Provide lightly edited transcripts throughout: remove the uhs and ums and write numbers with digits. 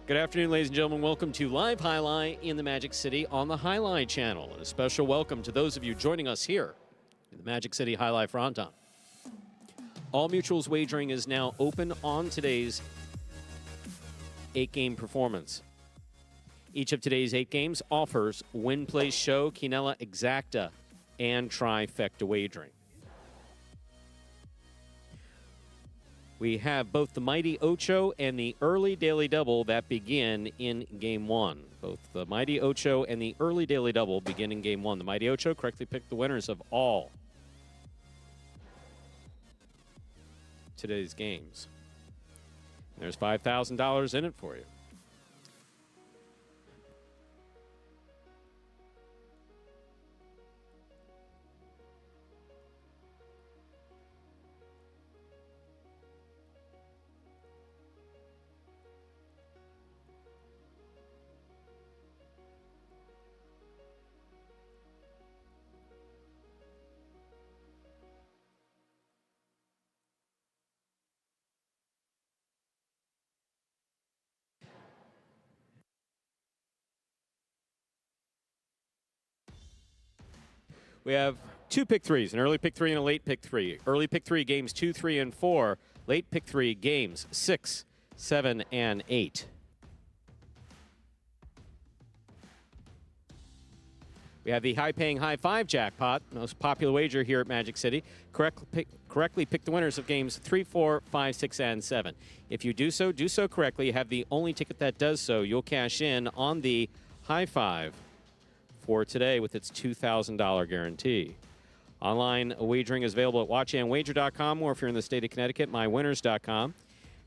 Good afternoon, ladies and gentlemen. Welcome to Live Highlight in the Magic City on the Highlight channel. And a special welcome to those of you joining us here in the Magic City Highlight Fronton. All Mutuals wagering is now open on today's 8-game performance. Each of today's 8 games offers win, play, show, quinella, exacta, and trifecta wagering. We have both the Mighty Ocho and the Early Daily Double that begin in Game 1. Both the Mighty Ocho and the Early Daily Double begin in Game 1. The Mighty Ocho correctly picked the winners of all today's games. There's $5,000 in it for you. We have 2 pick threes, an early pick 3 and a late pick 3. Early pick 3 games 2, 3, and 4. Late pick 3 games 6, 7, and 8. We have the high-paying high 5 jackpot, most popular wager here at Magic City. Correctly pick the winners of games 3, 4, 5, 6, and 7. If you do so correctly. You have the only ticket that does so. You'll cash in on the high 5 for today with its $2,000 guarantee. Online wagering is available at watchandwager.com, or if you're in the state of Connecticut, mywinners.com.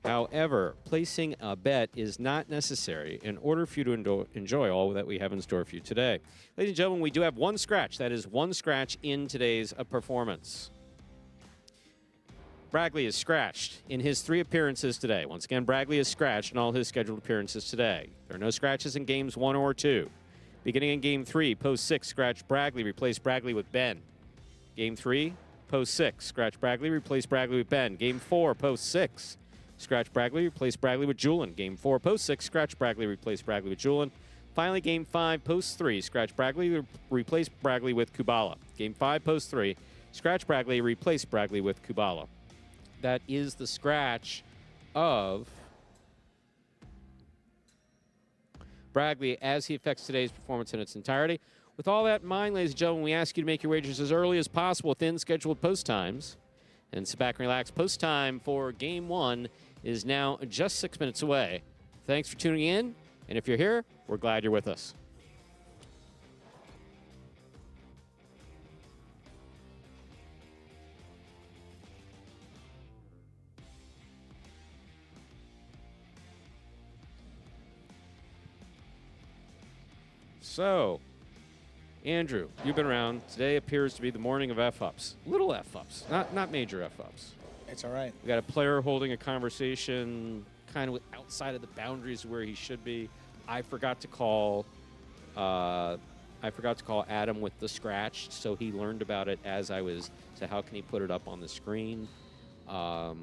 However, placing a bet is not necessary in order for you to enjoy all that we have in store for you today. Ladies and gentlemen, we do have one scratch. That is one scratch in today's performance. Bragley is scratched in his 3 appearances today. Once again, Bragley is scratched in all his scheduled appearances today. There are no scratches in games 1 or 2. Beginning in Game 3, post 6, scratch Bragley, replace Bragley with Ben. Game 3, post 6, scratch Bragley, replace Bragley with Ben. Game 4, post 6, scratch Bragley, replace Bragley with Julin. Game 4, post 6, scratch Bragley, replace Bragley with Julin. Finally, Game 5, post 3, scratch Bragley, replace Bragley with Kubala. Game 5, post 3, scratch Bragley, replace Bragley with Kubala. That is the scratch of Bragley as he affects today's performance in its entirety. With all that in mind, ladies and gentlemen, we ask you to make your wagers as early as possible within scheduled post times. And sit back and relax. Post time for Game 1 is now just 6 minutes away. Thanks for tuning in. And if you're here, we're glad you're with us. So, Andrew, you've been around. Today appears to be the morning of F-ups. Little F-ups, not major F-ups. It's all right. We got a player holding a conversation kind of outside of the boundaries where he should be. I forgot to call Adam with the scratch, so he learned about it as I was. So how can he put it up on the screen? I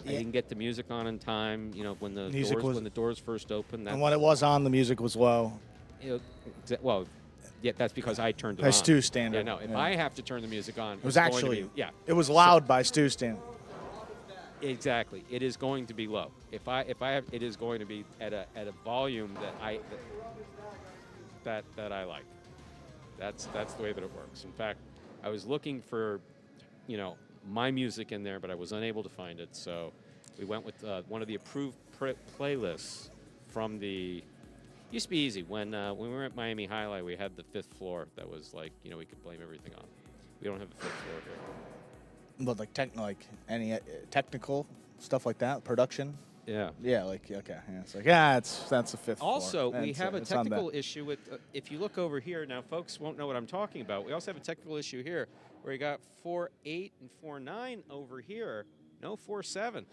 didn't get the music on in time. You know, when the doors first opened. And when it was on, the music was low. You know, well, yeah, that's because I turned it on. By Stu standard. Yeah, no. If I have to turn the music on, it was actually it was loud by Stu standard. Exactly. It is going to be low. If I have, it is going to be at a volume that I like. That's the way that it works. In fact, I was looking for, my music in there, but I was unable to find it. So we went with one of the approved playlists from the. Used to be easy when we were at Miami Highlight. We had the 5th floor that was like we could blame everything on. We don't have the 5th floor here. But like any technical stuff like that, production. Yeah. Yeah, okay. Yeah, it's like that's the 5th floor. Also, we have a technical issue with. If you look over here now, folks won't know what I'm talking about. We also have a technical issue here where you got 4-8 and 4-9 over here. No 4-7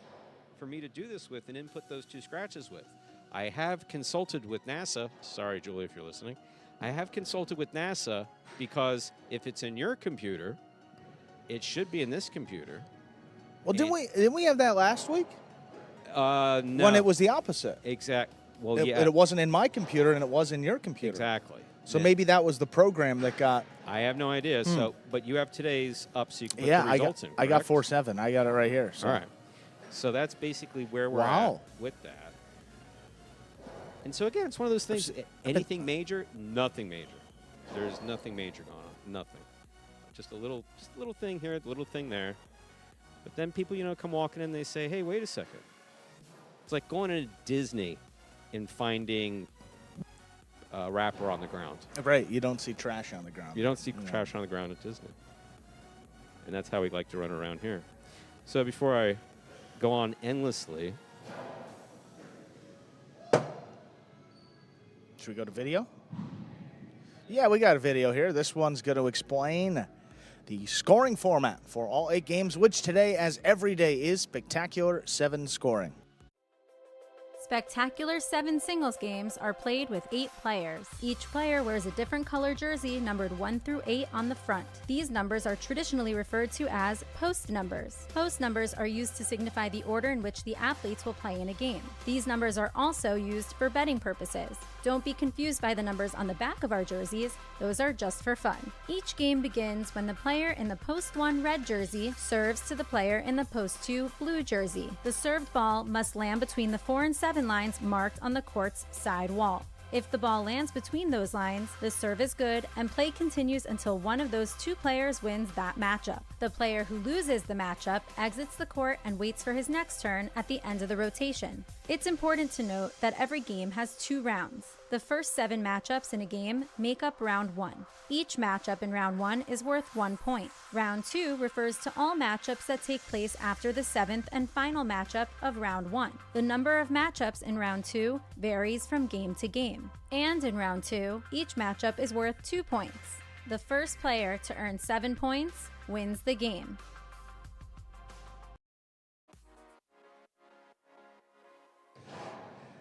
for me to do this with and input those 2 scratches with. I have consulted with NASA. Sorry, Julie, if you're listening. I have consulted with NASA because if it's in your computer, it should be in this computer. Well, didn't we have that last week? No. When it was the opposite. Exact. Well, yeah. It wasn't in my computer, and it was in your computer. Exactly. So maybe that was the program that got. I have no idea. So, but you have today's up, so you can put the results in. I got 4-7. I got it right here. So. All right. So that's basically where we're Wow. at with that. And so again, it's one of those things. Anything major? Nothing major. There's nothing major going on. Nothing. Just a little thing here, a little thing there. But then people, come walking in. They say, "Hey, wait a second." It's like going into Disney and finding a wrapper on the ground. Right. You don't see trash on the ground. You don't see trash on the ground at Disney. And that's how we like to run around here. So before I go on endlessly. Should we go to video? Yeah, we got a video here. This one's going to explain the scoring format for all 8 games, which today, as every day, is Spectacular 7 scoring. Spectacular 7 singles games are played with 8 players. Each player wears a different color jersey numbered 1 through 8 on the front. These numbers are traditionally referred to as post numbers. Post numbers are used to signify the order in which the athletes will play in a game. These numbers are also used for betting purposes. Don't be confused by the numbers on the back of our jerseys. Those are just for fun. Each game begins when the player in the post 1 red jersey serves to the player in the post 2 blue jersey. The served ball must land between the 4 and 7 lines marked on the court's side wall. If the ball lands between those lines, the serve is good and play continues until one of those 2 players wins that matchup. The player who loses the matchup exits the court and waits for his next turn at the end of the rotation. It's important to note that every game has 2 rounds. The first 7 matchups in a game make up round 1. Each matchup in round 1 is worth 1 point. Round 2 refers to all matchups that take place after the 7th and final matchup of round 1. The number of matchups in round 2 varies from game to game. And in round 2, each matchup is worth 2 points. The first player to earn 7 points wins the game.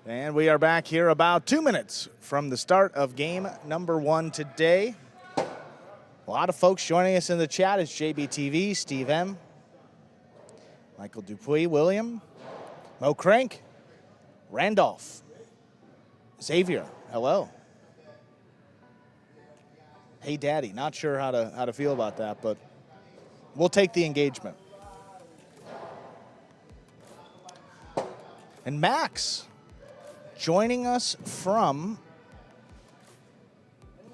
And we are back here about 2 minutes from the start of game number 1 today. A lot of folks joining us in the chat. It's JBTV, Steve M, Michael Dupuis, William, Mo Crank, Randolph, Xavier, hello. Hey, Daddy. Not sure how to feel about that, but we'll take the engagement. And Max joining us from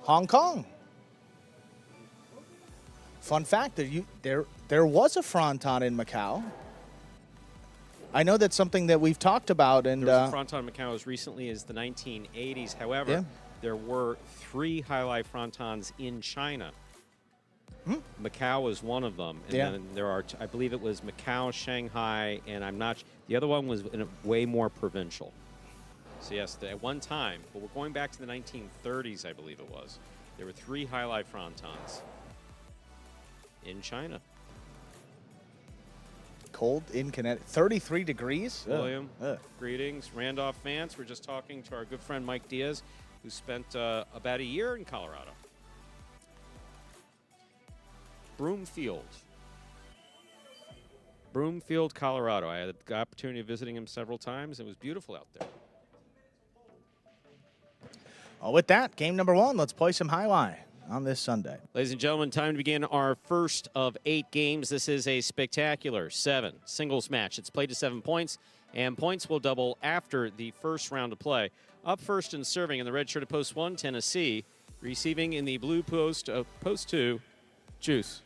Hong Kong. Fun fact, there was a fronton in Macau. I know that's something that we've talked about. And there was a fronton in Macau as recently as the 1980s. However, there were 3 highlight frontons in China. Macau was one of them. And then there are, I believe it was Macau, Shanghai, and the other one was way more provincial. So yes, at one time, but we're going back to the 1930s, I believe it was. There were 3 highlight frontons in China. Cold in Connecticut, 33 degrees. William, greetings. Randolph fans, we're just talking to our good friend Mike Diaz, who spent about a year in Colorado. Broomfield, Colorado. I had the opportunity of visiting him several times. It was beautiful out there. Well, with that, game number 1, let's play some highlight on this Sunday. Ladies and gentlemen, time to begin our first of 8 games. This is a Spectacular 7 singles match. It's played to 7 points, and points will double after the first round of play. Up first and serving in the red shirt of post 1, Tennessee. Receiving in the blue post of post 2, Juice.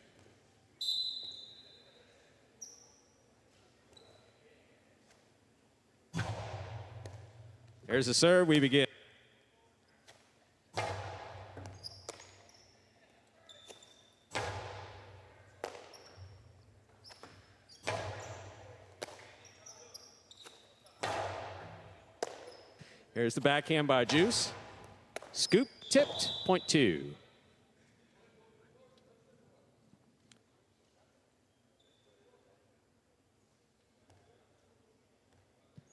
There's the serve. We begin. Here's the backhand by Juice. Scoop, tipped, point 2.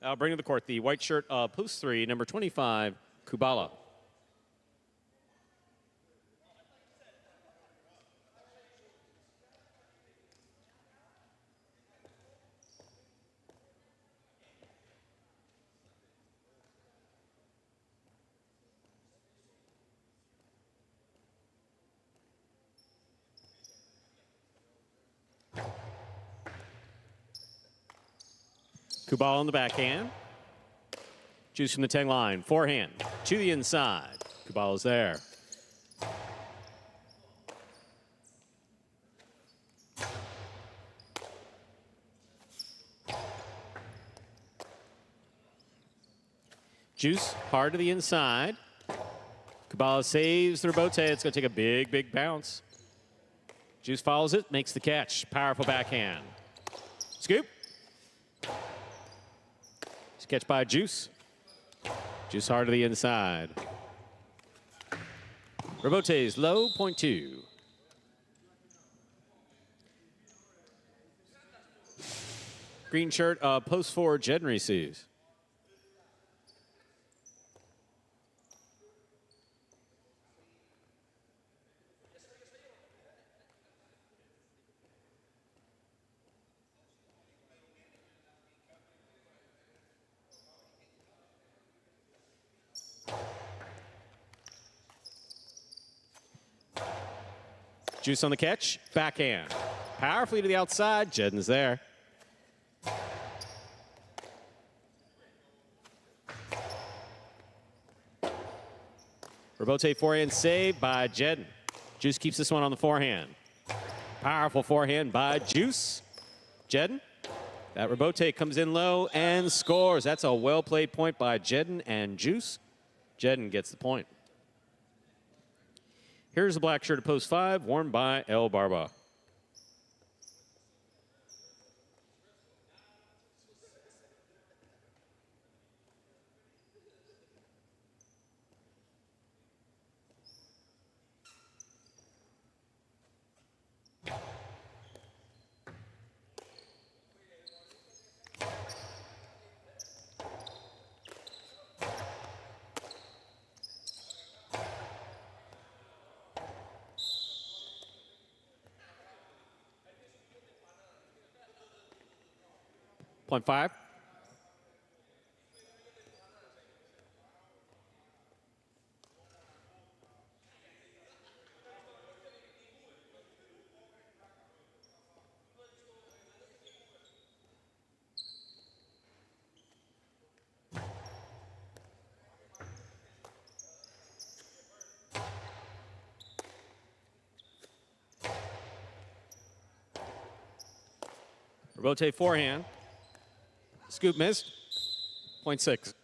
I'll bring to the court the white shirt of post 3, number 25, Kubala. Kubal on the backhand. Juice from the 10 line. Forehand to the inside. Kubal is there. Juice hard to the inside. Kubala saves the rebote. It's going to take a big, big bounce. Juice follows it, makes the catch. Powerful backhand. Scoop. It's a catch by Juice. Juice hard to the inside. Rebote's low, point 2. Green shirt, post 4, Jedden receives. Juice on the catch, backhand. Powerfully to the outside, Jedden's there. Rebote forehand saved by Jedden. Juice keeps this one on the forehand. Powerful forehand by Juice. Jedden, that rebote comes in low and scores. That's a well-played point by Jedden and Juice. Jedden gets the point. Here's the black shirt at post 5, worn by El Barba. Point 5. Rebote forehand. Scoop missed. Point 6.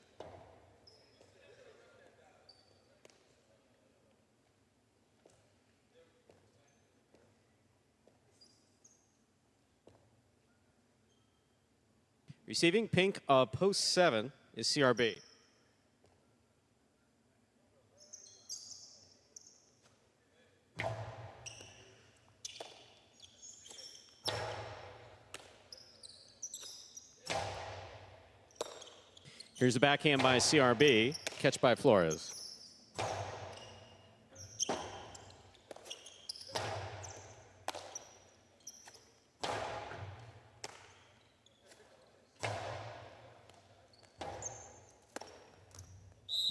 Receiving pink of post 7 is CRB. Here's a backhand by CRB, catch by Flores.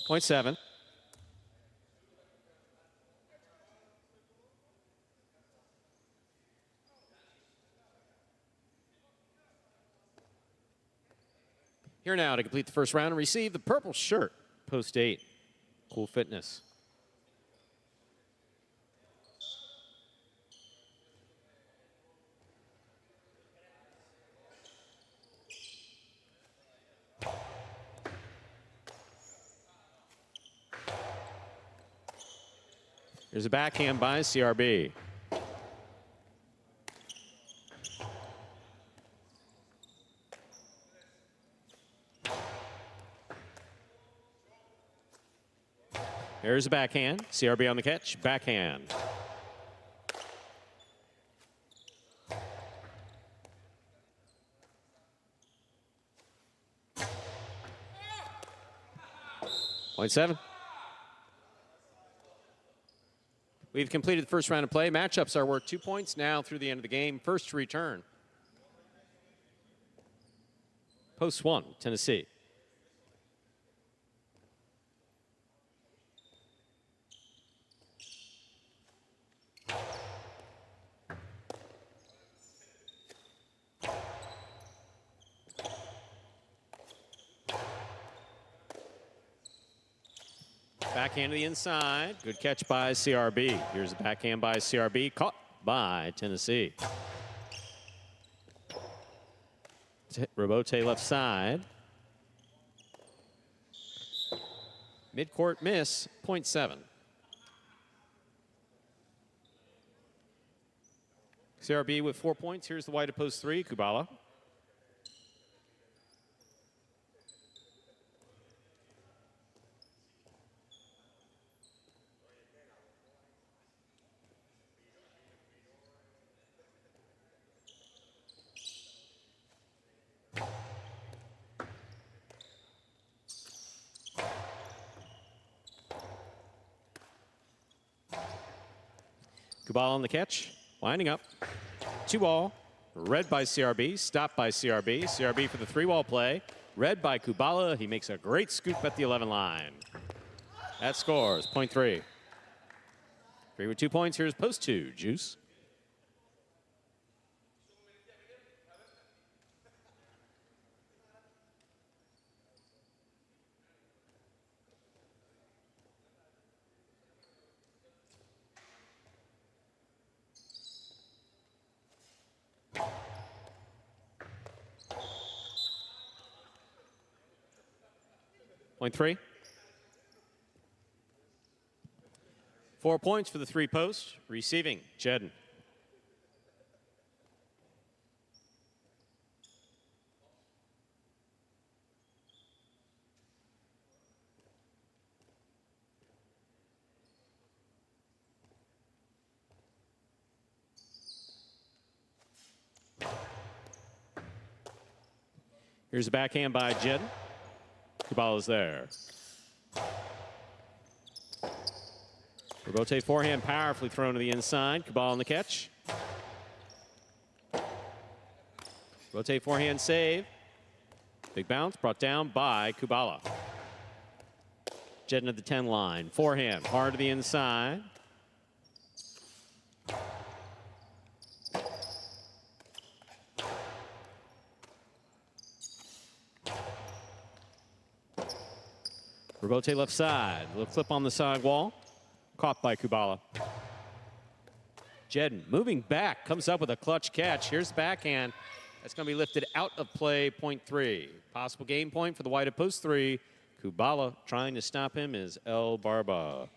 Point 7. Here now to complete the first round and receive the purple shirt, post 8, Cool Fitness. There's a backhand by CRB. There's a backhand. CRB on the catch. Backhand. Point 7. We've completed the first round of play. Matchups are worth 2 points now through the end of the game. First to return. Post 1, Tennessee. Backhand to the inside. Good catch by CRB. Here's a backhand by CRB. Caught by Tennessee. Robote left side. Midcourt miss, 0.7. CRB with 4 points. Here's the wide of post 3, Kubala. Kubala on the catch, winding up. 2-ball, read by CRB, stopped by CRB. CRB for the 3-ball play, read by Kubala. He makes a great scoop at the 11 line. That scores, 0.3. 3 with 2 points, here's post 2, Juice. Point 3. 4 points for the 3 posts. Receiving, Jedden. Here's a backhand by Jedden. Kubala's there. Robote forehand powerfully thrown to the inside. Kubala on the catch. Robote forehand save. Big bounce brought down by Kubala. Jedden at the 10 line. Forehand hard to the inside. Robote left side. Little flip on the side wall. Caught by Kubala. Jedden moving back. Comes up with a clutch catch. Here's the backhand. That's going to be lifted out of play, 0.3. Possible game point for the wide of post 3. Kubala trying to stop him is El Barba.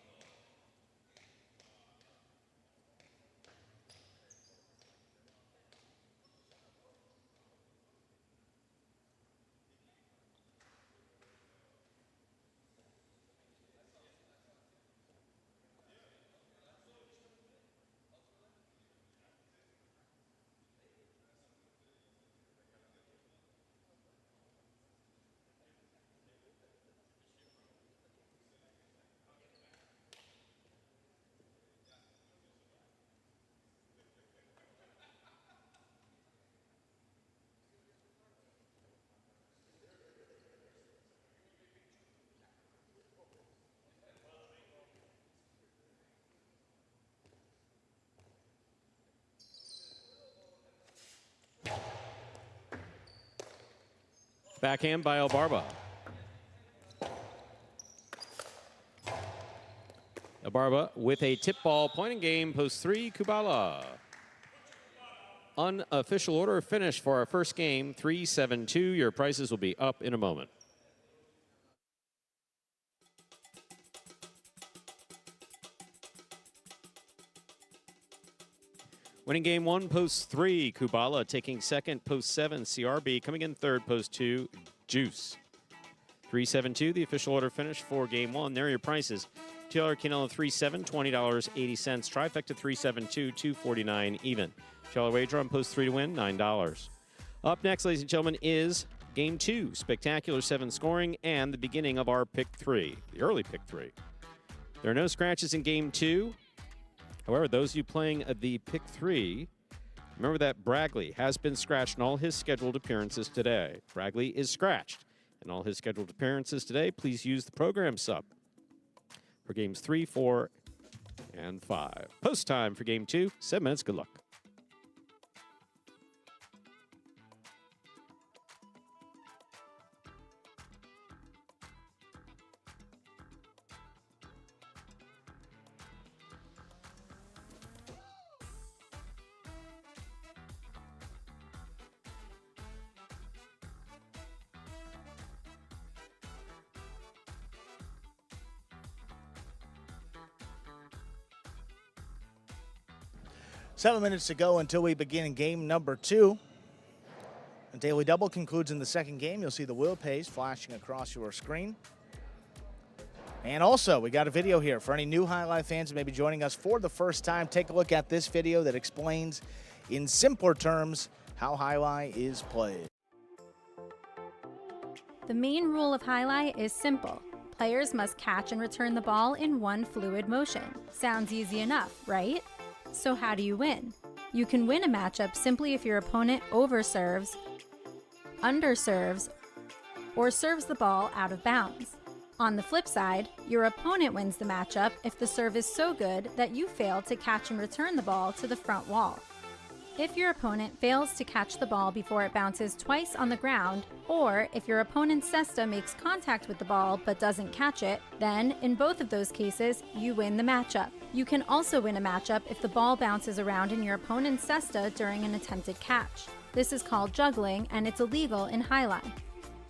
Backhand by El Barba. El Barba with a tip ball, point in game, post 3, Kubala. Unofficial order finish for our first game, 3-7-2. Your prices will be up in a moment. Winning game 1, post 3, Kubala. Taking second, post 7, CRB. Coming in third, post 2, Juice. 3-7-2, the official order finish for game 1. There are your prices. $2 Quinella 3-7, $20.80. Trifecta 3-7-2, $2.49 even. $2 wager on post 3 to win, $9. Up next, ladies and gentlemen, is game 2. Spectacular 7 scoring and the beginning of our pick 3, the early pick 3. There are no scratches in game 2. However, those of you playing the pick 3, remember that Bragley has been scratched in all his scheduled appearances today. Bragley is scratched in all his scheduled appearances today. Please use the program sub for games 3, 4, and 5. Post time for game 2, 7 minutes. Good luck. 7 minutes to go until we begin game number 2. The Daily Double concludes in the second game. You'll see the wheel pays flashing across your screen. And also, we got a video here for any new Highlight fans who may be joining us for the first time. Take a look at this video that explains in simpler terms how Highlight is played. The main rule of Highlight is simple. Players must catch and return the ball in one fluid motion. Sounds easy enough, right? So how do you win? You can win a matchup simply if your opponent overserves, underserves, or serves the ball out of bounds. On the flip side, your opponent wins the matchup if the serve is so good that you fail to catch and return the ball to the front wall. If your opponent fails to catch the ball before it bounces twice on the ground, or if your opponent's cesta makes contact with the ball but doesn't catch it, then in both of those cases, you win the matchup. You can also win a matchup if the ball bounces around in your opponent's cesta during an attempted catch. This is called juggling, and it's illegal in Highlight.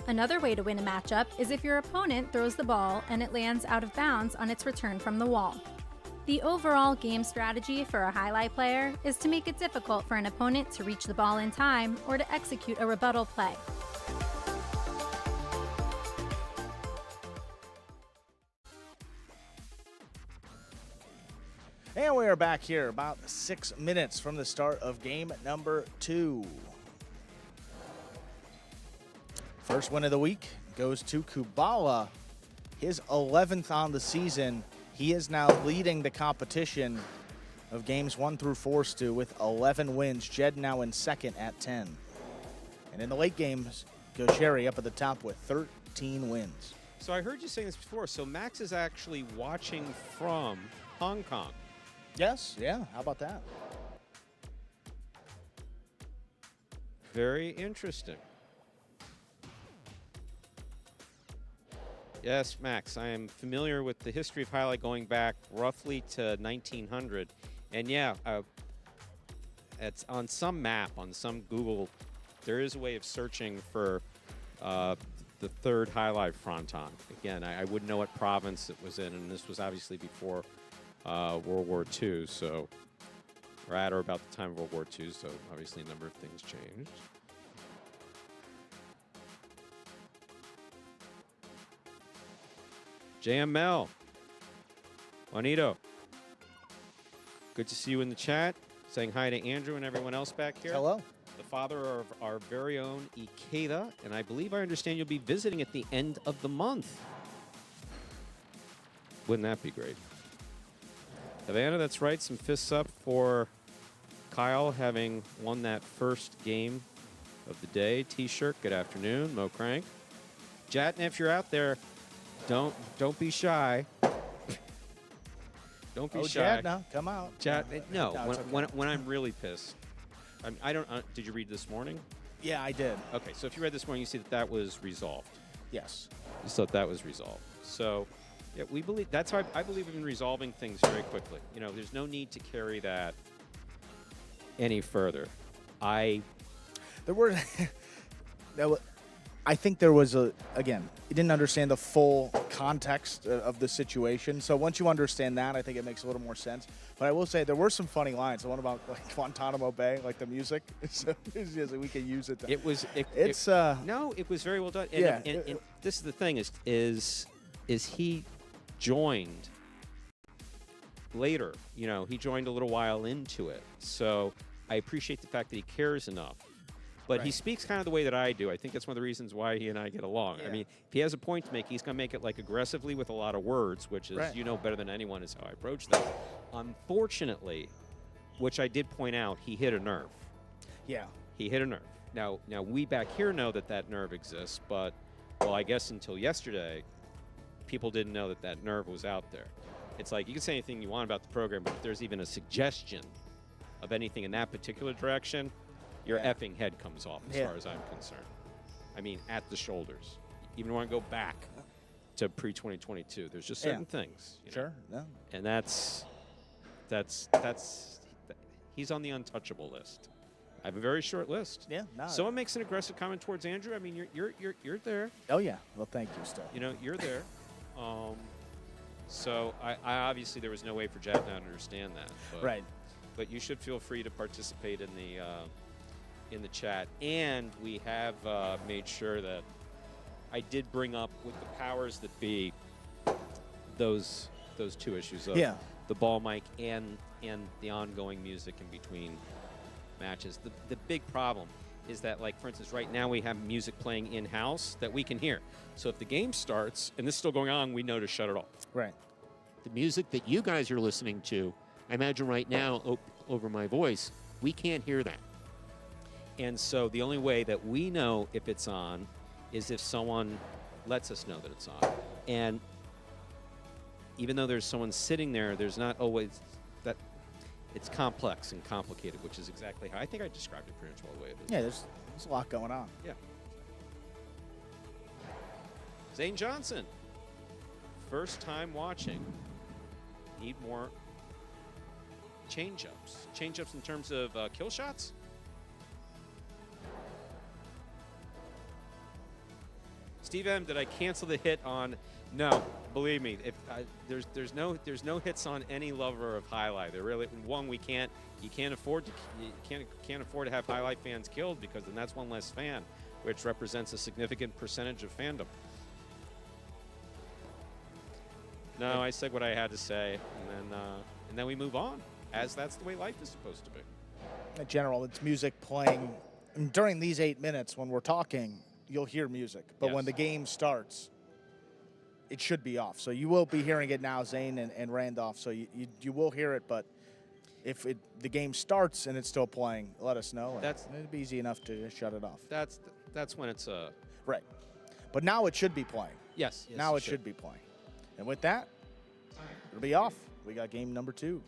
Another way to win a matchup is if your opponent throws the ball and it lands out of bounds on its return from the wall. The overall game strategy for a Highlight player is to make it difficult for an opponent to reach the ball in time or to execute a rebuttal play. And we are back here about 6 minutes from the start of game number 2. First win of the week goes to Kubala, his 11th on the season. He is now leading the competition of games 1 through 4, Stu, with 11 wins. Jed now in second at 10. And in the late games, Gaucheri up at the top with 13 wins. So I heard you saying this before. So Max is actually watching from Hong Kong. Yes, yeah, how about that? Very interesting. Yes, Max, I am familiar with the history of Highlight going back roughly to 1900. And yeah, it's on some map, on some Google, there is a way of searching for the third Highlight fronton. Again, I wouldn't know what province it was in, and this was obviously before World War II, so we're at or about the time of World War II, so obviously a number of things changed. JML, Juanito, good to see you in the chat. Saying hi to Andrew and everyone else back here. Hello. The father of our very own Ikeda, and I believe I understand you'll be visiting at the end of the month. Wouldn't that be great? Havana, that's right. Some fists up for Kyle having won that first game of the day. T-shirt, good afternoon. Mo Crank. Jatna, if you're out there, don't be shy. Don't be shy. Jad, no, come out. Jat, no, it's when I'm really pissed. I don't. Did you read this morning? Yeah, I did. Okay, so if you read this morning, you see that was resolved. Yes. You thought that was resolved. So, yeah, we believe that's how I believe in resolving things very quickly. You know, there's no need to carry that any further. There were. I think there was again, you didn't understand the full context of the situation. So once you understand that, I think it makes a little more sense. But I will say there were some funny lines. The one about like Guantanamo Bay, like the music. So we can use it. No, it was very well done. And, yeah. And this is the thing is he joined later. You know, he joined a little while into it. So I appreciate the fact that he cares enough. But he speaks kind of the way that I do. I think that's one of the reasons why he and I get along. Yeah. I mean, if he has a point to make, he's going to make it like aggressively with a lot of words, which is, you know better than anyone, is how I approach that. Unfortunately, which I did point out, he hit a nerve. Yeah. He hit a nerve. Now we back here know that nerve exists, but, well, I guess until yesterday, people didn't know that nerve was out there. It's like, you can say anything you want about the program, but if there's even a suggestion of anything in that particular direction, your effing head comes off as far as I'm concerned. I mean, at the shoulders. Even when I go back to pre-2022, there's just certain things. Sure, no. And that's he's on the untouchable list. I have a very short list. Yeah, no. Someone makes an aggressive comment towards Andrew. I mean, you're there. Oh yeah. Well, thank you, Steph. You know, you're there. So I obviously there was no way for Jack to understand that. But right. but you should feel free to participate in the chat. And we have made sure that I did bring up with the powers that be those two issues of the ball mic and the ongoing music in between matches. The big problem is that, like, for instance, right now we have music playing in-house that we can hear. So if the game starts and this is still going on, we know to shut it off. Right. The music that you guys are listening to, I imagine right now over my voice, we can't hear that. And so the only way that we know if it's on is if someone lets us know that it's on. And even though there's someone sitting there, there's not always that. It's complex and complicated, which is exactly how I think I described it pretty much well the way it is. Yeah, there's a lot going on. Yeah. Zane Johnson, first time watching. Need more change-ups. Change-ups in terms of kill shots? Steve M, did I cancel the hit on? No, believe me. If there's no hits on any lover of highlight. There really you can't afford to have highlight fans killed, because then that's one less fan, which represents a significant percentage of fandom. No, I said what I had to say, and then we move on, as that's the way life is supposed to be. In general, it's music playing during these 8 minutes. When we're talking, you'll hear music, but when the game starts, it should be off. So you will be hearing it now, Zane and Randolph. So you will hear it, but if the game starts and it's still playing, let us know. It'd be easy enough to shut it off. That's when it's right. But now it should be playing. Yes. Now it should be playing. And with that, it'll be off. We got game number 2.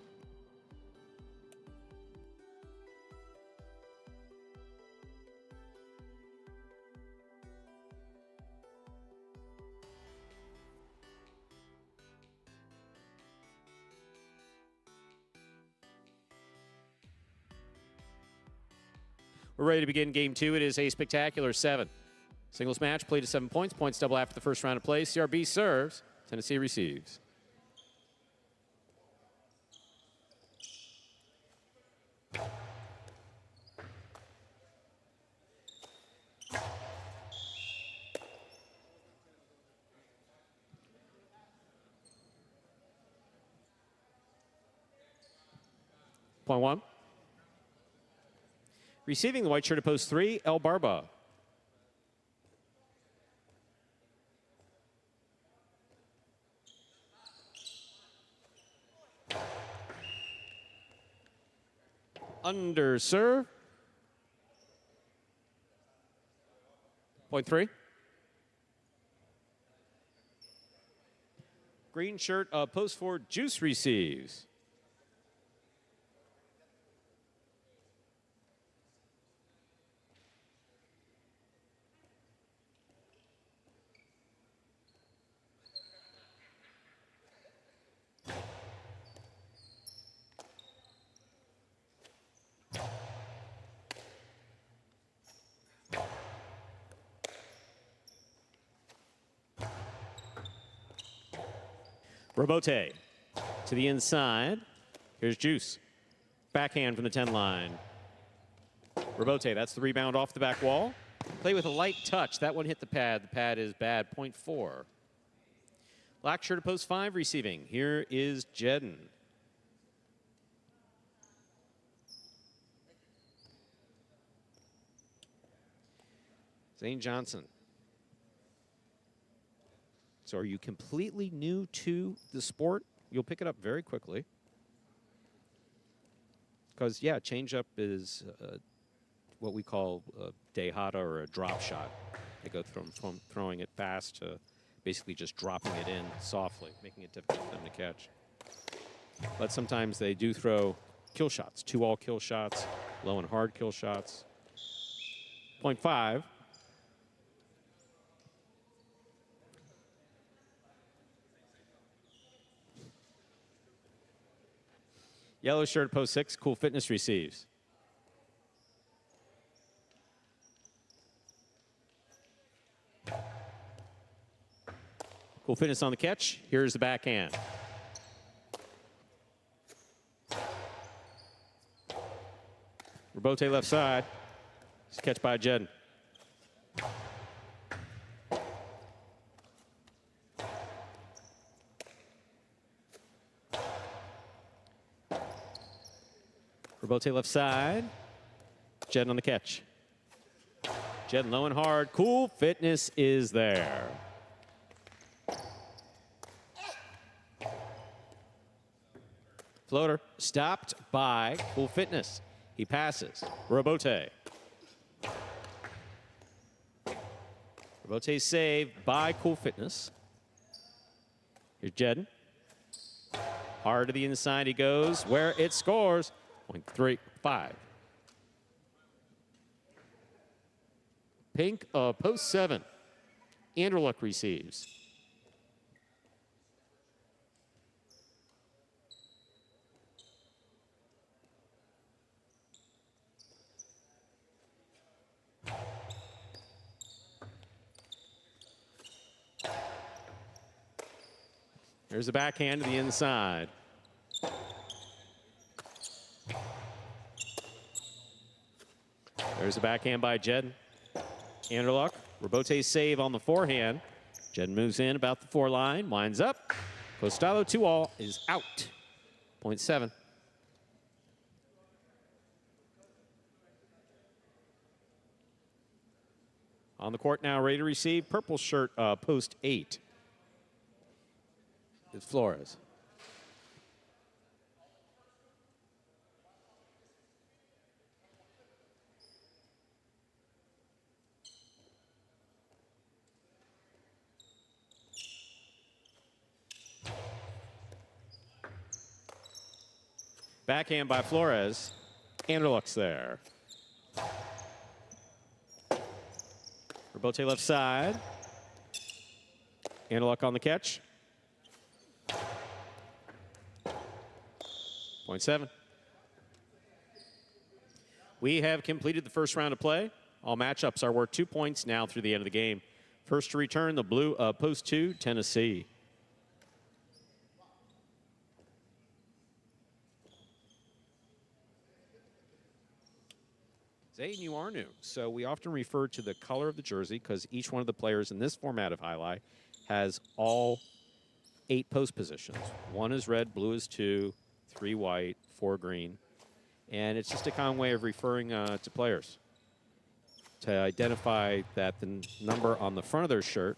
We're ready to begin game 2. It is a spectacular 7. Singles match, played to 7 points. Points double after the first round of play. CRB serves. Tennessee receives. Point 1. Receiving the white shirt at post 3, El Barba. Under serve. Point 3. Green shirt, post 4, Juice receives. Robote to the inside. Here's Juice. Backhand from the 10 line. Robote, that's the rebound off the back wall. Play with a light touch. That one hit the pad. The pad is bad. Point 4. Black shirt at post 5 receiving. Here is Jedden. Zane Johnson. So are you completely new to the sport? You'll pick it up very quickly. Because, yeah, changeup is what we call a dejada or a drop shot. They go from throwing it fast to basically just dropping it in softly, making it difficult for them to catch. But sometimes they do throw kill shots, 2-all kill shots, low and hard kill shots. Point 5. Yellow shirt, post 6, Cool Fitness receives. Cool Fitness on the catch. Here's the backhand. Robote left side. It's a catch by Jedden. Robote left side. Jedden on the catch. Jedden low and hard. Cool Fitness is there. Floater stopped by Cool Fitness. He passes. Robote. Robote saved by Cool Fitness. Here's Jedden. Hard to the inside he goes, where it scores. 0.35. Pink post 7. Anderluck receives. There's a backhand to the inside. There's a backhand by Jedden. Anderluck. Robote save on the forehand. Jedden moves in about the 4 line. Winds up. Postalo 2-all is out. 0.7. On the court now, ready to receive. Purple shirt, post 8. It's Flores. Backhand by Flores. Anderluck's there. Robote left side. Anderluck on the catch. 0.7. We have completed the first round of play. All matchups are worth 2 points now through the end of the game. First to return, the blue post 2, Tennessee. Zay, you are new, so we often refer to the color of the jersey because each one of the players in this format of highlight has all 8 post positions. 1 is red, blue is 2, 3 white, 4 green. And it's just a common way of referring to players to identify that the number on the front of their shirt,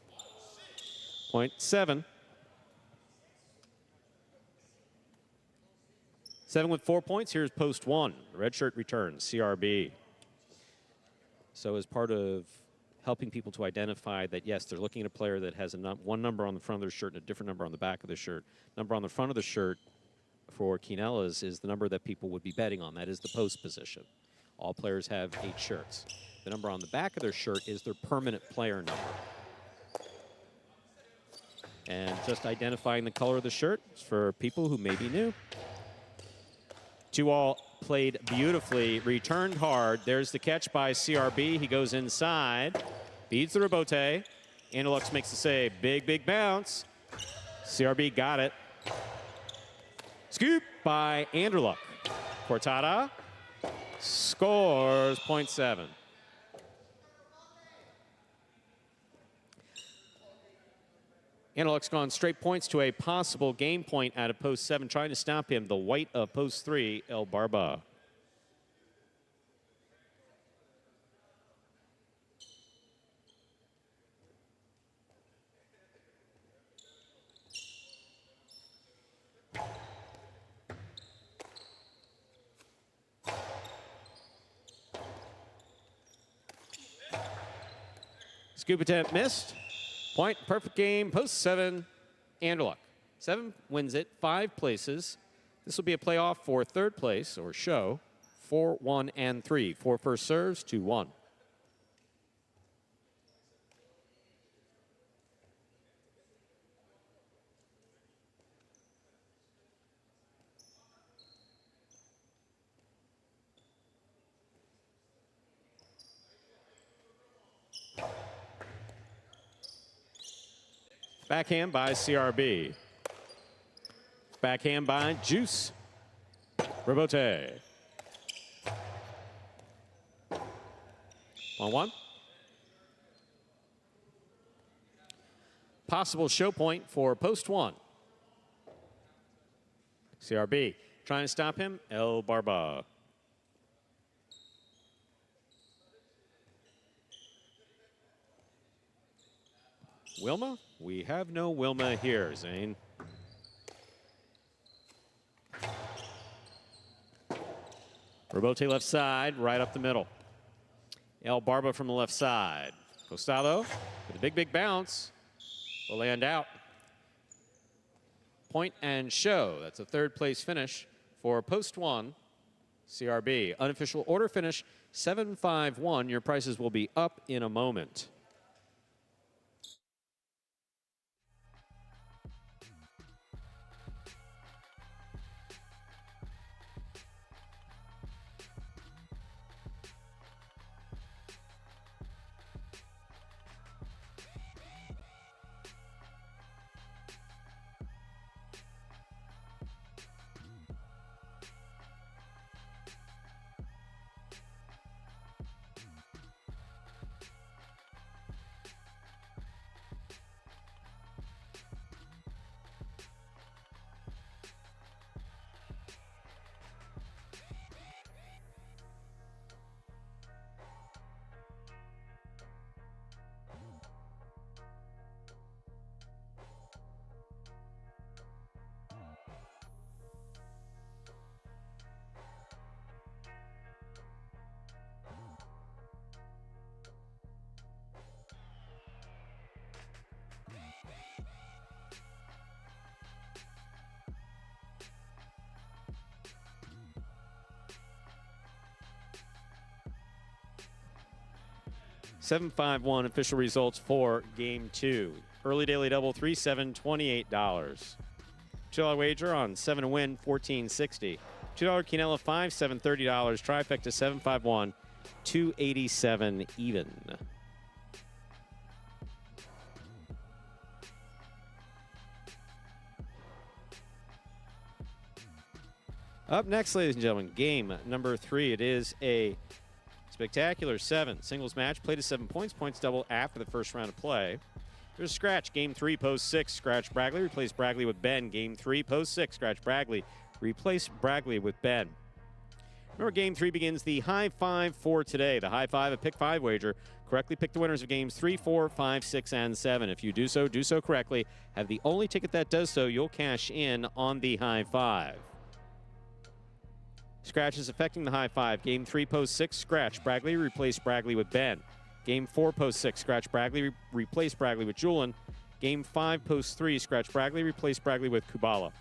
0.7. 7 with 4 points. Here's post 1. The red shirt returns, CRB. So as part of helping people to identify that, yes, they're looking at a player that has one number on the front of their shirt and a different number on the back of the shirt. Number on the front of the shirt for Quinellas is the number that people would be betting on. That is the post position. All players have 8 shirts. The number on the back of their shirt is their permanent player number. And just identifying the color of the shirt is for people who may be new. 2-all played beautifully, returned hard. There's the catch by CRB. He goes inside, beats the Robote. Anderluck makes the save. Big, big bounce. CRB got it. Scoop by Anderluck. Cortada scores 0.7. Anderluck's gone straight points to a possible game point out of post 7, trying to stop him. The white of post 3, El Barba. Scoop attempt missed. Point, perfect game, post 7, Anderluck. 7 wins it, 5 places. This will be a playoff for 3rd place, or show, 4, 1, and 3. 4 first serves, 2, 1. Backhand by CRB. Backhand by Juice. Robote. 1-1. Possible show point for post 1. CRB trying to stop him. El Barba. Wilma? We have no Wilma here, Zane. Robote left side, right up the middle. El Barba from the left side. Costado with a big, big bounce. Will land out. Point and show. That's a third place finish for post 1, CRB. Unofficial order finish 7-5-1. Your prices will be up in a moment. $7-5-1 official results for game 2. Early daily double 3-7, $28. $2 wager on 7 to win, $14.60. $2 quinella 5-7, $30. Trifecta 7-5-1, $287 even. Up next, ladies and gentlemen, game number 3. It is a spectacular 7 singles match. Play to 7 points. Points double after the first round of play. There's a scratch. Game 3, post 6. Scratch Bragley. Replace Bragley with Ben. Game 3, post 6. Scratch Bragley. Replace Bragley with Ben. Remember, game 3 begins the high 5 for today. The high 5, a pick 5 wager. Correctly pick the winners of games 3, 4, 5, 6, and 7. If you do so correctly. Have the only ticket that does so, you'll cash in on the high 5. Scratches affecting the high 5. Game 3, post 6. Scratch Bragley. Replace Bragley with Ben. Game 4, post 6. Scratch Bragley. Replace Bragley with Julian. Game 5, post 3. Scratch Bragley. Replace Bragley with Kubala.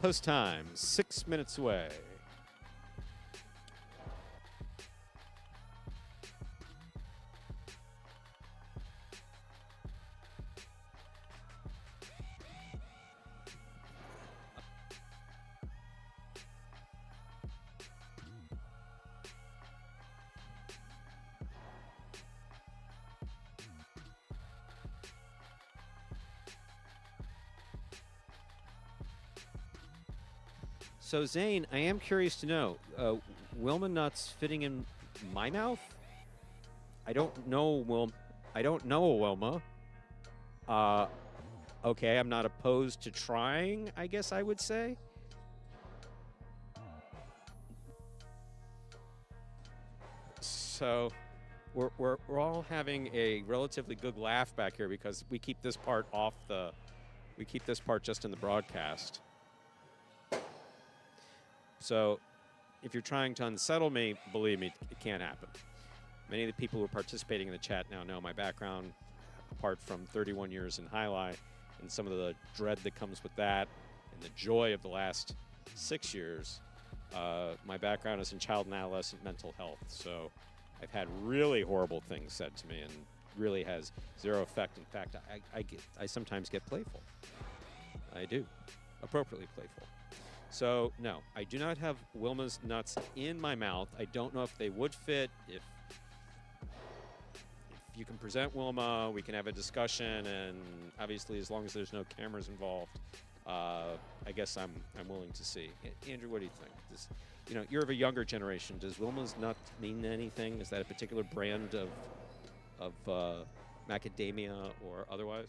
Post time, 6 minutes away. So Zane, I am curious to know, Wilma nuts fitting in my mouth? I don't know Wilma. Okay, I'm not opposed to trying, I guess I would say. So we're all having a relatively good laugh back here because we keep this part just in the broadcast. So if you're trying to unsettle me, believe me, it can't happen. Many of the people who are participating in the chat now know my background, apart from 31 years in Highlight, and some of the dread that comes with that, and the joy of the last 6 years. My background is in child and adolescent mental health, so I've had really horrible things said to me and really has zero effect. In fact, I sometimes get playful. I do, appropriately playful. So, no, I do not have Wilma's nuts in my mouth. I don't know if they would fit. If you can present Wilma, we can have a discussion, and obviously, as long as there's no cameras involved, I guess I'm willing to see. Andrew, what do you think? you know, you're of a younger generation. Does Wilma's nut mean anything? Is that a particular brand of macadamia or otherwise?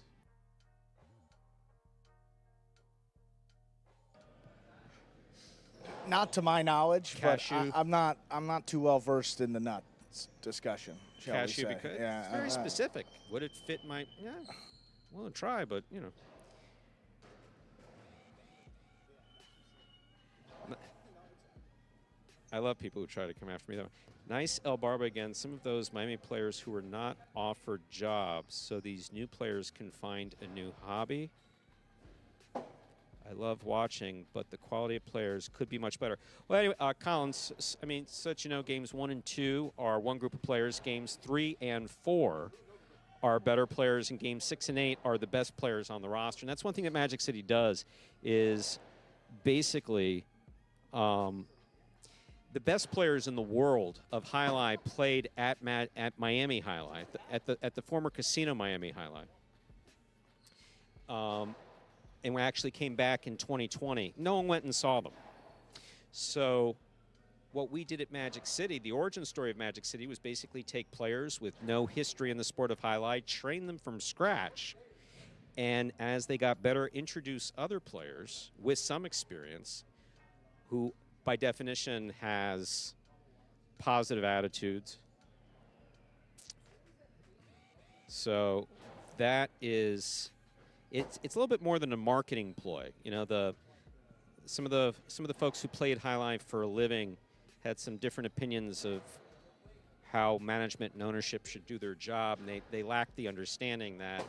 Not to my knowledge, Cashew. but I'm not too well versed in the nuts discussion. Shall Cashew, we say. because Yeah, it's very specific. Would it fit my? Yeah, well, try, but you know. I love people who try to come after me, though. Nice El Barba again. Some of those Miami players who were not offered jobs, so these new players can find a new hobby. I love watching, but the quality of players could be much better. Well, anyway, Collins, I mean, so that you know, games 1 and 2 are one group of players. Games 3 and 4 are better players, and games 6 and 8 are the best players on the roster. And that's one thing that Magic City does is basically the best players in the world of Highlight played at Miami Highlight, at the former Casino Miami Highlight. And we actually came back in 2020. No one went and saw them. So what we did at Magic City, the origin story of Magic City was basically take players with no history in the sport of highlight, train them from scratch, and as they got better, introduce other players with some experience who, by definition, has positive attitudes. So that is... It's a little bit more than a marketing ploy. You know, some of the folks who played Highlight for a living had some different opinions of how management and ownership should do their job, and they lacked the understanding that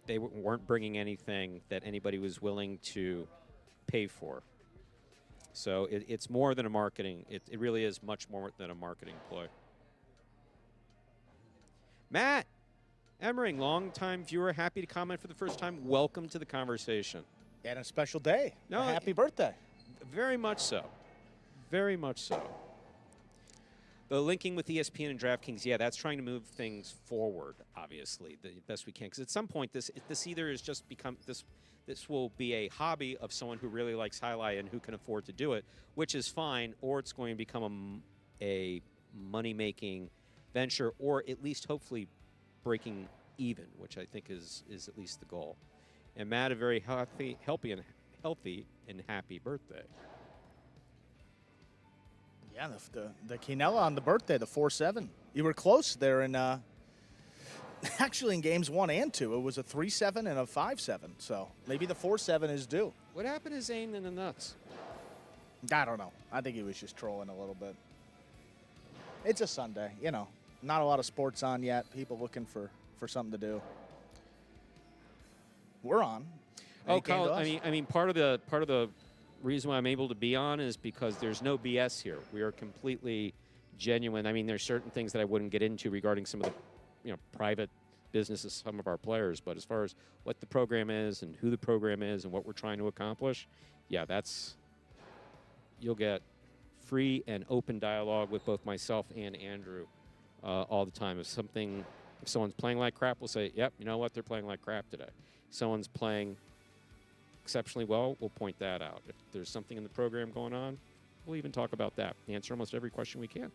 they weren't bringing anything that anybody was willing to pay for. So it's more than a marketing. It really is much more than a marketing ploy. Matt Emmering, longtime viewer, happy to comment for the first time. Welcome to the conversation. And a special day. No, happy birthday. Very much so. Very much so. The linking with ESPN and DraftKings, yeah, that's trying to move things forward, obviously, the best we can. Because at some point, this either is just become this will be a hobby of someone who really likes highlight and who can afford to do it, which is fine, or it's going to become a money-making venture, or at least hopefully breaking even, which I think is at least the goal. And Matt, a very healthy and happy birthday. Yeah, the Quinella on the birthday, the 4-7. You were close there in actually in games 1 and 2. It was a 3-7 and a 5-7. So maybe the 4-7 is due. What happened to Zane in the nuts? I don't know. I think he was just trolling a little bit. It's a Sunday, you know. Not a lot of sports on yet. People looking for something to do. We're on. Oh, Kyle, I mean, part of the reason why I'm able to be on is because there's no BS here. We are completely genuine. I mean, there's certain things that I wouldn't get into regarding some of the, you know, private businesses of some of our players. But as far as what the program is and who the program is and what we're trying to accomplish, yeah, you'll get free and open dialogue with both myself and Andrew all the time. If someone's playing like crap, we'll say, yep, you know what, they're playing like crap today. If someone's playing exceptionally well, we'll point that out. If there's something in the program going on, we'll even talk about that. Answer almost every question we can.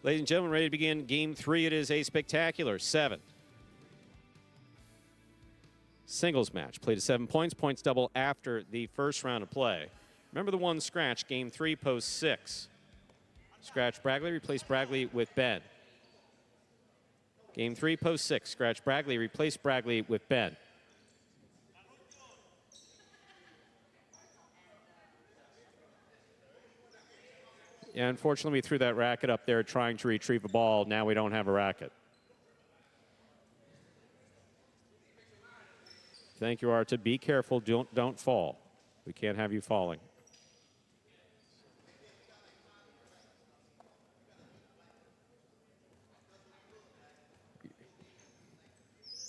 Ladies and gentlemen, ready to begin Game 3. It is a spectacular 7. Singles match. Played to 7 points. Points double after the first round of play. Remember the one scratch. Game 3, post 6. Scratch Bragley. Replace Bragley with Ben. Game 3, post 6. Scratch Bragley. Replace Bragley with Ben. Yeah, unfortunately, we threw that racket up there trying to retrieve a ball. Now we don't have a racket. Thank you, Arta. Be careful. Don't fall. We can't have you falling.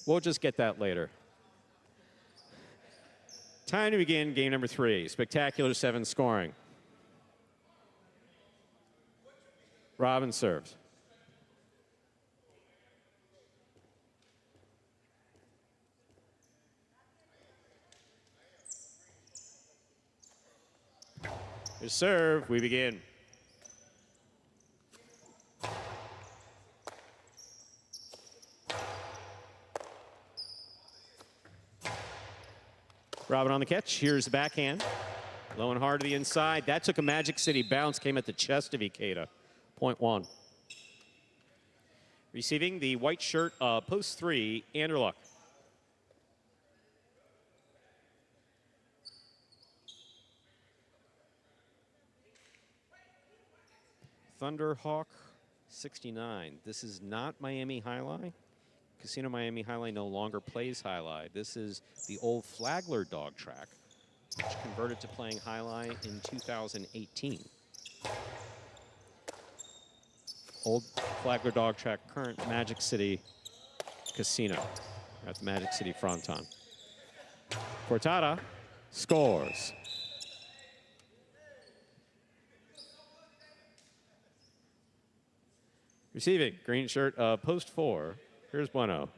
We'll just get that later. Time to begin game number 3. Spectacular 7 scoring. Robin serves. Here's serve. We begin. Robin on the catch. Here's the backhand. Low and hard to the inside. That took a Magic City bounce. Came at the chest of Ikeda. Point one. Receiving the white shirt, post 3, Anderluck. Thunderhawk 69. This is not Miami Highlight. Casino Miami Highlight no longer plays Highlight. This is the old Flagler dog track, which converted to playing Highlight in 2018. Old Flagler dog track, current Magic City Casino at the Magic City Fronton. Cortada scores. Receiving, green shirt, post 4. Here's Bueno.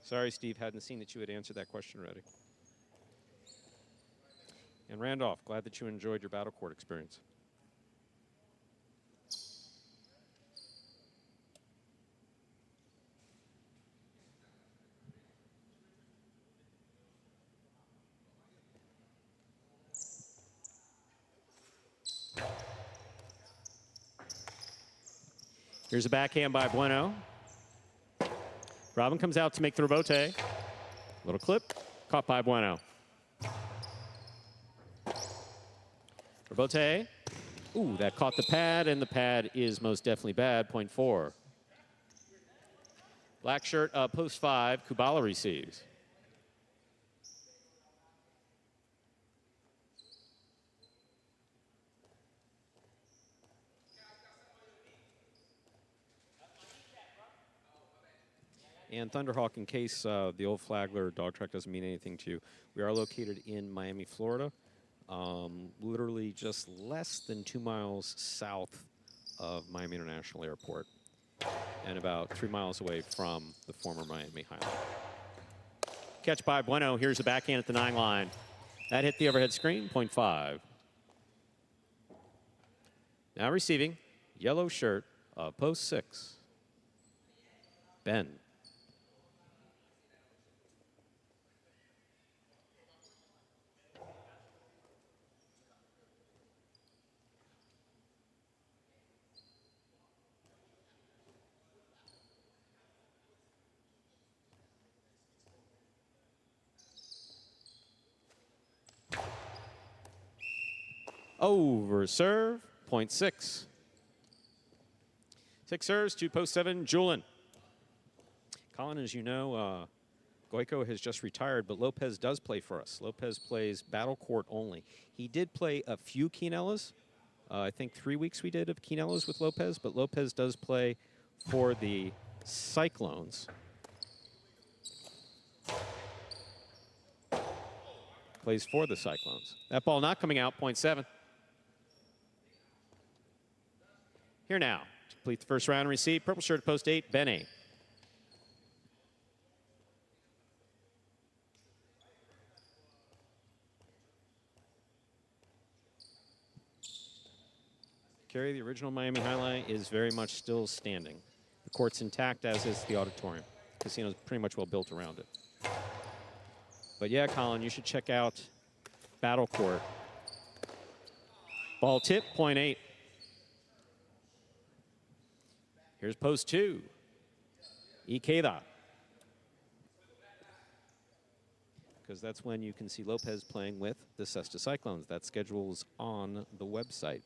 Sorry, Steve, hadn't seen that you had answered that question already. And Randolph, glad that you enjoyed your battle court experience. Here's a backhand by Bueno. Robin comes out to make the rebote. Little clip, caught by Bueno. Rebote. Ooh, that caught the pad, and the pad is most definitely bad. Point 4. Black shirt, post 5. Kubala receives. And Thunderhawk, in case the old Flagler dog track doesn't mean anything to you, we are located in Miami, Florida, literally just less than 2 miles south of Miami International Airport, and about 3 miles away from the former Miami Highland. Catch by Bueno. Here's the backhand at the 9 line. That hit the overhead screen, point 5. Now receiving, yellow shirt, post 6. Ben. Over serve, point 6. 6 serves, 2 post 7, Julin. Colin, as you know, Goico has just retired, but Lopez does play for us. Lopez plays battle court only. He did play a few Quinellas. I think 3 weeks we did of Quinellas with Lopez, but Lopez does play for the Cyclones. Plays for the Cyclones. That ball not coming out, point 7. Here now, to complete the first round and receive, purple shirt, post 8, Bene. Kerry, the original Miami Highlight is very much still standing. The court's intact, as is the auditorium. The casino's pretty much well built around it. But yeah, Colin, you should check out Battle Court. Ball tip, point 8. Here's post 2. Ikeda. Because that's when you can see Lopez playing with the Cesta Cyclones. That schedule's on the website.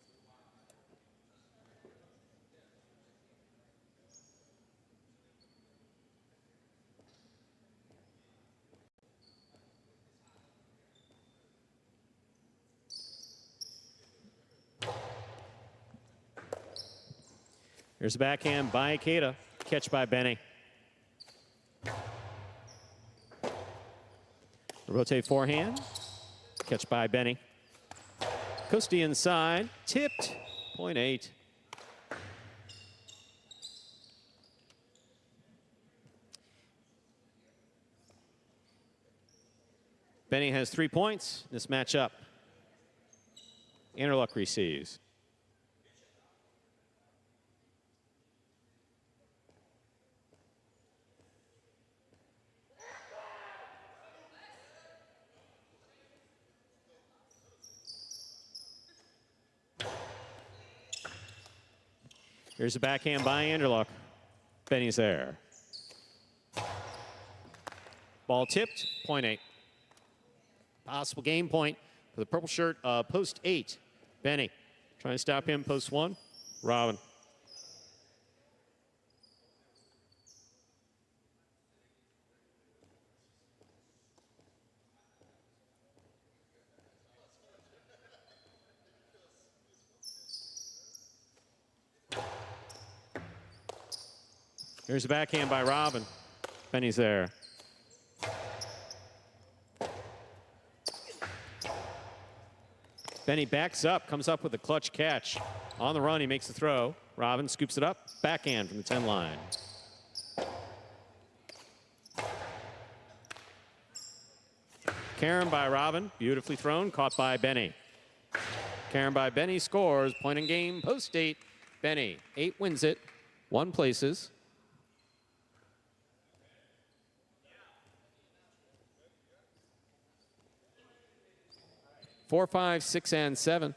Here's a backhand by Ikeda. Catch by Bene. Rotate forehand. Catch by Bene. Coasty inside, tipped, 0.8. Benny has 3 points in this matchup. Anderluck receives. Here's a backhand by Anderluck. Benny's there. Ball tipped, 0.8. Possible game point for the purple shirt, post 8. Benny trying to stop him, post 1. Robin. Here's a backhand by Robin. Benny's there. Benny backs up, comes up with a clutch catch. On the run, he makes the throw. Robin scoops it up, backhand from the 10 line. Karen by Robin, beautifully thrown, caught by Benny. Karen by Benny scores, point in game, post 8. Benny, 8 wins it, 1 places. 4, 5, 6, and 7.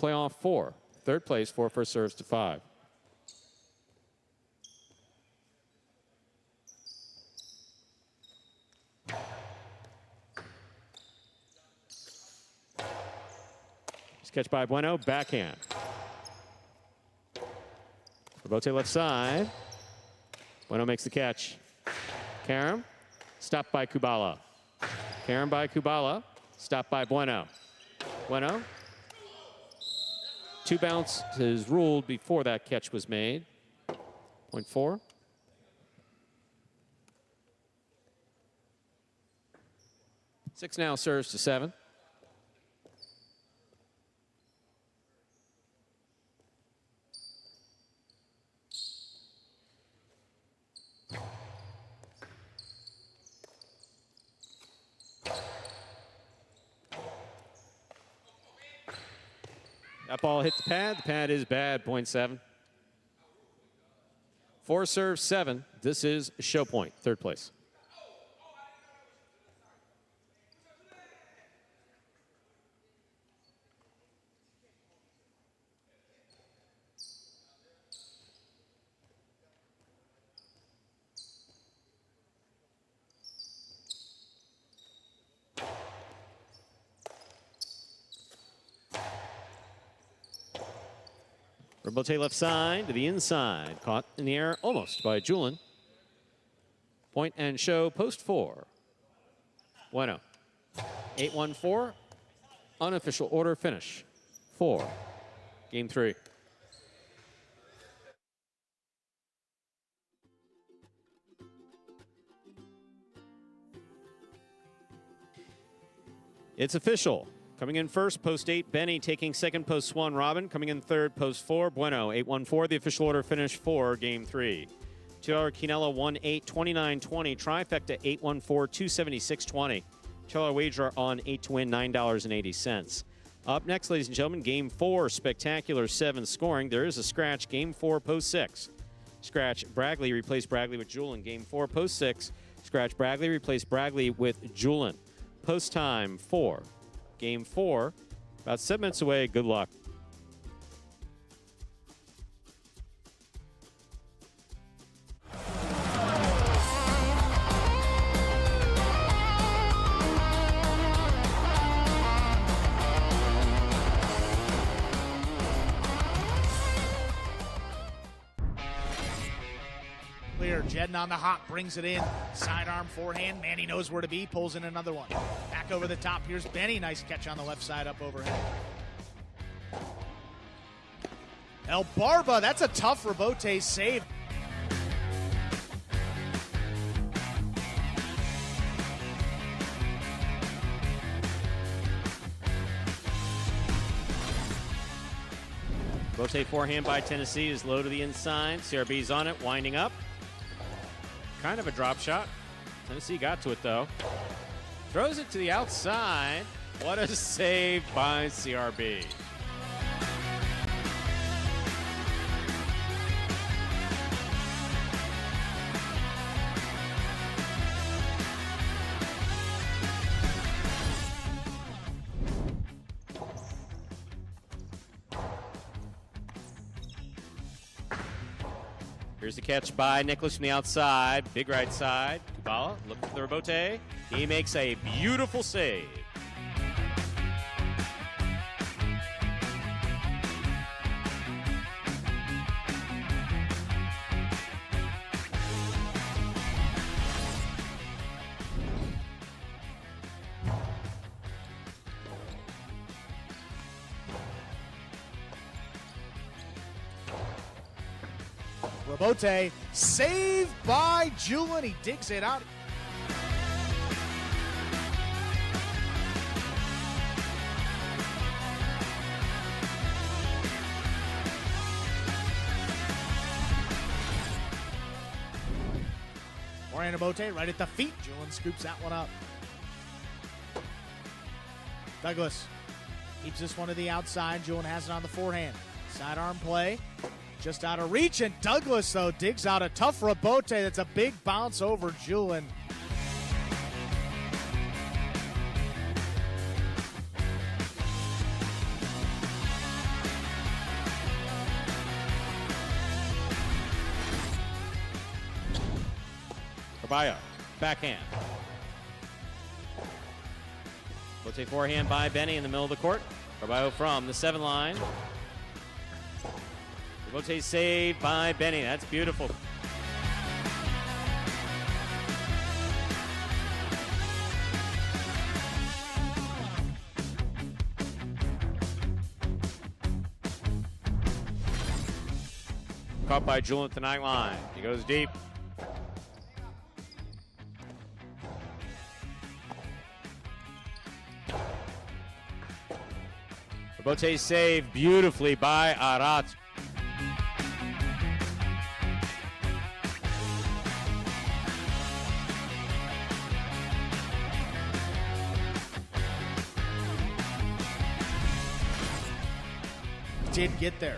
Playoff 4. Third place, 4 first serves to 5. Catch by Bueno, backhand. Rebote left side. Bueno makes the catch. Karam, stopped by Kubala. Karam by Kubala, stopped by Bueno. Bueno. 2 bounce is ruled before that catch was made. 0.4. Six now serves to 7. That ball hit the pad. The pad is bad, 0.7. 4 serves 7. This is show point, third place. Rebote left side to the inside. Caught in the air almost by Julin. Point and show, post 4. Bueno. 8-1-4. Unofficial order finish. 4. Game 3. It's official. Coming in first, post 8, Benny. Taking second, post 1, Robin. Coming in third, post 4, Bueno. 8-1-4. The official order finish 4, game 3. $2 Quinella 1-8, 29-20. Trifecta 8-1-4, 276-20. $2 wager on 8 to win, $9.80. Up next, ladies and gentlemen, game 4, spectacular 7 scoring. There is a scratch, game 4, post 6. Scratch Bragley, replace Bragley with Julin. Game 4, post 6. Scratch Bragley, replace Bragley with Julin. Post time 4. Game 4, about 7 minutes away. Good luck. Clear, Jedden on the hop, brings it in. Sidearm, forehand, Manny knows where to be, pulls in another one. Back over the top, here's Benny, nice catch on the left side up overhead. El Barba, that's a tough Rebote save. Rotate forehand by Tennessee is low to the inside. CRB's on it, winding up. Kind of a drop shot. Tennessee got to it, though. Throws it to the outside. What a save by CRB. Here's the catch by Nicholas from the outside. Big right side. Kubala looking for the rebote. He makes a beautiful save. Rebote, saved by Julian. He digs it out. Moreno Rebote right at the feet. Julian scoops that one up. Douglas keeps this one to the outside. Julian has it on the forehand. Sidearm play. Just out of reach, and Douglas, though, digs out a tough rebote. That's a big bounce over Julian. Carballo, backhand. Rebote forehand by Benny in the middle of the court. Carballo from the 7 line. Rebote saved by Benny. That's beautiful. Caught by Julian at the 9 line. He goes deep. Rebote saved beautifully by Arat. Did get there.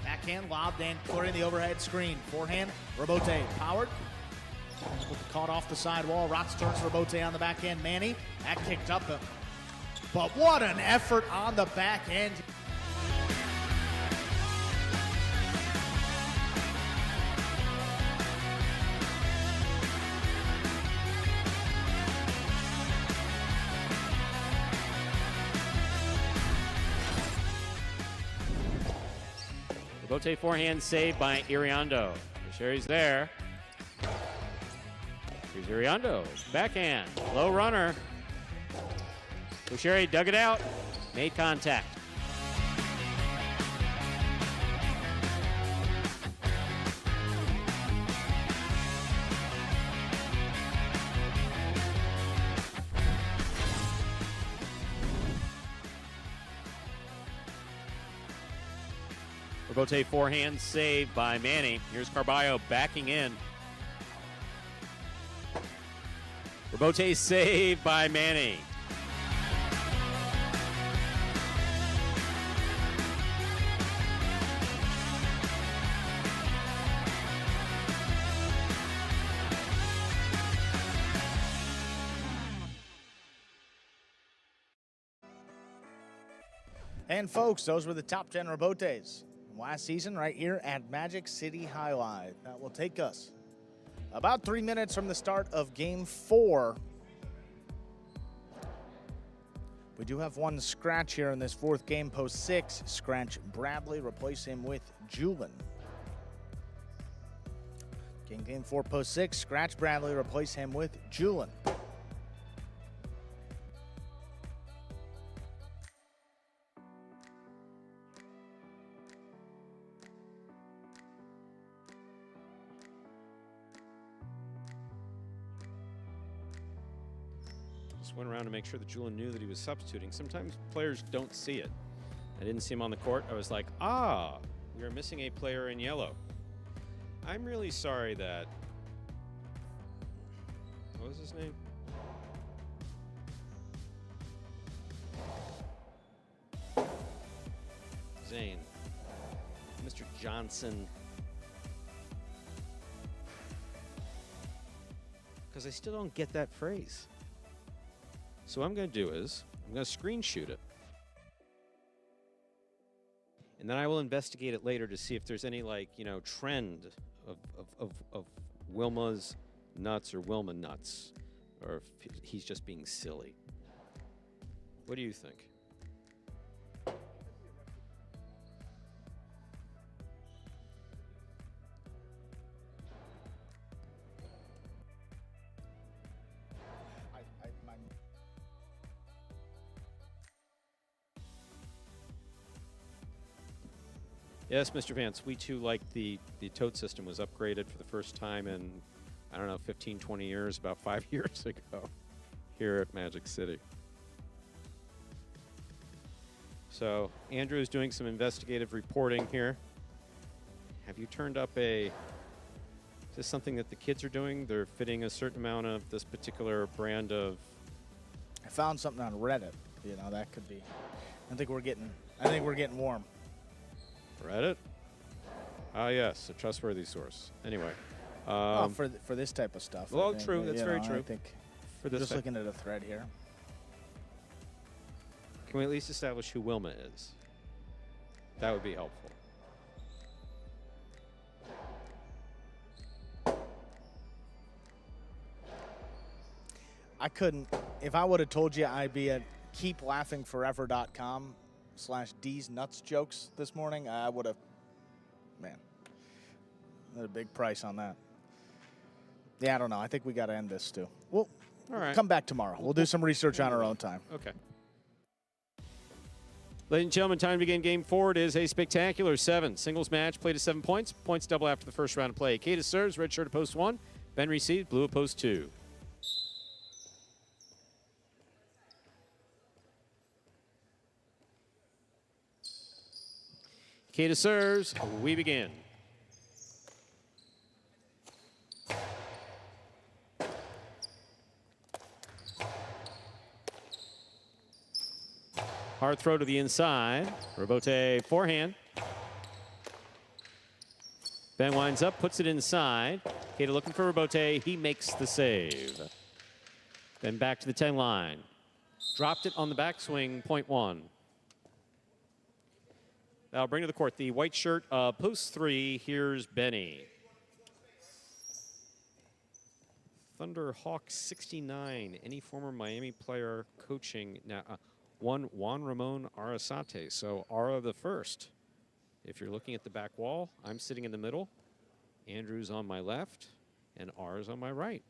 Backhand lobbed and clearing the overhead screen. Forehand, Rebote powered. Caught off the sidewall. Rotz turns Rebote on the backhand. Manny, that kicked up. But what an effort on the backhand. Rebote forehand saved by Iriondo. Sherry's there. Here's Iriondo. Backhand. Low runner. Sherry dug it out. Made contact. Rebote forehand saved by Manny. Here's Carballo backing in. Rebote saved by Manny. And folks, those were the top 10 Rebotes last season right here at Magic City Highlight. That will take us about 3 minutes from the start of Game 4. We do have one scratch here in this 4th game, post 6. Scratch Bradley, replace him with Julian. Game 4, post 6. Scratch Bradley, replace him with Julian. Just went around to make sure that Julian knew that he was substituting. Sometimes players don't see it. I didn't see him on the court. I was like, ah, we are missing a player in yellow. I'm really sorry that. What was his name? Zane. Mr. Johnson. Because I still don't get that phrase. So what I'm going to do is, I'm going to screenshot it. And then I will investigate it later to see if there's any, like, you know, trend of Wilma's nuts or Wilma nuts. Or if he's just being silly. What do you think? Yes, Mr. Vance, we too like the tote system was upgraded for the first time in, I don't know, 15, 20 years, about 5 years ago here at Magic City. So Andrew is doing some investigative reporting here. Have you turned up is this something that the kids are doing? They're fitting a certain amount of this particular brand of. I found something on Reddit. You know, that could be. I think we're getting warm. Reddit? Ah, yes, a trustworthy source. Anyway. For this type of stuff. Well, true. That's very true. I think For this just type. looking at a thread here. Can we at least establish who Wilma is? That would be helpful. I couldn't. If I would have told you I'd be at keeplaughingforever.com/D's nuts jokes this morning, I would have. Man, that's a big price on that. Yeah, I don't know. I think we got to end this too. We'll All right. come back tomorrow. We'll do some research on our own time. Okay. Ladies and gentlemen, time to begin game 4. It is a spectacular 7 singles match played at 7 points. Points double after the first round of play. Kata serves, red shirt at post 1. Ben receives, blue at post 2. Kata serves, we begin. Hard throw to the inside. Robote forehand. Ben winds up, puts it inside. Kata looking for Robote. He makes the save. Then back to the 10 line. Dropped it on the backswing, point 1. That'll bring to the court the white shirt, post 3. Here's Benny. Thunderhawk 69. Any former Miami player coaching now. One Juan Ramon Arasate. So Ara the first. If you're looking at the back wall, I'm sitting in the middle. Andrew's on my left, and Ara's on my right.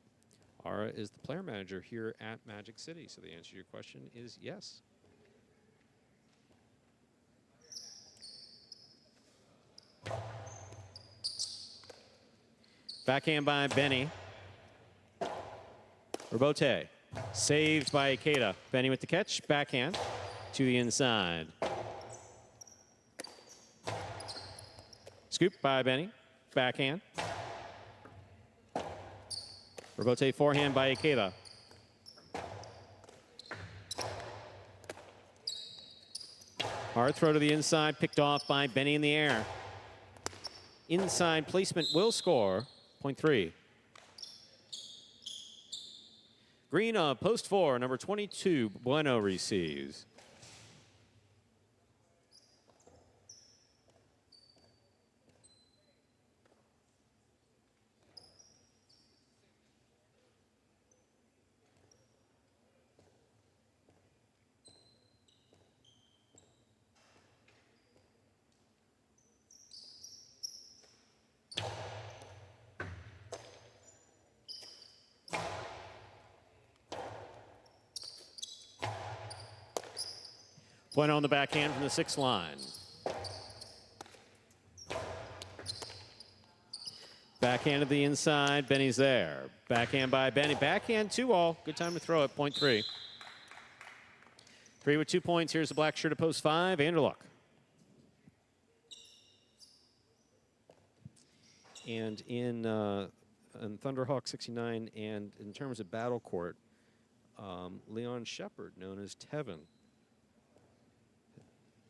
Ara is the player manager here at Magic City. So the answer to your question is yes. Backhand by Benny. Robote. Saved by Kata. Benny with the catch. Backhand to the inside. Scoop by Benny. Backhand. Robote forehand by Ikeda. Hard throw to the inside. Picked off by Benny in the air. Inside placement will score. Point 3. Green post 4, number 22, Bueno receives. Bueno on the backhand from the 6th line. Backhand to the inside. Benny's there. Backhand by Benny. Backhand 2-all. Good time to throw it. Point 3. 3 with 2 points. Here's the black shirt at post 5. Anderluck. And in Thunderhawk 69, and in terms of Battle Court, Leon Shepard, known as Tevin,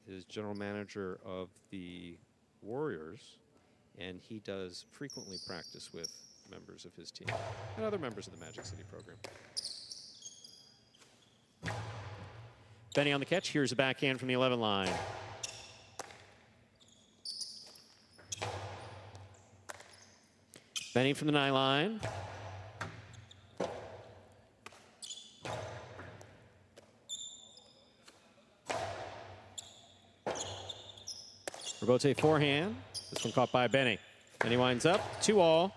is general manager of the Warriors, and he does frequently practice with members of his team and other members of the Magic City program. Benny on the catch. Here's a backhand from the 11 line. Benny from the 9 line. Robote forehand. This one caught by Benny. Benny winds up 2-all.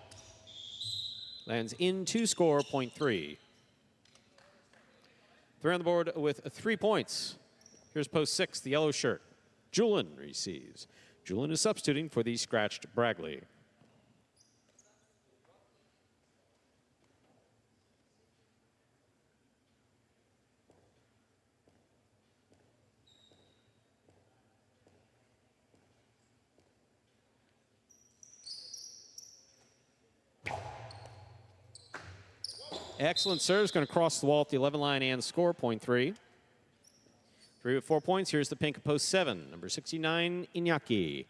Lands in to score, point 3. 3 on the board with 3 points. Here's post 6, the yellow shirt. Julian receives. Julian is substituting for the scratched Bragley. Excellent serve. Is going to cross the wall at the 11 line and score, point 3. 3 with 4 points. Here's the pink post 7, number 69, Iñaki.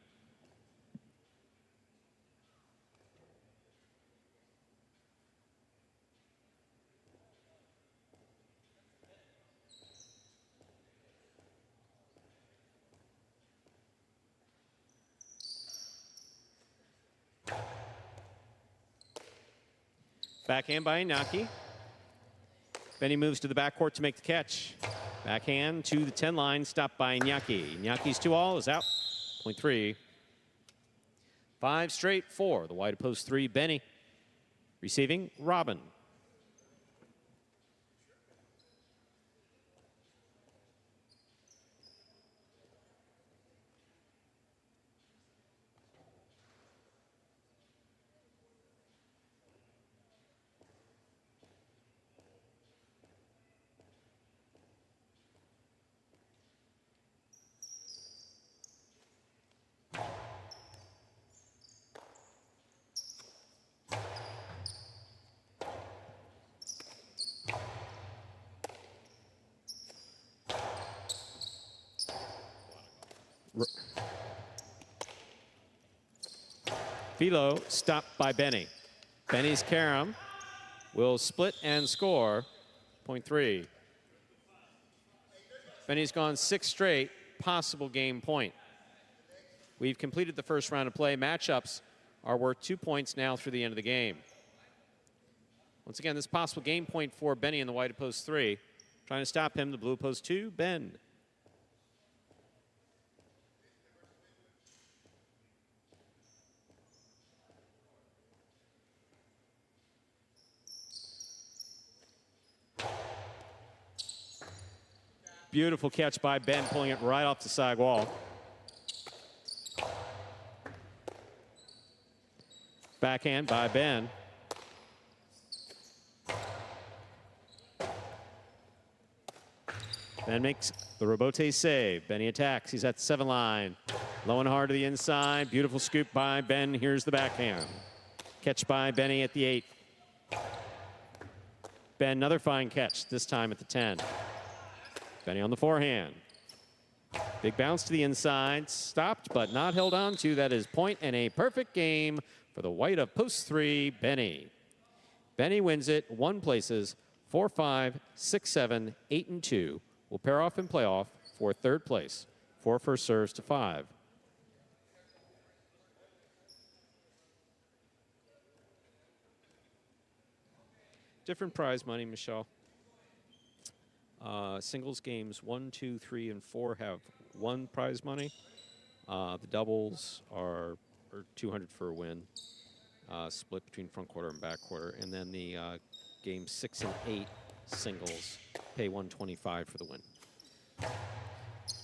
Backhand by Iñaki. Benny moves to the backcourt to make the catch. Backhand to the 10 line, stopped by Iñaki. Iñaki's 2-all is out, point 3. 5 straight, 4. The wide post 3, Benny. Receiving, Robin. Philo stopped by Benny. Benny's carom will split and score, point 3. Benny's gone 6 straight, possible game point. We've completed the first round of play. Matchups are worth 2 points now through the end of the game. Once again, this possible game point for Benny in the white post 3. Trying to stop him, the blue post 2, Ben. Beautiful catch by Ben, pulling it right off the side wall. Backhand by Ben. Ben makes the Robote save. Benny attacks. He's at the 7 line. Low and hard to the inside. Beautiful scoop by Ben. Here's the backhand. Catch by Benny at the 8. Ben, another fine catch, this time at the 10. Benny on the forehand. Big bounce to the inside. Stopped, but not held on to. That is point and a perfect game for the white of post 3, Benny. Benny wins it 1 places, 4-5, 6-7, 8-2. Will pair off in playoff for 3rd place. 4 first serves to 5. Different prize money, Michelle. Singles games 1, 2, 3, and 4 have 1 prize money. The doubles are 200 for a win, split between front quarter and back quarter. And then the games 6 and 8 singles pay 125 for the win.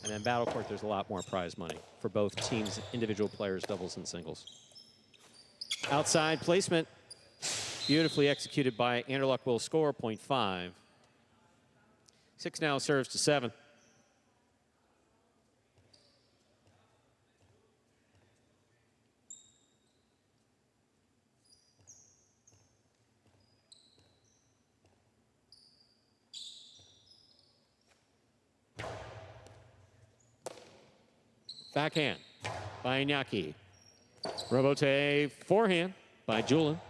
And then Battle Court, there's a lot more prize money for both teams, individual players, doubles and singles. Outside placement, beautifully executed by Anderluck, will score, point 5. 6 now serves to 7. Backhand by Iñaki. Robote forehand by Julian.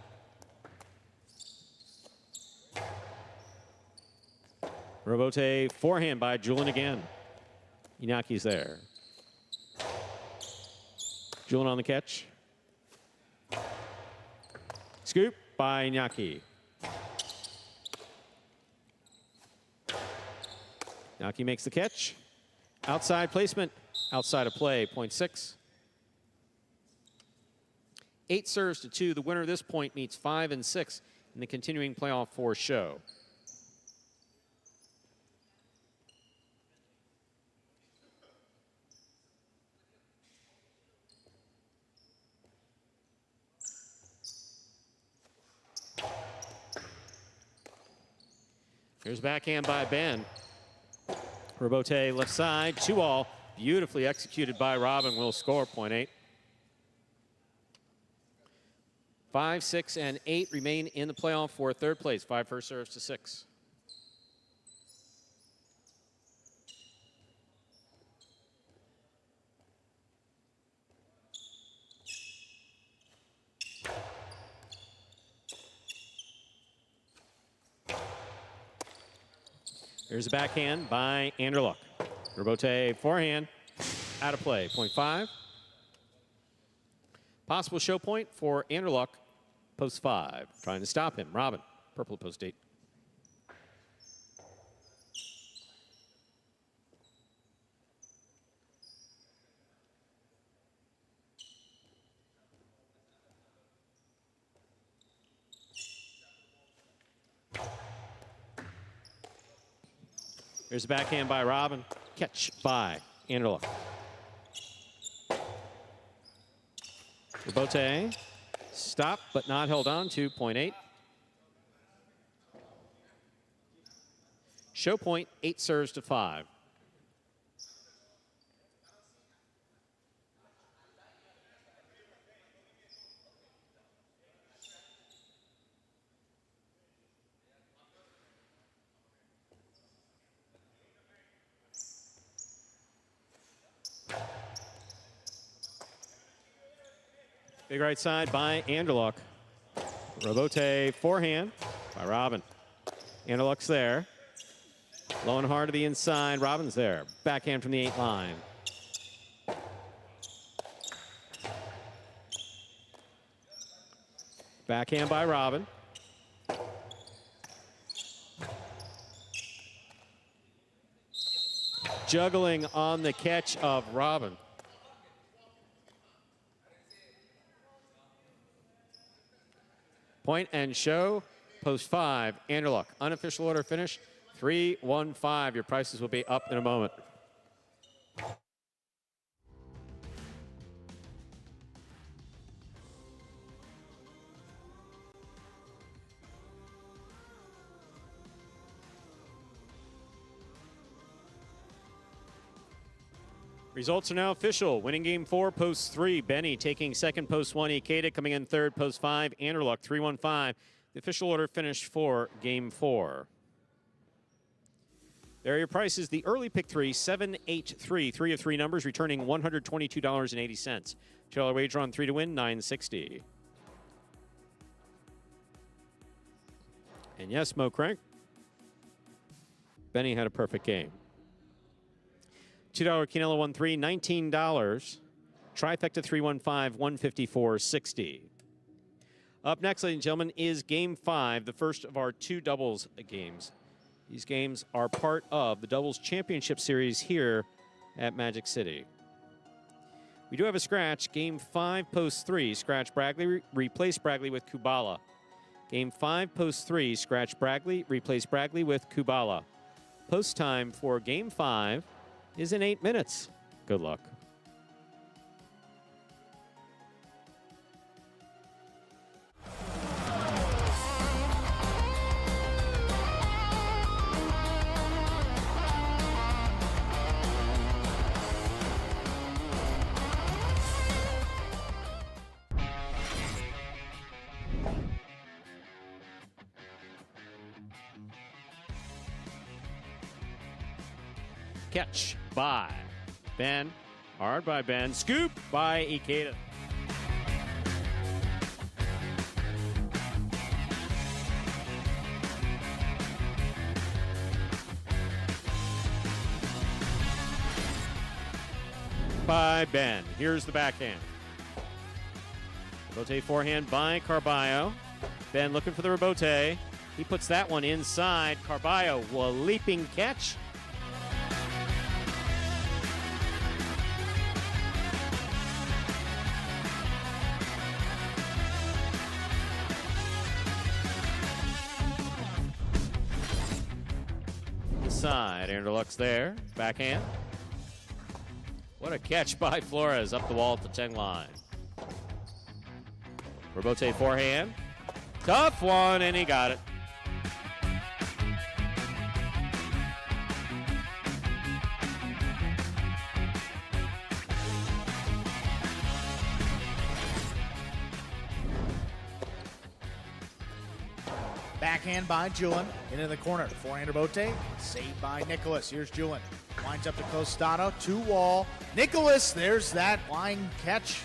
Robote forehand by Julian again. Iñaki's there. Julian on the catch. Scoop by Iñaki. Iñaki makes the catch. Outside placement. Outside of play, point 6. 8 serves to 2. The winner of this point meets 5 and 6 in the continuing playoff 4 show. Here's backhand by Ben. Robote left side, 2-all. Beautifully executed by Robin. Will score, point 8. 5, 6, and 8 remain in the playoff for third place. 5 first serves to 6. Here's a backhand by Anderluck. Robote forehand, out of play, point 5. Possible show point for Anderluck, post 5. Trying to stop him. Robin, purple post 8. Here's a backhand by Robin. Catch by Anderluck. Robote, stop but not held on to, point 8. Show point, 8 serves to 5. Big right side by Anderluck. Robote forehand by Robin. Anderluck's there. Low and hard to the inside. Robin's there. Backhand from the 8 line. Backhand by Robin. Juggling on the catch of Robin. Point and show, post 5, Anderluck. Unofficial order finish, 3-1-5. Your prices will be up in a moment. Results are now official. Winning game 4, post 3. Benny taking second, post 1. Ikeda coming in third, post 5. Anderluck, 3-1-5. The official order finished for game 4. There are your prices. The early pick 3, 7-8-3. 3 of 3 numbers, returning $122.80. $2 wager on 3 to win, $9.60. And yes, Mo Crank, Benny had a perfect game. $2 Quinella 1-3, $19. Trifecta 3-1-5, $154.60. Up next, ladies and gentlemen, is Game 5, the first of our 2 doubles games. These games are part of the Doubles Championship Series here at Magic City. We do have a scratch. Game 5, post 3, scratch Bragley, replace Bragley with Kubala. Game 5, post 3, scratch Bragley, replace Bragley with Kubala. Post time for Game 5 is in 8 minutes. Good luck. Catch by Ben. Hard by Ben. Scoop by Ikeda. By Ben. Here's the backhand. Rebote forehand by Carballo. Ben looking for the rebote. He puts that one inside. Carballo, a leaping catch. Inside, Aaron Deluxe there. Backhand. What a catch by Flores up the wall at the 10 line. Rebote forehand. Tough one, and he got it. Backhand by Julin. Into the corner. Forehand rebote. Saved by Nicholas. Here's Julin. Winds up to Costano. 2-wall. Nicholas, there's that line catch.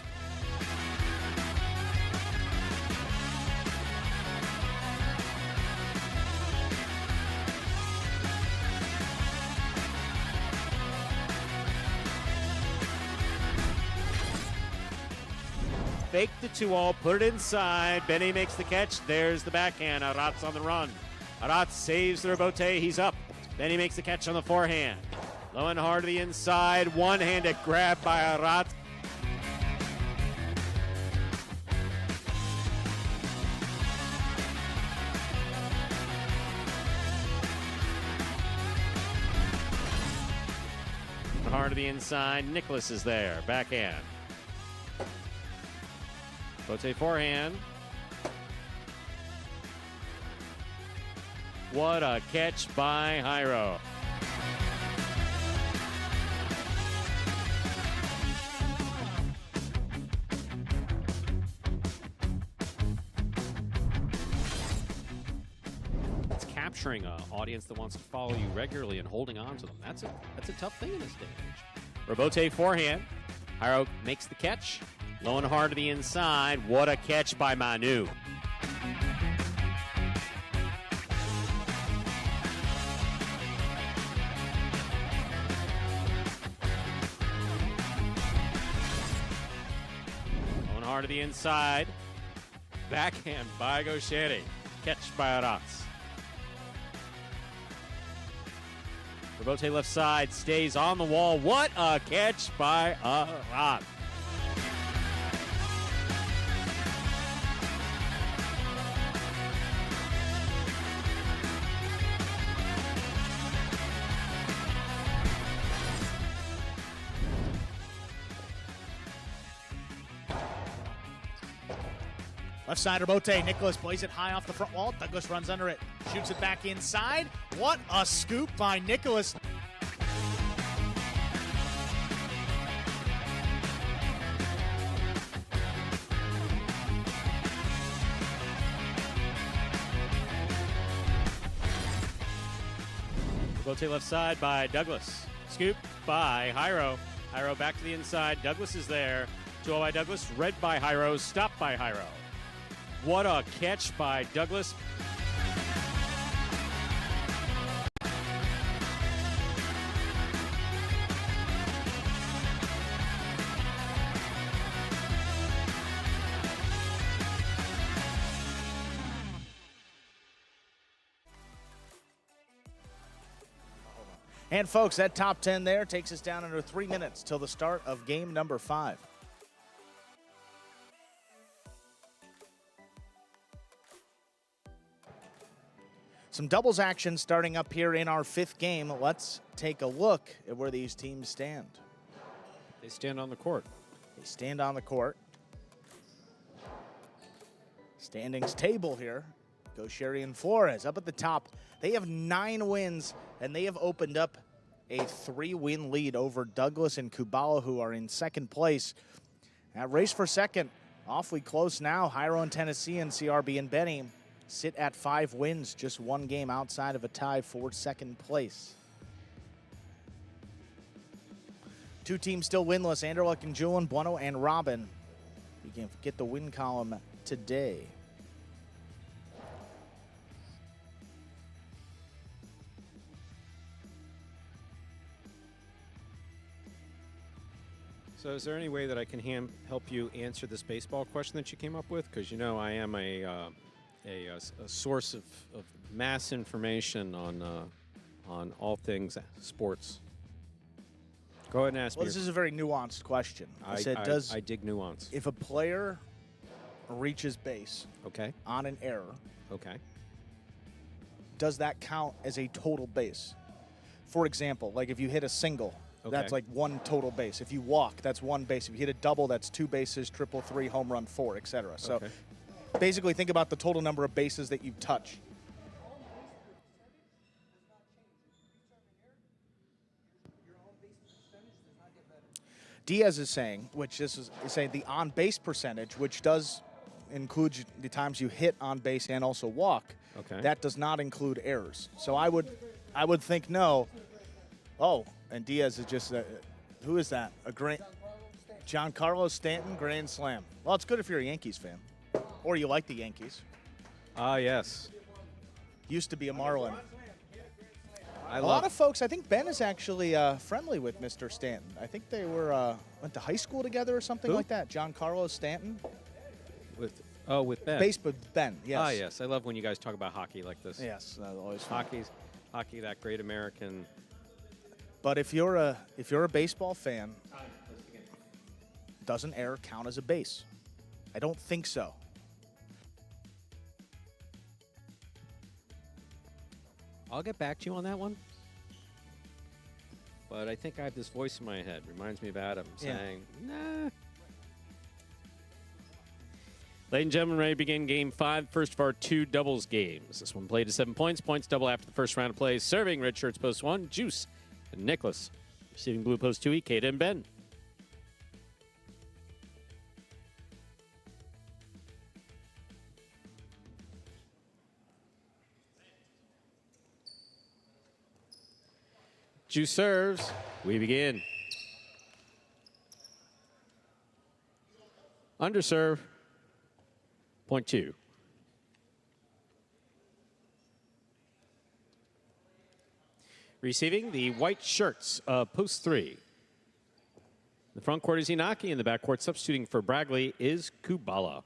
Fake the 2-all, put it inside. Benny makes the catch. There's the backhand. Arat's on the run. Arat saves the rebote. He's up. Benny makes the catch on the forehand. Low and hard to the inside. One-handed grab by Arat. Hard to the inside. Nicholas is there. Backhand. Bote forehand. What a catch by Jairo. It's capturing an audience that wants to follow you regularly and holding on to them. That's a tough thing in this day and age. Rebote forehand. Jairo makes the catch. Low and hard to the inside. What a catch by Manu. Low and hard to the inside. Backhand by Gaucheri. Catch by Arats. Rebote left side. Stays on the wall. What a catch by Arats. Left side rebote. Nicholas plays it high off the front wall. Douglas runs under it. Shoots it back inside. What a scoop by Nicholas. Rebote left side by Douglas. Scoop by Jairo. Jairo back to the inside. Douglas is there. 2-0 by Douglas. Read by Jairo. Stopped by Jairo. What a catch by Douglas. And folks, that top 10 there takes us down under 3 minutes till the start of game number 5. Some doubles action starting up here in our 5th game. Let's take a look at where these teams stand. They stand on the court. They stand on the court. Standings table here. Gaucheri and Flores up at the top. They have 9 wins, and they have opened up a 3-win lead over Douglas and Kubala, who are in second place. That race for second, awfully close now. Jairo and Tennessee and CRB and Benny sit at 5 wins, just 1 game outside of a tie for second place. Two teams still winless. Anderlecht and Julian, Bueno and Robin. You can get the win column today. So is there any way that I can help you answer this baseball question that you came up with? Because you know I am a source of mass information on all things sports. Go ahead and ask Well, me. this is a very nuanced question. I dig nuance. If a player reaches base Okay. on an error, Okay. does that count as a total base? For example, like if you hit a single, that's Okay. like one total base. If you walk, that's one base. If you hit a double, that's two bases, triple, three, home run, four, etc. So Okay. basically think about the total number of bases that you touch. Diaz is saying, which this is saying the on-base percentage, which does include the times you hit on base and also walk. Okay. That does not include errors. So I would think no. Oh, and Diaz is just who is that? A grand Giancarlo Stanton grand slam. Well, it's good if you're a Yankees fan, or you like the Yankees. Ah, yes. Used to be a Marlin. I A lot of folks, I think Ben is actually friendly with Mr. Stanton. I think they were went to high school together or something Who? like that. Giancarlo Stanton. with Ben. Base, but Ben, yes. Ah, yes. I love when you guys talk about hockey like this. Yes, always fun. Hockey, that great American. But if you're a baseball fan, does an error count as a base? I don't think so. I'll get back to you on that one. But I think I have this voice in my head. Reminds me of Adam saying, nah. Ladies and gentlemen, ready to begin game 5, first of our 2 doubles games. This one played to 7 points. Points double after the first round of play. Serving red shirts post 1, Juice and Nicholas. Receiving blue post 2, Ikeda and Ben. Juice serves. We begin. Underserve. Point 2. Receiving the white shirts of post 3. The front court is Inaki, and the back court substituting for Bragley is Kubala.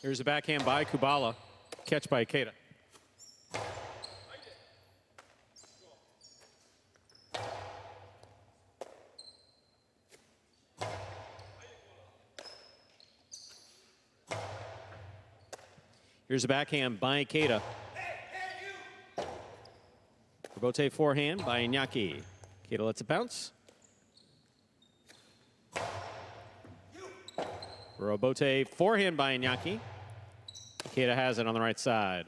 Here's a backhand by Kubala. Catch by Ikeda. Here's a backhand by Ikeda. Rebote forehand by Iñaki. Ikeda lets it bounce. Rebote forehand by Iñaki. Ikeda has it on the right side.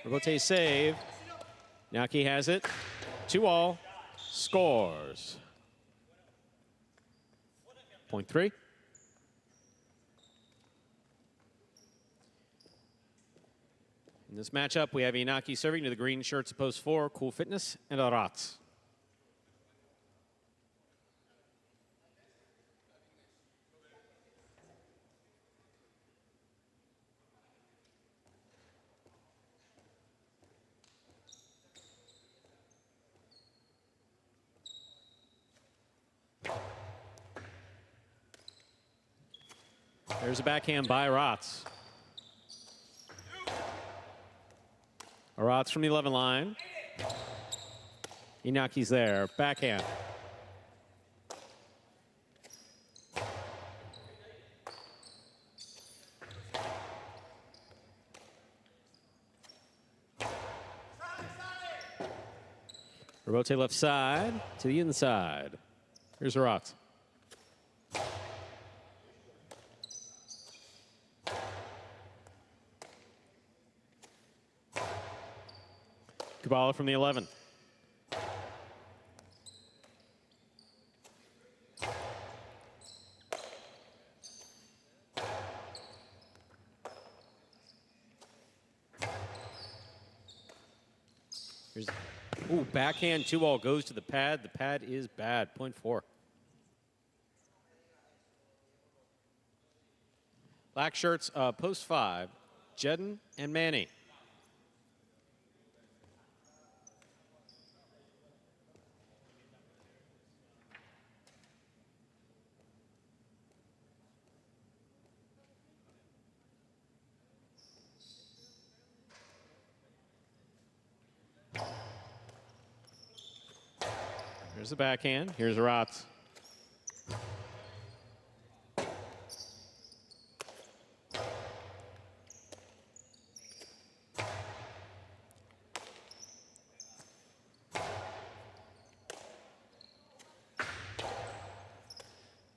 Rebote save. Iñaki has it. 2-all. Scores. Point 3. In this matchup, we have Inaki serving to the green shirts of post 4, Cool Fitness, and Arats. There's a backhand by Arats. Arats from the 11 line. Inaki's there. Backhand. Rebote left side to the inside. Here's Arats. Kabbalah from the 11. Here's, ooh, backhand 2-all goes to the pad. The pad is bad, .4. Black shirts, post 5, Jedden and Manny. Here's the backhand. Here's Rotz.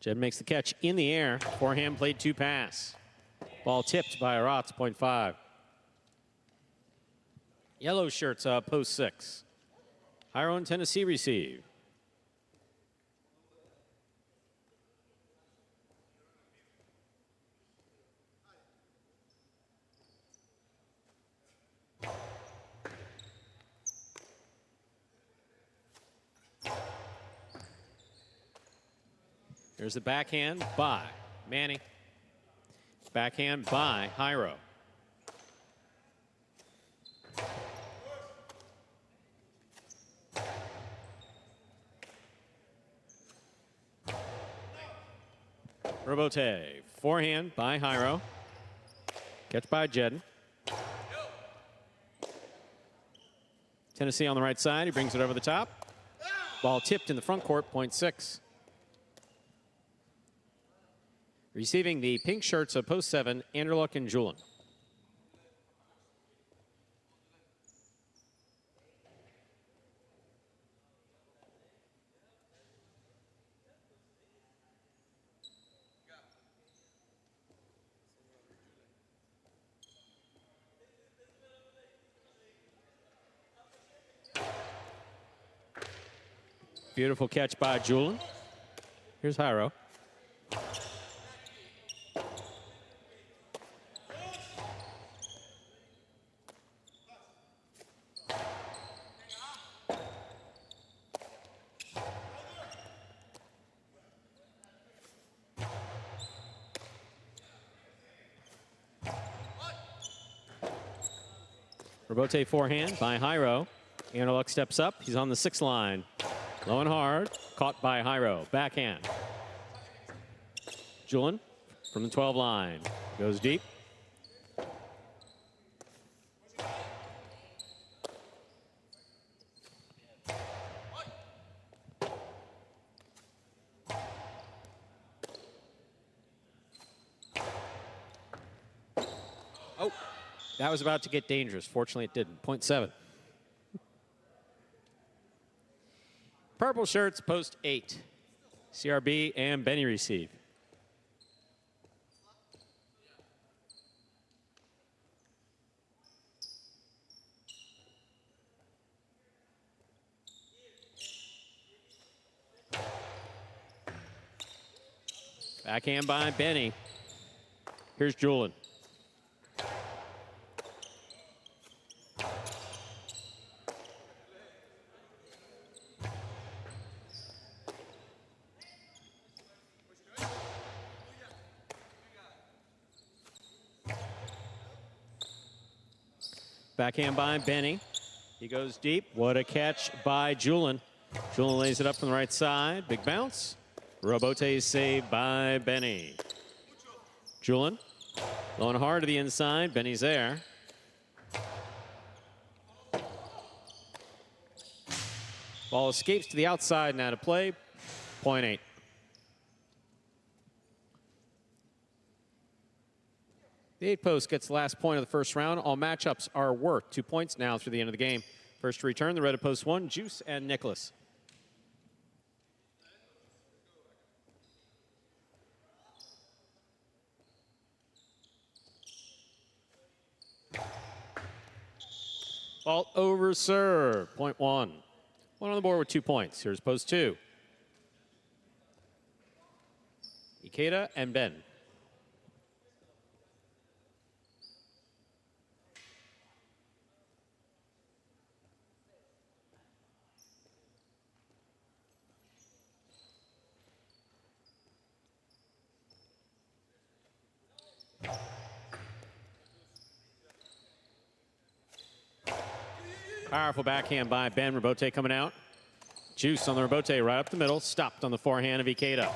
Jed makes the catch in the air. Forehand played 2 pass. Ball tipped by Rotz, .5. Yellow shirts, post 6. Hiro and Tennessee receive. There's the backhand by Manny. Backhand by Hiro. Robote. Forehand by Hiro. Catch by Jedden. Tennessee on the right side. He brings it over the top. Ball tipped in the front court, .6. Receiving the pink shirts of post 7, Anderluck and Julian. Beautiful catch by Julian. Here's Hiro. Robote forehand by Hiro. Anderluck steps up. He's on the 6 line. Low and hard. Caught by Hiro. Backhand. Julian from the 12 line. Goes deep. Oh, that was about to get dangerous. Fortunately, it didn't. .7. Purple shirts, post 8. CRB and Benny receive. Backhand by Benny. Here's Julian. Backhand by Benny. He goes deep. What a catch by Julian. Julian lays it up from the right side. Big bounce. Robote saved by Benny. Julian low and hard to the inside. Benny's there. Ball escapes to the outside, now to play. .8. The 8 post gets the last point of the first round. All matchups are worth 2 points now through the end of the game. First to return, the red of post 1, Juice and Nicholas. Fault over serve. Point one. One on the board with 2 points. Here's post two. Ikeda and Ben. Powerful backhand by Ben. Robote coming out. Juice on the Robote right up the middle. Stopped on the forehand of Ikeda.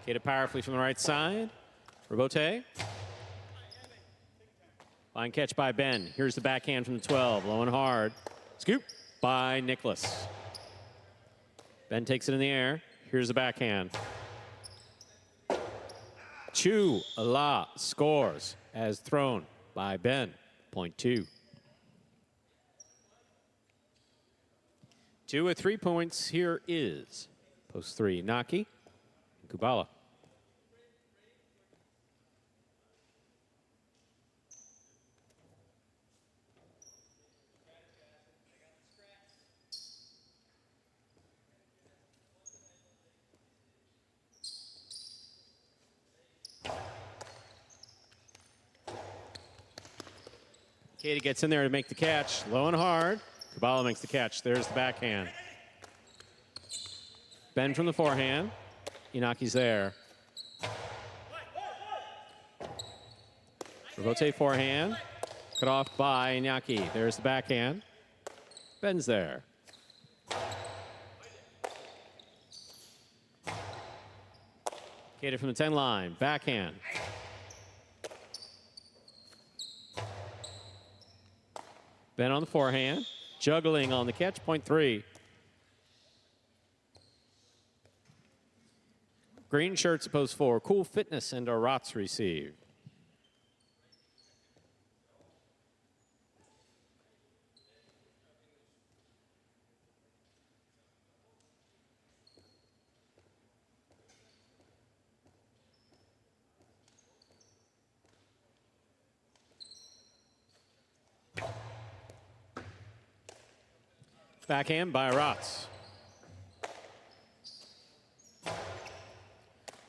Ikeda powerfully from the right side. Robote. Fine catch by Ben. Here's the backhand from the 12. Low and hard. Scoop by Nicholas. Ben takes it in the air. Here's the backhand. Chu La scores as thrown by Ben. Point two. 2 with 3 points. Here is post three. Naki and Kubala. Ikeda gets in there to make the catch. Low and hard. Kubala makes the catch. There's the backhand. Ben from the forehand. Inaki's there. Robote forehand. Cut off by Inaki. There's the backhand. Ben's there. Ikeda from the 10 line. Backhand. Ben on the forehand. Juggling on the catch. Point three. Green shirts post four. Cool Fitness and Arats receive. Backhand by Arats.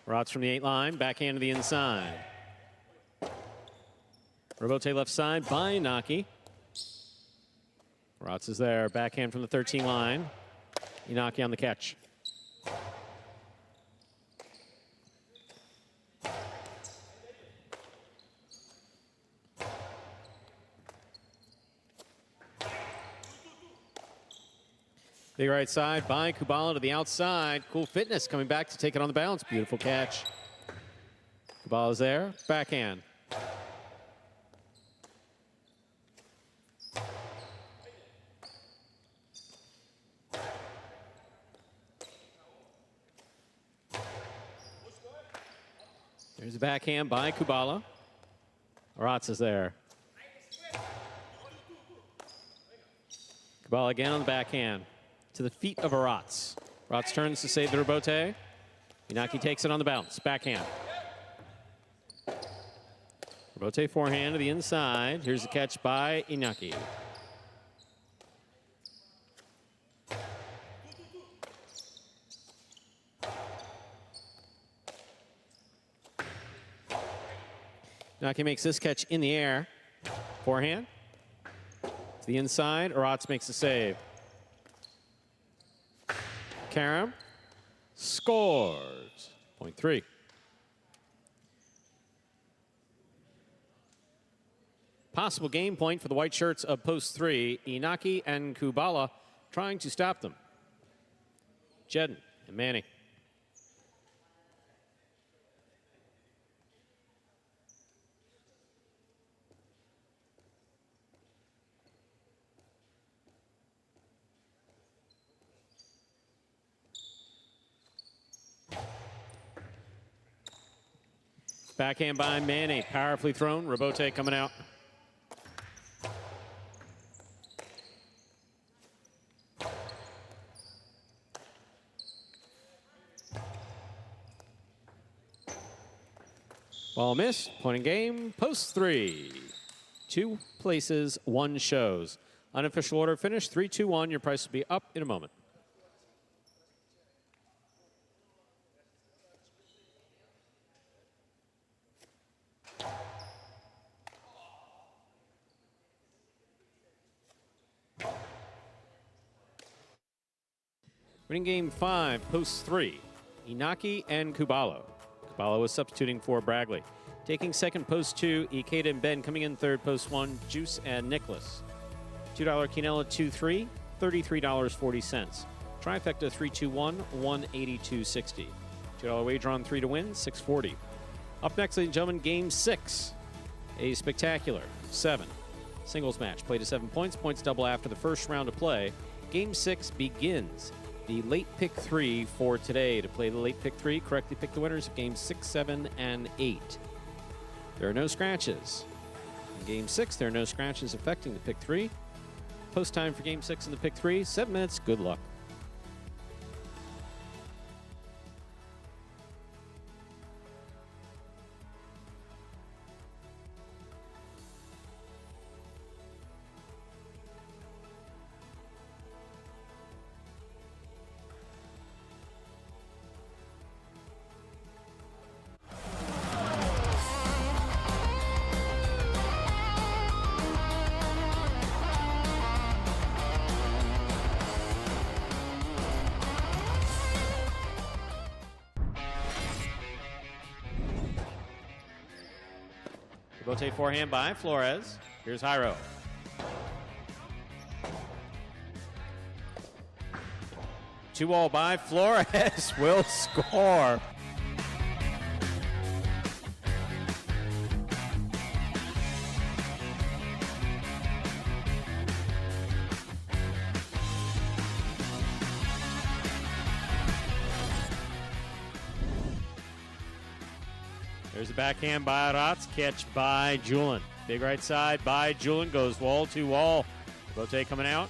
Arats from the 8 line, backhand to the inside. Robote left side by Inaki. Arats is there, backhand from the 13 line. Inaki on the catch. Big right side by Kubala to the outside. Cool Fitness coming back to take it on the bounce. Beautiful catch. Kubala's there. Backhand. There's a backhand by Kubala. Arats is there. Kubala again on the backhand. To the feet of Arats. Arats turns to save the Robote. Inaki takes it on the bounce. Backhand. Robote forehand to the inside. Here's the catch by Inaki. Inaki makes this catch in the air. Forehand. To the inside. Arats makes the save. Karam scores. Point three. Possible game point for the white shirts of post three. Inaki and Kubala trying to stop them. Jedden and Manny. Backhand by Manny, powerfully thrown. Robote coming out. Ball missed, point in game, post three. 2 places, 1 shows. Unofficial order finish, 3-2-1. Your price will be up in a moment. Winning game 5, post 3, Inaki and Kubalo. Kubalo is substituting for Bragley. Taking second, post 2, Ikeda and Ben. Coming in third, post 1, Juice and Nicholas. $2 Quinella 2-3, $33.40. Trifecta 3-2-1, $182.60. $2 wager on 3 to win, $640. Up next, ladies and gentlemen, game 6. A spectacular 7 singles match. Played to 7 points. Points double after the first round of play. Game 6 begins. The late pick 3 for today. To play the late pick 3, correctly pick the winners of games 6, 7, and 8. There are no scratches. In game 6, there are no scratches affecting the pick 3. Post time for game 6 in the pick 3, 7 minutes. Good luck. Bote forehand by Flores. Here's Jairo. Two all by Flores will score. There's a backhand by Ratz, catch by Julin. Big right side by Julin, goes wall to wall. Bote coming out.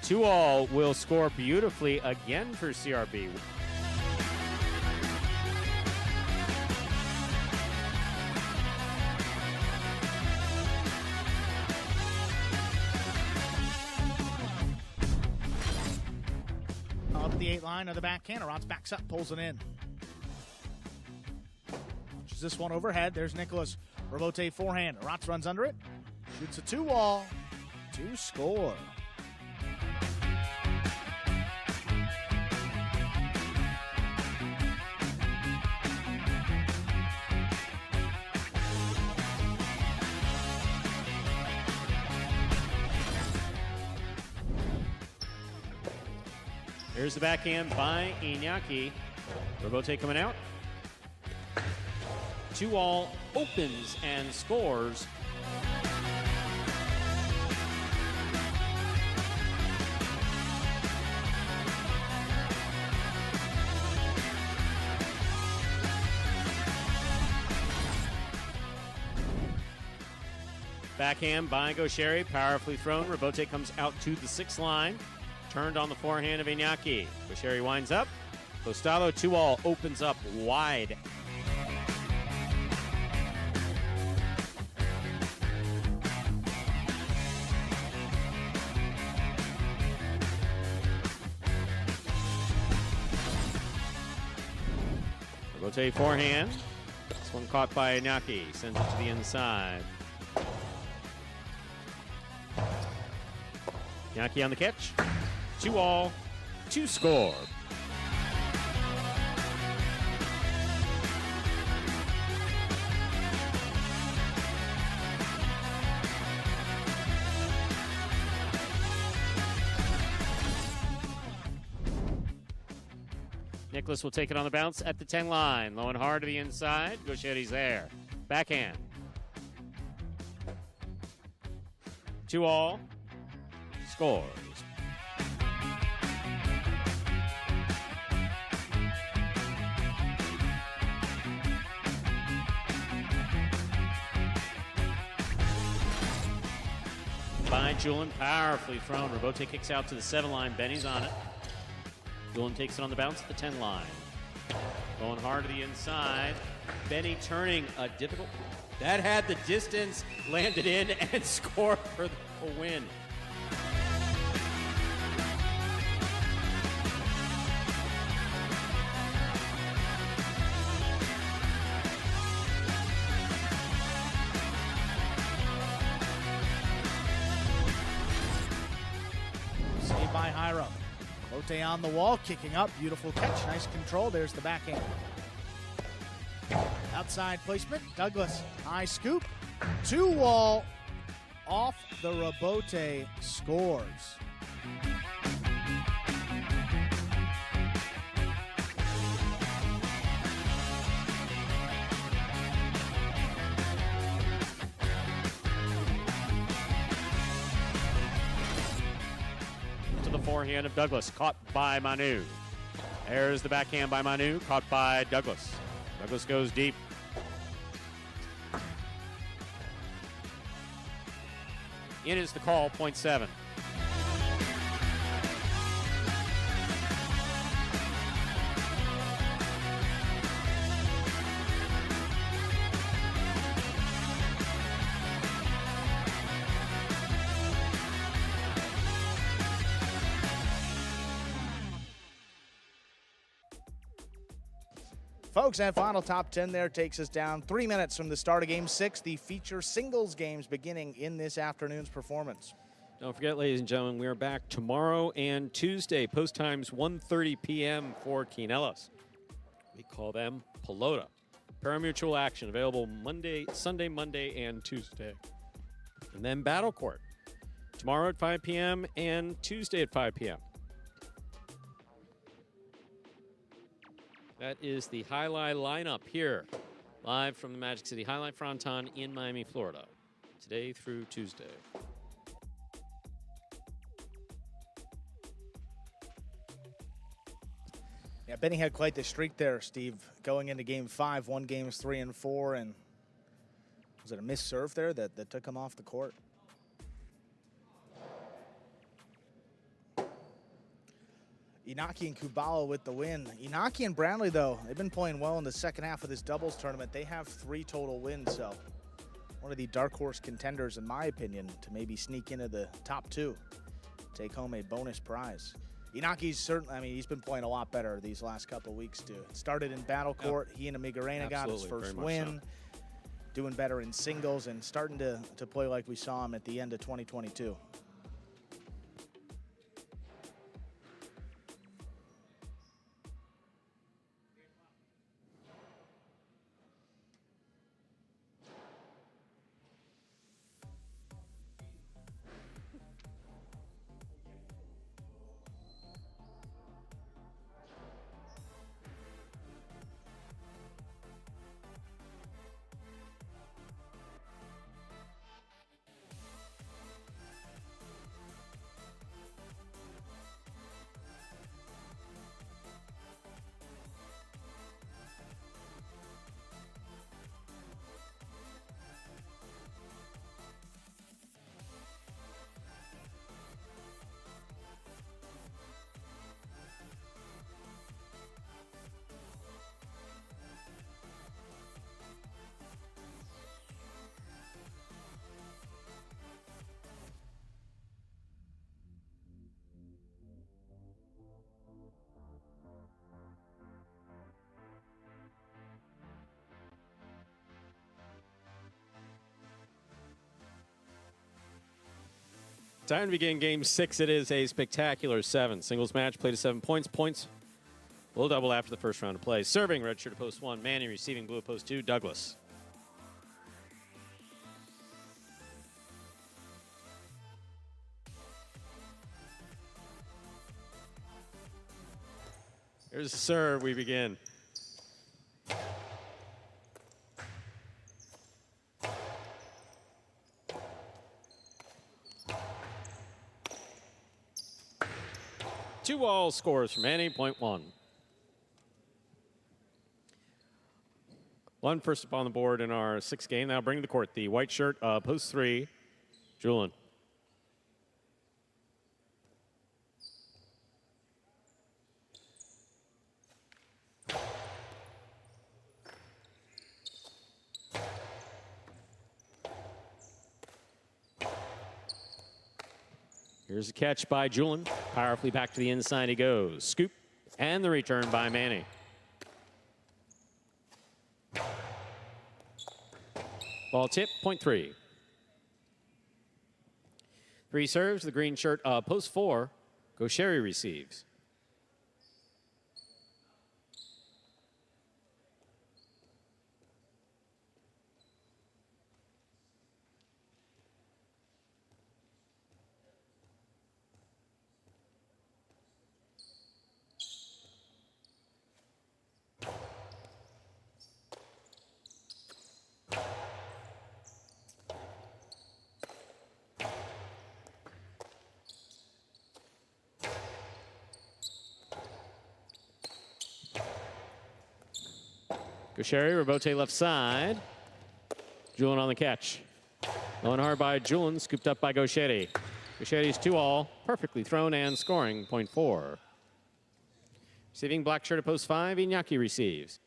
2-all will score beautifully again for CRB. Up at the 8 line of the backhand. Ratz backs up, pulls it in. This one overhead. There's Nicholas. Robote forehand. Ratz runs under it. Shoots a 2-wall to score. Here's the backhand by Iñaki. Robote coming out. 2-all opens and scores. Backhand by Gosheri, powerfully thrown. Robote comes out to the 6th line. Turned on the forehand of Iñaki. Gosheri winds up. Costalo 2-all opens up wide. Robote forehand. This one caught by Iñaki. Sends it to the inside. Iñaki on the catch. 2-all to score. Nicholas will take it on the bounce at the 10 line. Low and hard to the inside. Gosheri's there. Backhand. 2-all. Scores. By Julin, powerfully thrown. Robote kicks out to the 7 line. Benny's on it. Julin takes it on the bounce at the 10 line. Going hard to the inside. Benny turning a difficult. That had the distance, landed in, and scored for the win. Rebote on the wall, kicking up, beautiful catch, nice control. There's the backhand. Outside placement, Douglas, high scoop, 2-wall, off the rebote, scores. To the forehand of Douglas, caught by Manu. There's the backhand by Manu, caught by Douglas. Douglas goes deep. In is the call, point 7. Folks, that final top 10 there takes us down 3 minutes from the start of Game 6. The feature singles games beginning in this afternoon's performance. Don't forget, ladies and gentlemen, we are back tomorrow and Tuesday. Post times 1:30 p.m. for Quinellas. We call them Pelota. Pari-mutuel action available Sunday, Monday, and Tuesday. And then Battle Court tomorrow at 5 p.m. and Tuesday at 5 p.m. That is the Highlight lineup here, live from the Magic City Highlight Fronton in Miami, Florida, today through Tuesday. Yeah, Benny had quite the streak there, Steve, going into Game 5, won Games 3 and 4, and was it a missed serve there that took him off the court? Inaki and Kubala with the win. Inaki and Brownlee, though, they've been playing well in the second half of this doubles tournament. They have 3 total wins, so one of the dark horse contenders, in my opinion, to maybe sneak into the top 2, take home a bonus prize. Inaki's certainly, I mean, he's been playing a lot better these last couple of weeks, too. It started in Battle Court. He and Amigarena got his first win. So. Doing better in singles and starting to play like we saw him at the end of 2022. Time to begin Game 6. It is a spectacular 7. Singles match, played to 7 points. Points will double after the first round of play. Serving, red shirt at post 1. Manny receiving, blue at post 2. Douglas. Here's the serve. We begin. Two all scores from Manny, point 1. One first up on the board in our 6th game. Now bring to the court the white shirt, post 3, Julian. Here's a catch by Julian. Powerfully back to the inside he goes. Scoop. And the return by Manny. Ball tip, point 3. 3 serves, the green shirt, post 4. Gaucheri receives. Gaucheri, Robote left side. Julian on the catch. Low and hard by Julian, scooped up by Gaucheri. Gaucheri's 2-all, perfectly thrown and scoring, point 4. Receiving black shirt at post 5, Iñaki receives.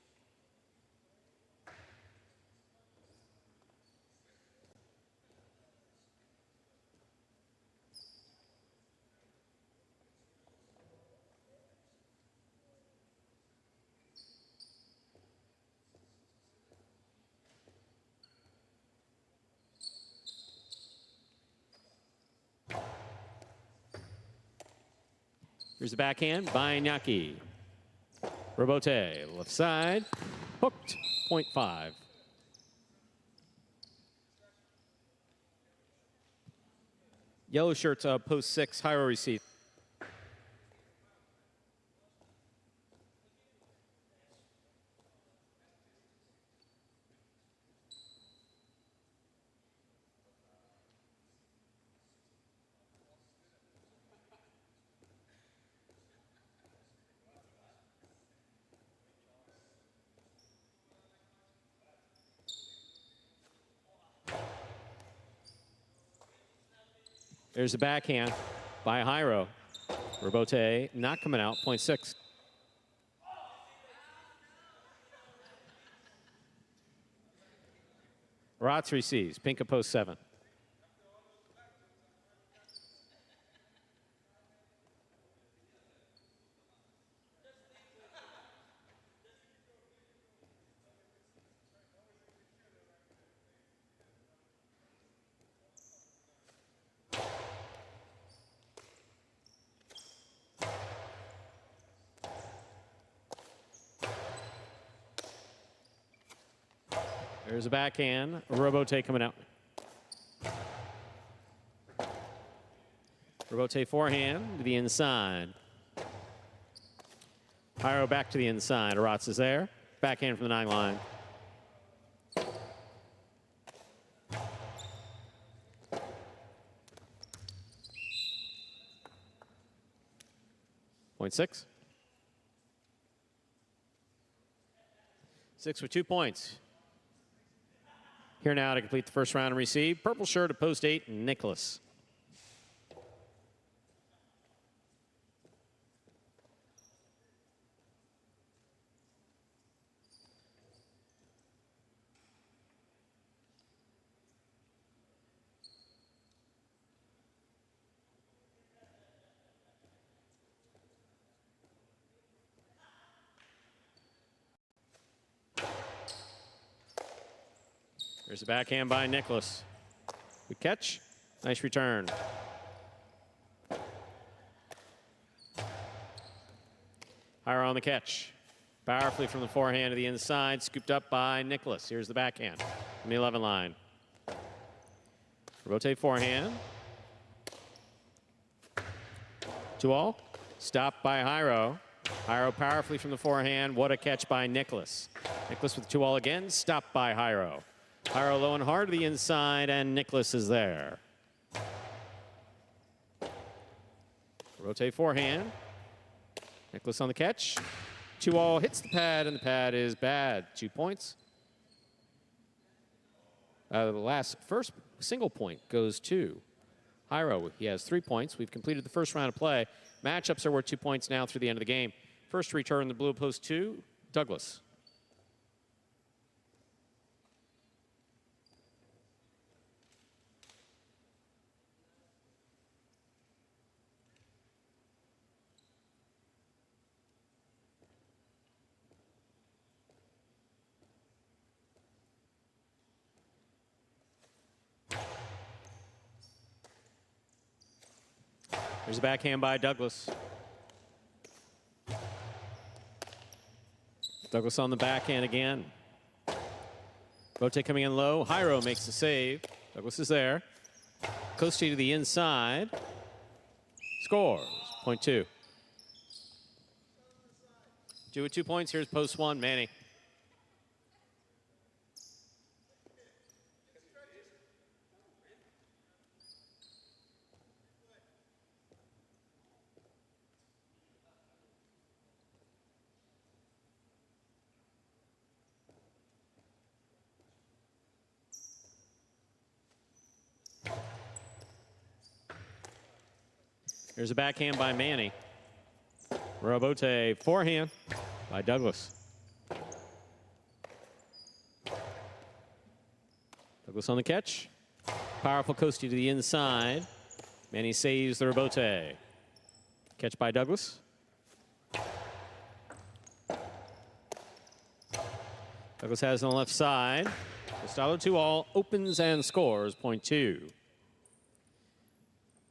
Here's the backhand by Iñaki. Robote, left side, hooked, point 5. Yellow shirts, post 6, Hyro receive. There's the backhand by Hyro. Robote not coming out, point 6. Rotz receives, pink at post 7. There's a backhand. Robote coming out. Robote forehand to the inside. Hyro back to the inside. Rotz is there. Backhand from the 9 line. Point 6. 6 with 2 points. Here now to complete the first round and receive. Purple shirt at post 8, Nicholas. There's a backhand by Nicholas. Good catch. Nice return. Higher on the catch. Powerfully from the forehand to the inside. Scooped up by Nicholas. Here's the backhand from the 11 line. Rotate forehand. 2-all. Stopped by Hyro. Hyro powerfully from the forehand. What a catch by Nicholas. Nicholas with 2-all again. Stopped by Hyro. Hyro low and hard to the inside, and Nicholas is there. Rotate forehand. Nicholas on the catch. 2-all hits the pad, and the pad is bad. 2 points. The first single point goes to Hyro. He has 3 points. We've completed the first round of play. Matchups are worth 2 points now through the end of the game. First to return the blue post 2, Douglas. There's a backhand by Douglas. Douglas on the backhand again. Rote coming in low. Hyro makes the save. Douglas is there. Costi to the inside. Scores. Point 2. 2 with 2 points. Here's post 1, Manny. Here's a backhand by Manny. Robote forehand by Douglas. Douglas on the catch. Powerful coastie to the inside. Manny saves the Robote. Catch by Douglas. Douglas has it on the left side. Costello 2-all opens and scores point 2.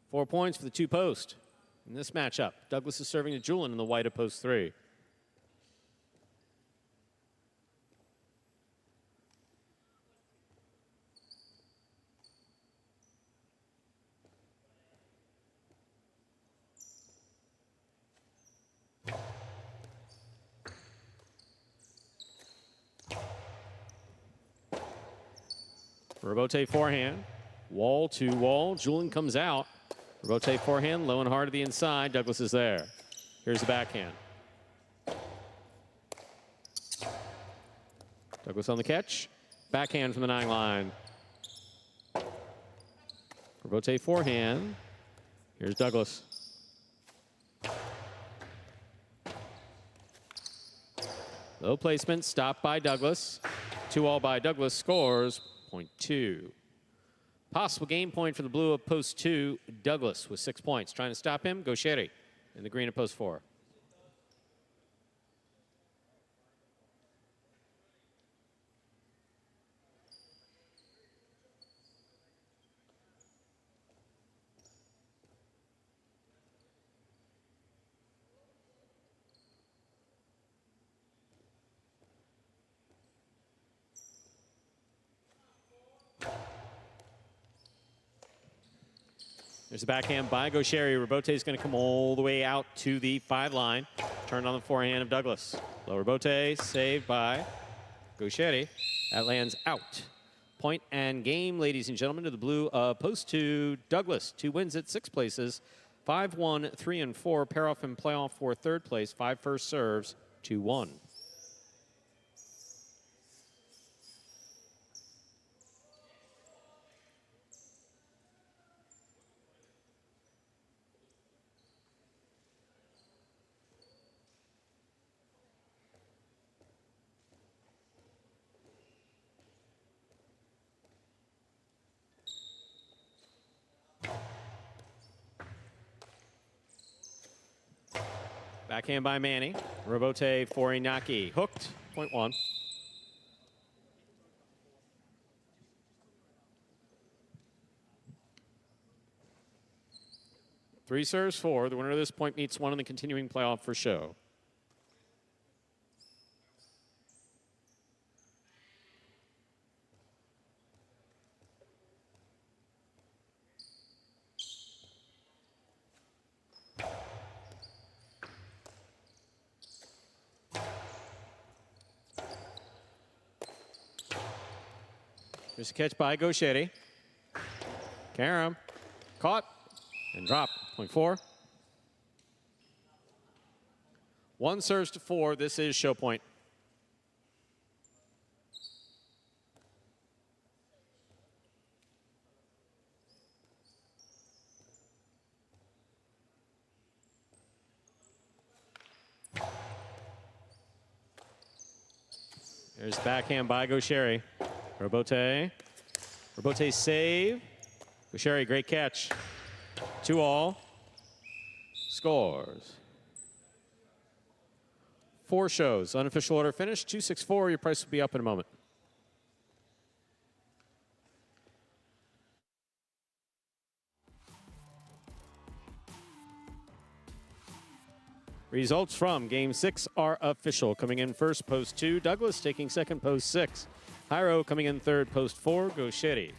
4 points for the two post in this matchup. Douglas is serving to Julian in the white of post 3. Robote forehand. Wall to wall. Julian comes out. Robote forehand, low and hard to the inside. Douglas is there. Here's the backhand. Douglas on the catch. Backhand from the 9 line. Robote forehand. Here's Douglas. Low placement, stopped by Douglas. 2-all by Douglas, scores point 2. Possible game point for the blue of post 2, Douglas with 6 points. Trying to stop him, Gaucheri in the green of post 4. There's a backhand by Gaucheri. Robote is going to come all the way out to the 5 line. Turned on the forehand of Douglas. Low Robote saved by Gaucheri. That lands out. Point and game, ladies and gentlemen, to the blue post 2, Douglas. 2 wins at 6 places. 5-1, 3 and 4. Pair off and playoff for 3rd place. 5 first serves, 2-1. Backhand by Manny. Robote for Inaki. Hooked, point 1. Three serves 4. The winner of this point meets 1 in the continuing playoff for show. There's a catch by Gaucheri. Karam caught and dropped. Point 4. 1 serves to 4. This is show point. There's backhand by Gaucheri. Robote. Robote save. Gaucheri, great catch. 2-all. Scores. 4 shows. Unofficial order finish. 264. Your price will be up in a moment. Results from Game 6 are official. Coming in first, post 2. Douglas taking second, post 6. Hyro coming in third, post 4. Gaucheri.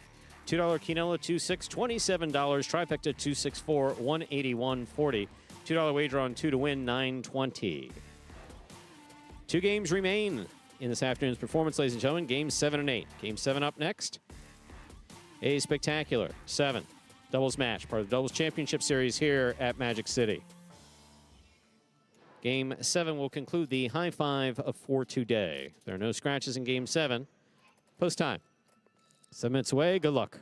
$2 Quinella, 2-6, $27. Trifecta, 264, 181.40. $2 wager on 2 to win, 920. 2 games remain in this afternoon's performance, ladies and gentlemen. Games 7 and 8. Game 7 up next. A spectacular 7 doubles match, part of the Doubles Championship Series here at Magic City. Game 7 will conclude the high 5 for today. There are no scratches in Game 7. Post time. 7 minutes away. Good luck.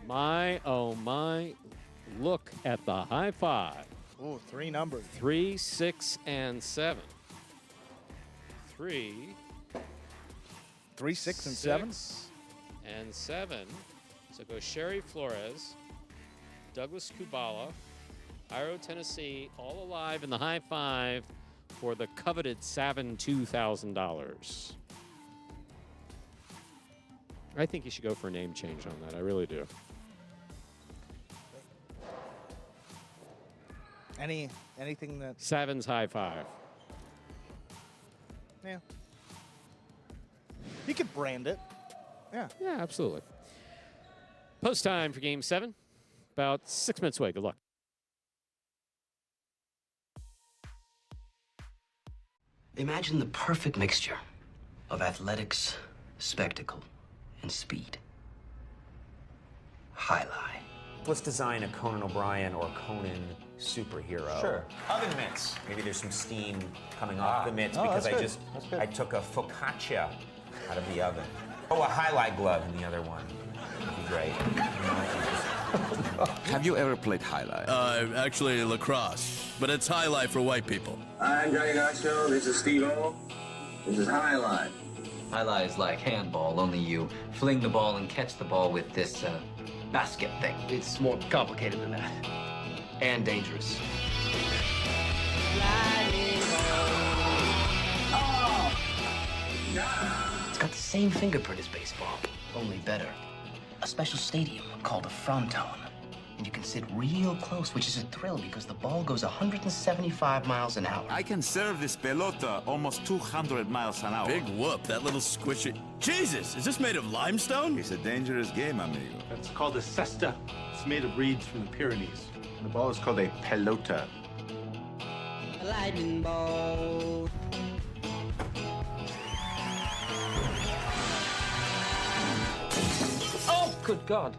My, oh my, look at the high five. Ooh, 3 numbers. 3, 6, and 7. 3, 3, 6, and 7. 6, and 7. So go Sherry Flores, Douglas Kubala, Iro, Tennessee, all alive in the high five for the coveted Savin $2,000. I think you should go for a name change on that. I really do. Anything that, Savin's high five. yeah. You could brand it. Yeah. Yeah, absolutely. Post time for game 7. About 6 minutes away. Good luck. Imagine the perfect mixture of athletics, spectacle, and speed. Highlight. Let's design a Conan O'Brien or Conan superhero. Sure. Oven mitts. Maybe there's some steam coming off the mitts because I took a focaccia out of the oven. Oh, a highlight glove in the other one. Would be great. Have you ever played highlight? Actually lacrosse, but it's highlight for white people. I'm Johnny Garcho. This is Steve-O. This is Highlight. Highlight is like handball, only you fling the ball and catch the ball with this basket thing. It's more complicated than that. And dangerous. It's got the same fingerprint as baseball, only better. A special stadium called a fronton. And you can sit real close, which is a thrill because the ball goes 175 miles an hour. I can serve this pelota almost 200 miles an hour. Big whoop, that little squishy. Jesus, is this made of limestone? It's a dangerous game, amigo. It's called a cesta. It's made of reeds from the Pyrenees. The ball is called a pelota. A lightning ball. Oh, good God.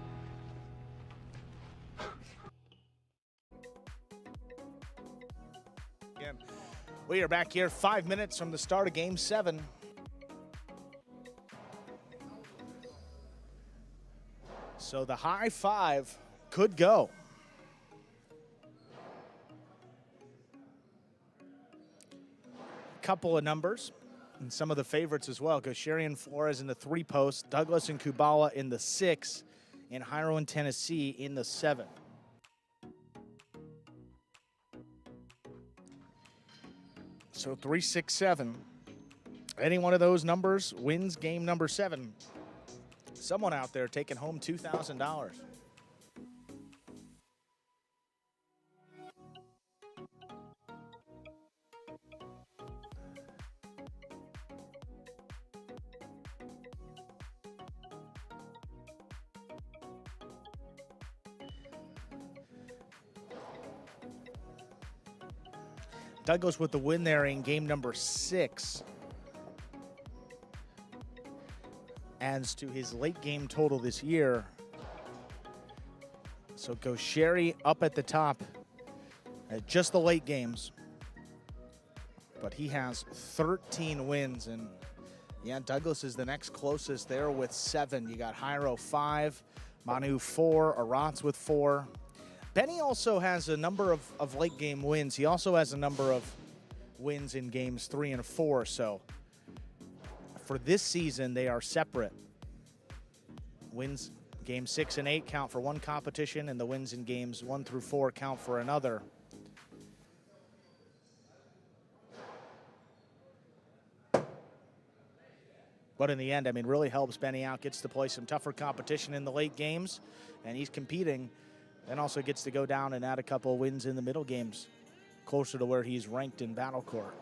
Again, we are back here 5 minutes from the start of game 7. So the high five could go. Couple of numbers and some of the favorites as well. Gosharian Flores in the 3 post, Douglas and Kubala in the 6, and Hiro and Tennessee in the 7. So 3, 6, 7. Any one of those numbers wins game number 7. Someone out there taking home $2,000. Douglas with the win there in game number 6. Adds to his late game total this year. So Goshari up at the top at just the late games. But he has 13 wins. And yeah, Douglas is the next closest there with 7. You got Hiro 5, Manu 4, Arats with 4. Benny also has a number of late game wins. He also has a number of wins in games 3 and 4. So for this season, they are separate. Wins games 6 and 8 count for one competition, and the wins in games 1 through 4 count for another. But in the end, I mean, really helps Benny out, gets to play some tougher competition in the late games, and he's competing. Then also gets to go down and add a couple of wins in the middle games, closer to where he's ranked in Battle Court.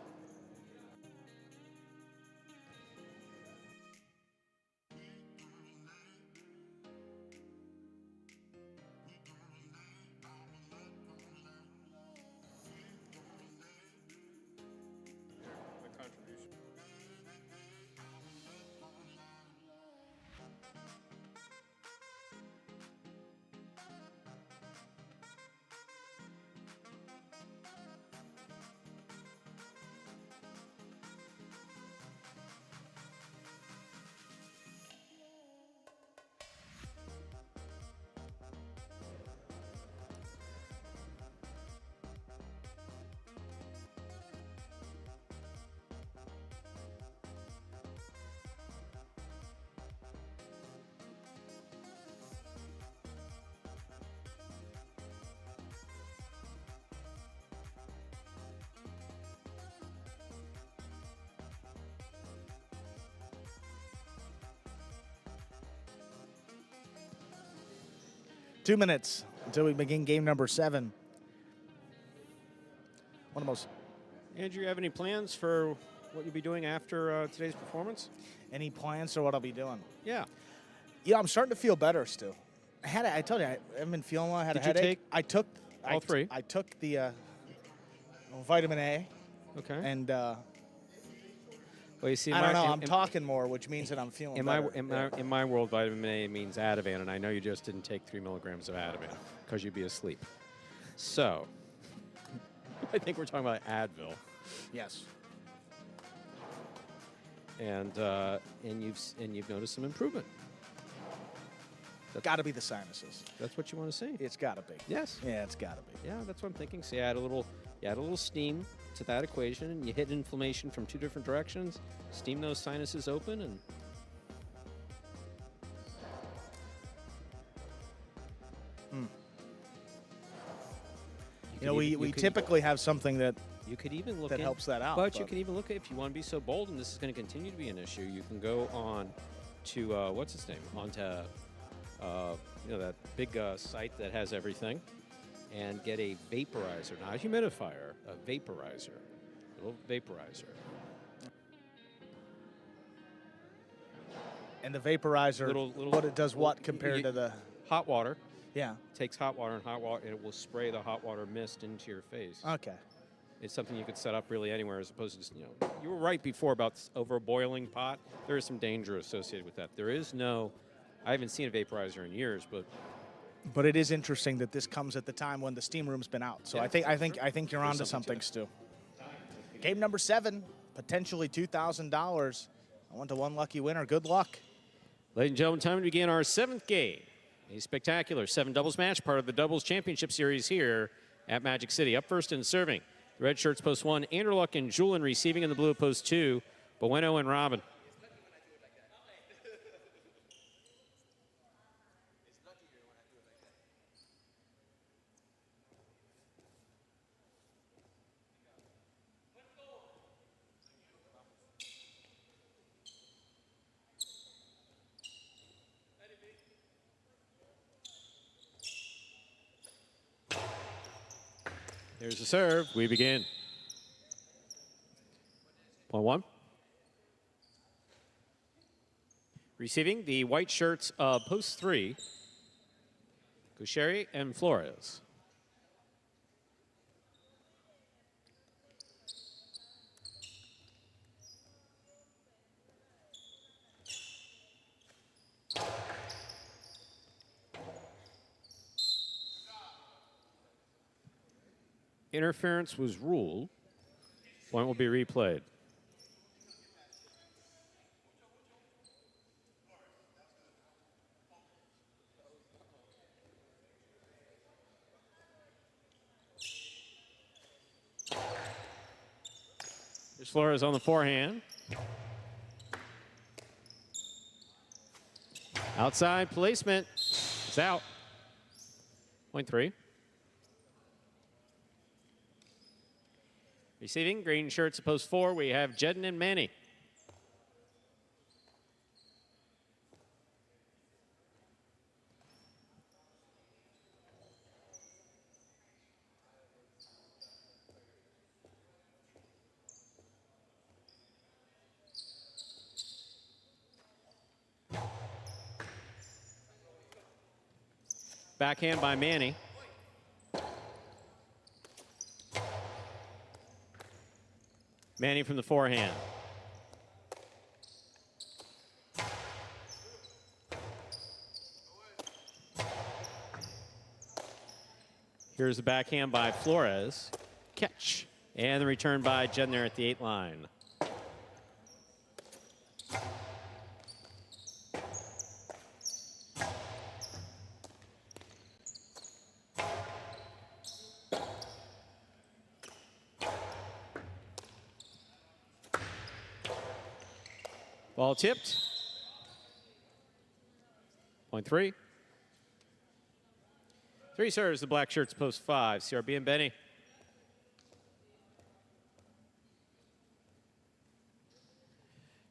2 minutes until we begin game number 7. One of the most. Andrew, you have any plans for what you'll be doing after today's performance? Any plans for what I'll be doing? Yeah. Yeah, I'm starting to feel better still. I told you, I haven't been feeling well. I had a headache. I took all three? I took the vitamin A. Okay. And well, you see, I don't know. I'm talking more, which means that I'm feeling better. In my world, vitamin A means Ativan, and I know you just didn't take 3 milligrams of Ativan because you'd be asleep. So, I think we're talking about Advil. Yes. And you've noticed some improvement. That's got to be the sinuses. That's what you want to see. It's got to be. Yes. Yeah, it's got to be. Yeah, that's what I'm thinking. So you add a little steam to that equation, and you hit inflammation from 2 different directions. Steam those sinuses open, and we typically have something that you could even look that in, helps that out. But you can even look at, if you want to be so bold, and this is going to continue to be an issue, you can go on to what's its name? Onto that big site that has everything, and get a vaporizer, not a humidifier, a vaporizer, a little vaporizer. And the vaporizer, what it does what compared to the hot water? Yeah. Takes hot water, and it will spray the hot water mist into your face. Okay. It's something you could set up really anywhere, as opposed to just, you were right before about over a boiling pot. There is some danger associated with that. There is no, I haven't seen a vaporizer in years, but it is interesting that this comes at the time when the steam room's been out. So yeah, I think you're onto something, Stu. Game number 7, potentially $2,000. I want to one lucky winner. Good luck. Ladies and gentlemen, time to begin our 7th game. A spectacular 7 doubles match, part of the Doubles Championship Series here at Magic City. Up first and serving, the red shirts post 1, Andrew Luck and Julian receiving in the blue at post 2, Bueno and Robin. Here's the serve. We begin. Point 1. Receiving the white shirts of post 3, Gaucheri and Flores. Interference was ruled. Point will be replayed. There's Flores on the forehand. Outside placement. It's out. Point 3. Receiving, green shirts at post 4, we have Jedden and Manny. Backhand by Manny. Manny from the forehand. Here's the backhand by Flores. Catch. And the return by Jedner at the 8 line. Ball tipped. Point 3. 3 serves, the black shirts post 5. CRB and Benny.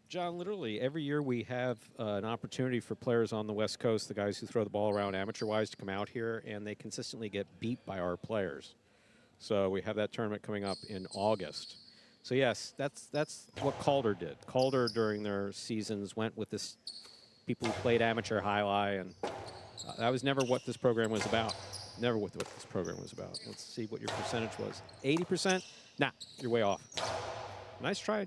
John, literally every year we have an opportunity for players on the West Coast, the guys who throw the ball around amateur-wise, to come out here, and they consistently get beat by our players. So we have that tournament coming up in August. So yes, that's what Calder did. Calder, during their seasons, went with this people who played amateur highlight, and that was never what this program was about. Never what this program was about. Let's see what your percentage was. 80%? Nah, you're way off. Nice try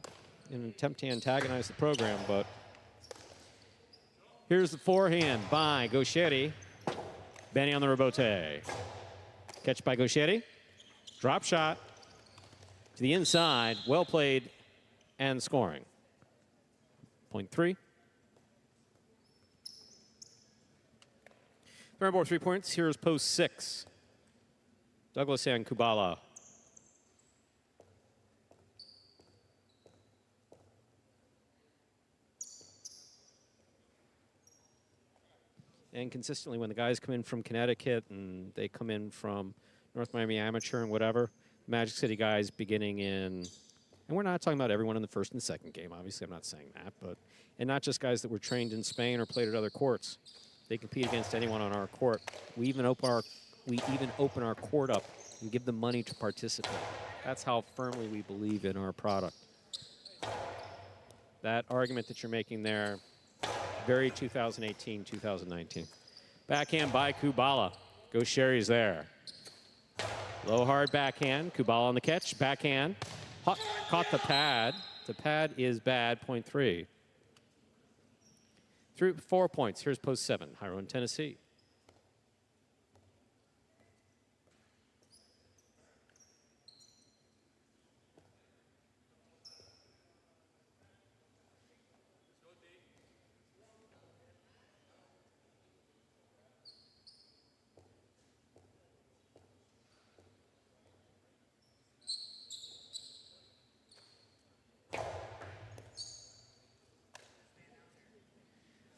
in an attempt to antagonize the program, but here's the forehand by Gauchetti. Benny on the rebote. Catch by Gauchetti. Drop shot to the inside. Well played and scoring. Point 3. Remember, 3 points. Here's post 6. Douglas and Kubala. And consistently, when the guys come in from Connecticut and they come in from North Miami Amateur and whatever, Magic City guys beginning in, and we're not talking about everyone in the first and second game, obviously I'm not saying that, but, and not just guys that were trained in Spain or played at other courts. They compete against anyone on our court. We even open our court up and give them money to participate. That's how firmly we believe in our product. That argument that you're making there, very 2018, 2019. Backhand by Kubala. Gaucheri's there. Low hard backhand. Kubala on the catch. Backhand. Caught the pad. The pad is bad. Point 3. 4 points. Here's post 7. Hiron, Tennessee.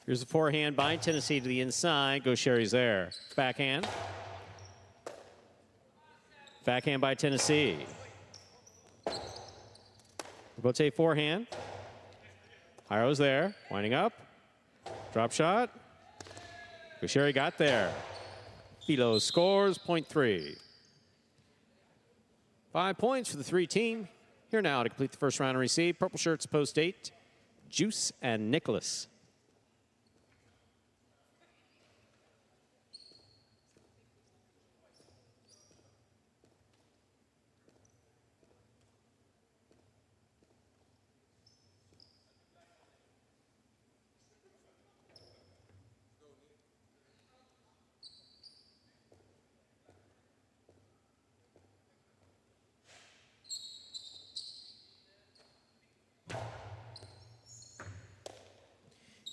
Here's the forehand by Tennessee to the inside. Gaucheri's there. Backhand. Backhand by Tennessee. Bote forehand. Hiro's there. Winding up. Drop shot. Gaucheri got there. Philo scores. Point 3. 5 points for the 3 team. Here now to complete the first round and receive. Purple shirts post 8. Juice and Nicholas.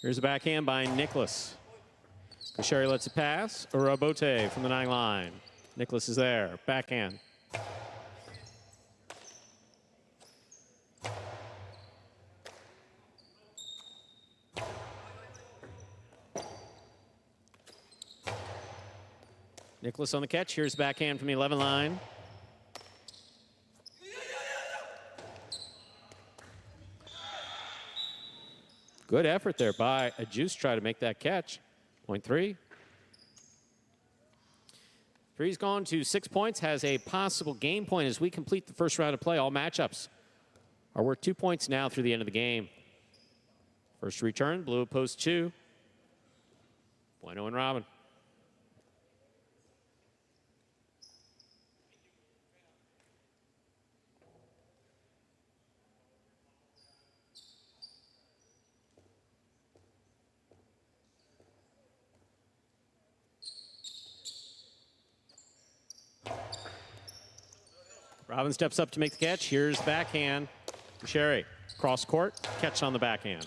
Here's a backhand by Nicholas. Gaucheri lets it pass. Urabote from the 9 line. Nicholas is there. Backhand. Nicholas on the catch. Here's backhand from the 11 line. Good effort there by a Juice try to make that catch. Point 3. 3's gone to 6 points, has a possible game point as we complete the first round of play. All matchups are worth 2 points now through the end of the game. First return, blue post 2. Bueno and Robin. Robin steps up to make the catch. Here's backhand. Gaucheri, cross court, catch on the backhand.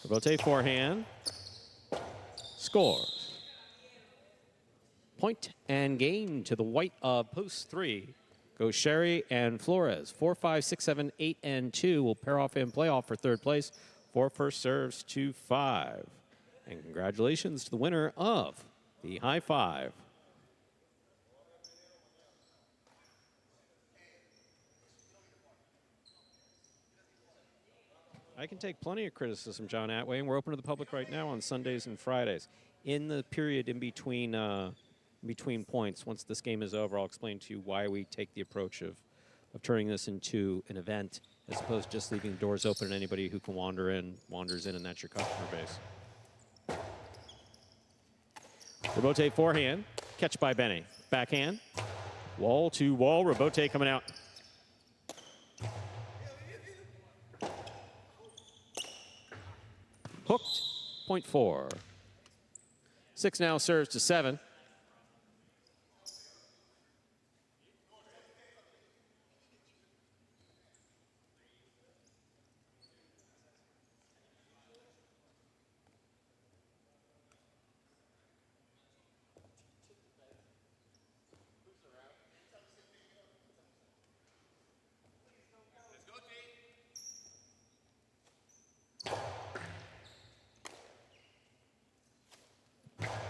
Bote forehand. Scores. Point and game to the white of post 3. Gaucheri and Flores. 4, 5, 6, 7, 8, and 2 will pair off in playoff for third place. 4 first serves to 5. And congratulations to the winner of the high 5. I can take plenty of criticism, John Atway, and we're open to the public right now on Sundays and Fridays. In the period in between points, once this game is over, I'll explain to you why we take the approach of turning this into an event as opposed to just leaving doors open and anybody who can wanders in, and that's your customer base. Robote forehand, catch by Benny. Backhand, wall to wall, Robote coming out. Hooked, point 4. 6 now serves to 7.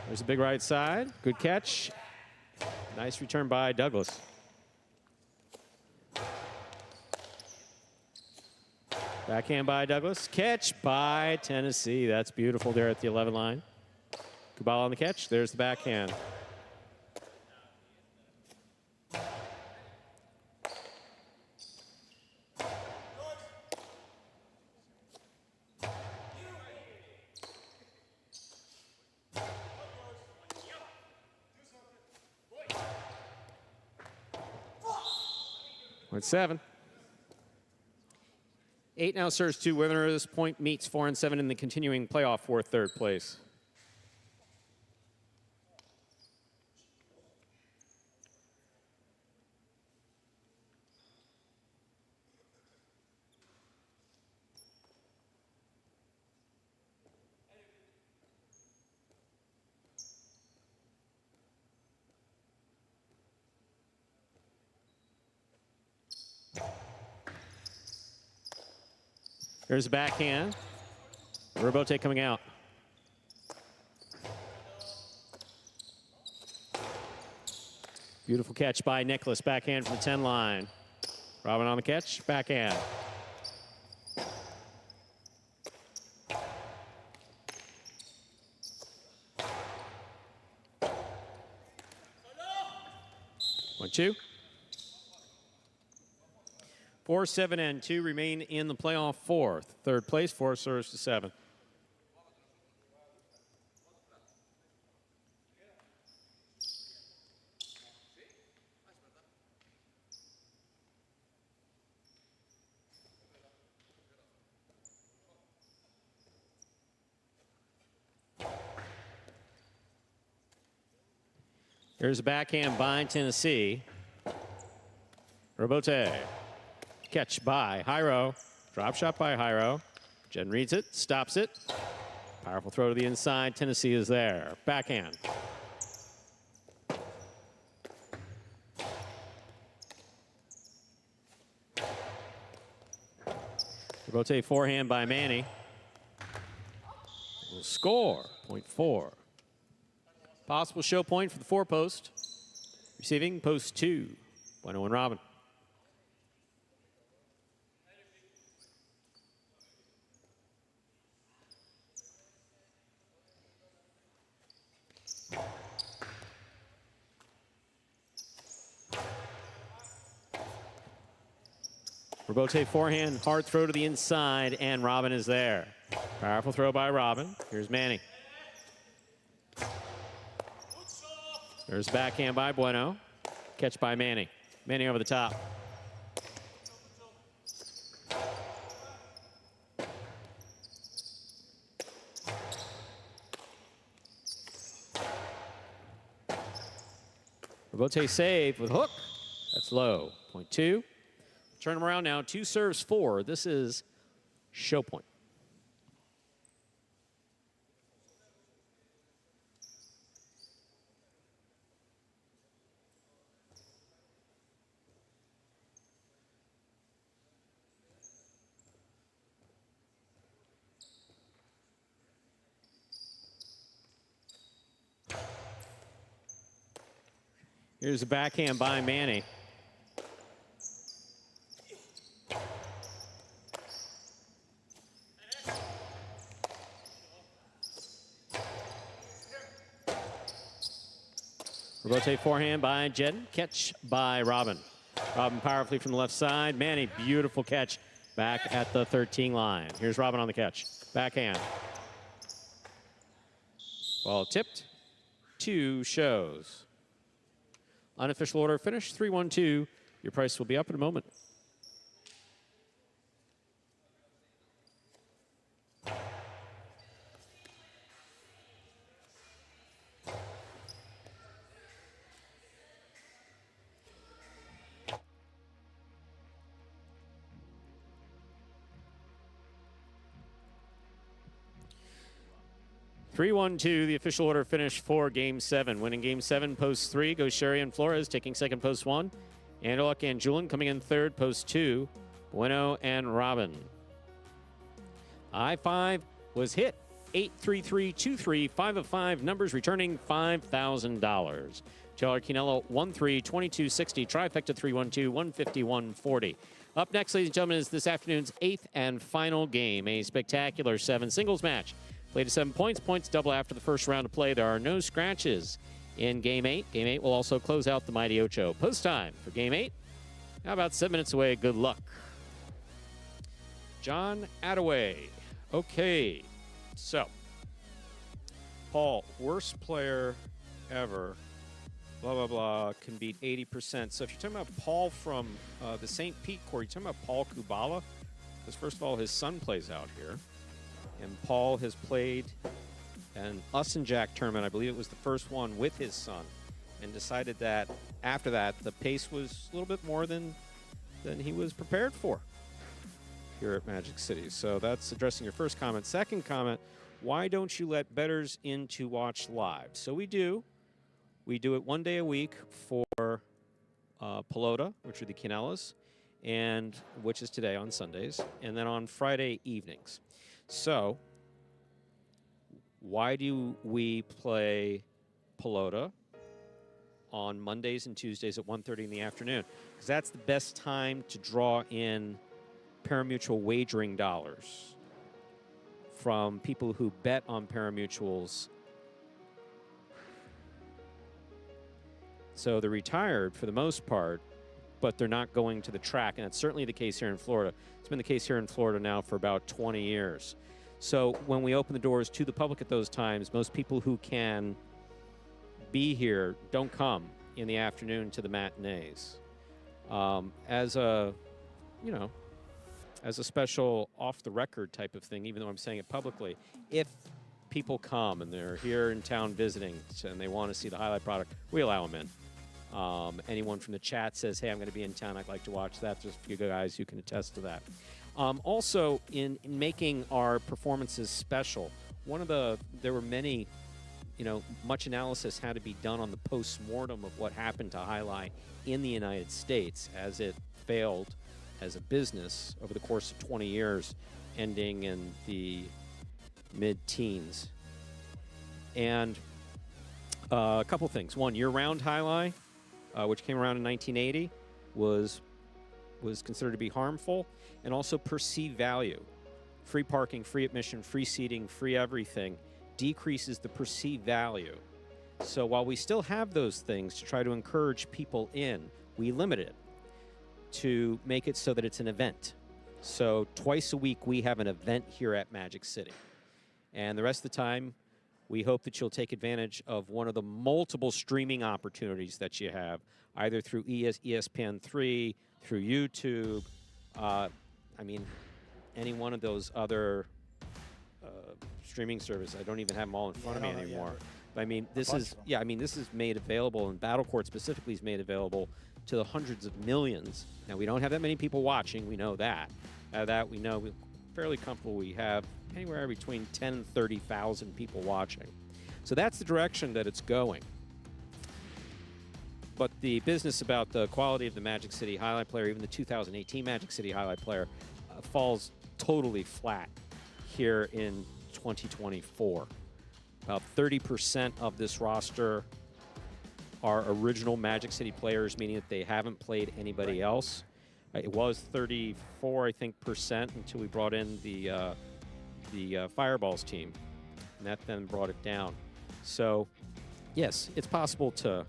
There's a big right side. Good catch. Nice return by Douglas. Backhand by Douglas. Catch by Tennessee. That's beautiful there at the 11 line. Kubala on the catch. There's the backhand. Point 7. 8 now serves 2 winners. Point meets 4 and 7 in the continuing playoff for third place. There's a backhand. Robote coming out. Beautiful catch by Nicholas. Backhand from the 10 line. Robin on the catch. Backhand. One, two. 4, 7, and 2 remain in the playoff fourth. Third place, 4 serves to 7. Here's a backhand by Tennessee. Robote. Catch by Hyro. Drop shot by Hyro. Jen reads it, stops it. Powerful throw to the inside. Tennessee is there. Backhand. Robote forehand by Manny. Will score. Point 4. Possible show point for the 4 post. Receiving post 2. Bueno and Robin. Robote forehand, hard throw to the inside, and Robin is there. Powerful throw by Robin. Here's Manny. There's backhand by Bueno. Catch by Manny. Manny over the top. Robote save with hook. That's low. Point 2. Turn them around now. 2 serves 4. This is show point. Here's a backhand by Manny. Rebote forehand by Jen. Catch by Robin. Robin powerfully from the left side. Manny, beautiful catch back at the 13 line. Here's Robin on the catch. Backhand. Ball tipped. 2 shows. Unofficial order finish, 3-1-2. Your price will be up in a moment. (3-1-2), the official order finish for Game 7. Winning Game 7, post 3, goes Sherry and Flores, taking second, post 1. Anderluck and Julian coming in third, post 2. Bueno and Robin. I-5 was hit. 8-3-3-2-3, 5 of 5, numbers returning $5,000. Taylor Quinello, 1-3, 22-60, trifecta 3-1-2, 151-40. Up next, ladies and gentlemen, is this afternoon's 8th and final game, a spectacular 7 singles match. Played to 7 points. Points double after the first round of play. There are no scratches in Game 8. Game 8 will also close out the Mighty Ocho. Post time for Game 8. Now about 7 minutes away. Good luck. John Attaway. Okay. So, Paul, worst player ever. Blah, blah, blah. Can beat 80%. So if you're talking about Paul from the St. Pete Court, you're talking about Paul Kubala. Because first of all, his son plays out here. And Paul has played an Us and Jack tournament. I believe it was the first one with his son, and decided that after that, the pace was a little bit more than he was prepared for here at Magic City. So that's addressing your first comment. Second comment, why don't you let bettors in to watch live? So we do. We do it 1 day a week for Pelota, which are the Quinellas, and which is today on Sundays, and then on Friday evenings. So, why do we play Pelota on Mondays and Tuesdays at 1:30 in the afternoon? Because that's the best time to draw in pari-mutuel wagering dollars from people who bet on pari-mutuels. So they're retired for the most part, but they're not going to the track, and that's certainly the case here in Florida. It's been the case here in Florida now for about 20 years. So when we open the doors to the public at those times, most people who can be here don't come in the afternoon to the matinees. As a special off-the-record type of thing, even though I'm saying it publicly, if people come and they're here in town visiting and they want to see the highlight product, we allow them in. Anyone from the chat says, hey, I'm going to be in town, I'd like to watch that. There's a few guys who can attest to that. Also, in making our performances special, there were many, much analysis had to be done on the post-mortem of what happened to Highlight in the United States as it failed as a business over the course of 20 years, ending in the mid-teens. And a couple things. One, year-round Highlight, which came around in 1980, was considered to be harmful, and also perceived value. Free parking, free admission, free seating, free everything decreases the perceived value. So while we still have those things to try to encourage people in, we limit it to make it so that it's an event. So twice a week we have an event here at Magic City. And the rest of the time, we hope that you'll take advantage of one of the multiple streaming opportunities that you have, either through ESPN3, through YouTube, any one of those other streaming services. I don't even have them all in front of me anymore. But this is made available, and Battle Court specifically is made available to the hundreds of millions. Now, we don't have that many people watching. We know that. We know we're fairly comfortable. We have anywhere between 10 and 30,000 people watching. So that's the direction that it's going. But the business about the quality of the Magic City Highlight player, even the 2018 Magic City Highlight player, falls totally flat here in 2024. About 30% of this roster are original Magic City players, meaning that they haven't played anybody else. It was 34, I think, percent until we brought in the Fireballs team, and that then brought it down. So, yes, it's possible to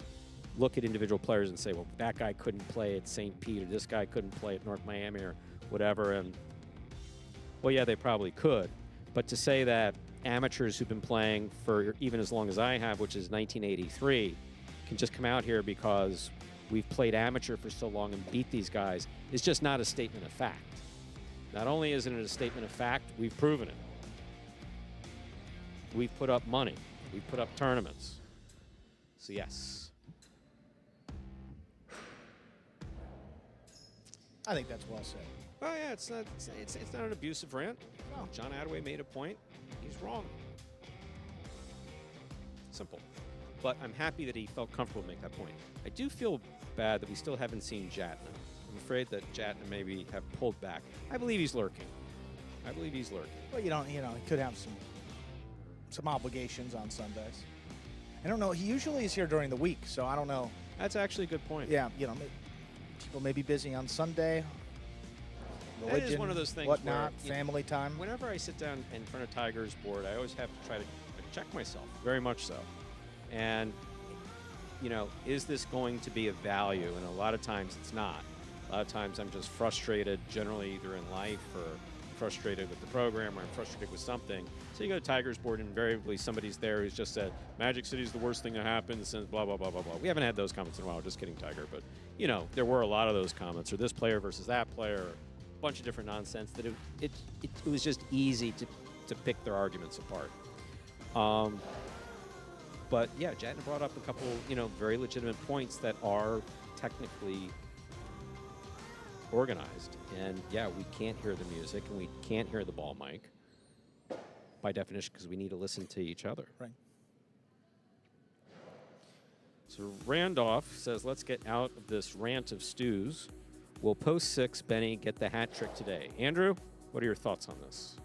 look at individual players and say, well, that guy couldn't play at St. Pete, or this guy couldn't play at North Miami, or whatever. And well, yeah, they probably could. But to say that amateurs who've been playing for even as long as I have, which is 1983, can just come out here because we've played amateur for so long and beat these guys is just not a statement of fact. Not only isn't it a statement of fact, we've proven it. We've put up money. We've put up tournaments. So yes. I think that's well said. Well, yeah, it's not an abusive rant. No. John Attaway made a point. He's wrong. Simple. But I'm happy that he felt comfortable to make that point. I do feel bad that we still haven't seen Jatna. I'm afraid that Jatna maybe have pulled back. I believe he's lurking. Well, he could have some obligations on Sundays. I don't know. He usually is here during the week, so I don't know. That's actually a good point. Yeah, people may be busy on Sunday. Religion, that is one of those things whatnot, where, family time. Whenever I sit down in front of Tiger's board, I always have to try to check myself, very much so. And, is this going to be of value? And a lot of times it's not. A lot of times I'm just frustrated, generally either in life or frustrated with the program or I'm frustrated with something. So you go to Tiger's board and invariably somebody's there who's just said, Magic City is the worst thing that happened since blah, blah, blah, blah, blah. We haven't had those comments in a while. Just kidding, Tiger. But, there were a lot of those comments, or this player versus that player, a bunch of different nonsense that it was just easy to pick their arguments apart. But yeah, Jatna brought up a couple, very legitimate points that are technically organized. And yeah, we can't hear the music and we can't hear the ball mic by definition because we need to listen to each other. Right. So Randolph says, let's get out of this rant of stews. Will post 6 Benny get the hat trick today? Andrew, what are your thoughts on this?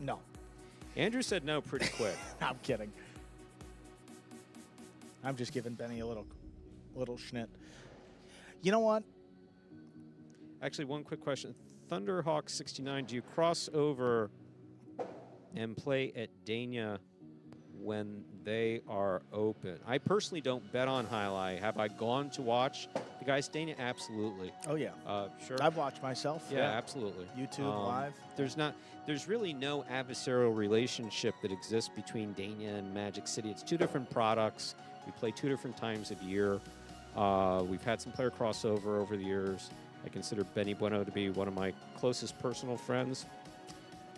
No. Andrew said no pretty quick. I'm kidding. I'm just giving Benny a little schnit. You know what? Actually, one quick question. Thunderhawk 69, do you cross over and play at Dania when they are open? I personally don't bet on Highlight. Have I gone to watch the guys Dania? Absolutely. Oh, yeah. Sure. I've watched myself. Yeah, absolutely. YouTube live. There's really no adversarial relationship that exists between Dania and Magic City. It's two different products. We play 2 different times of year. We've had some player crossover over the years. I consider Benny Bueno to be one of my closest personal friends,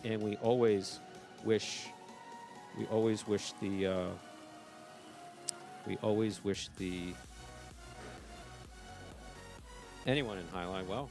and we always wish the anyone in Highline well.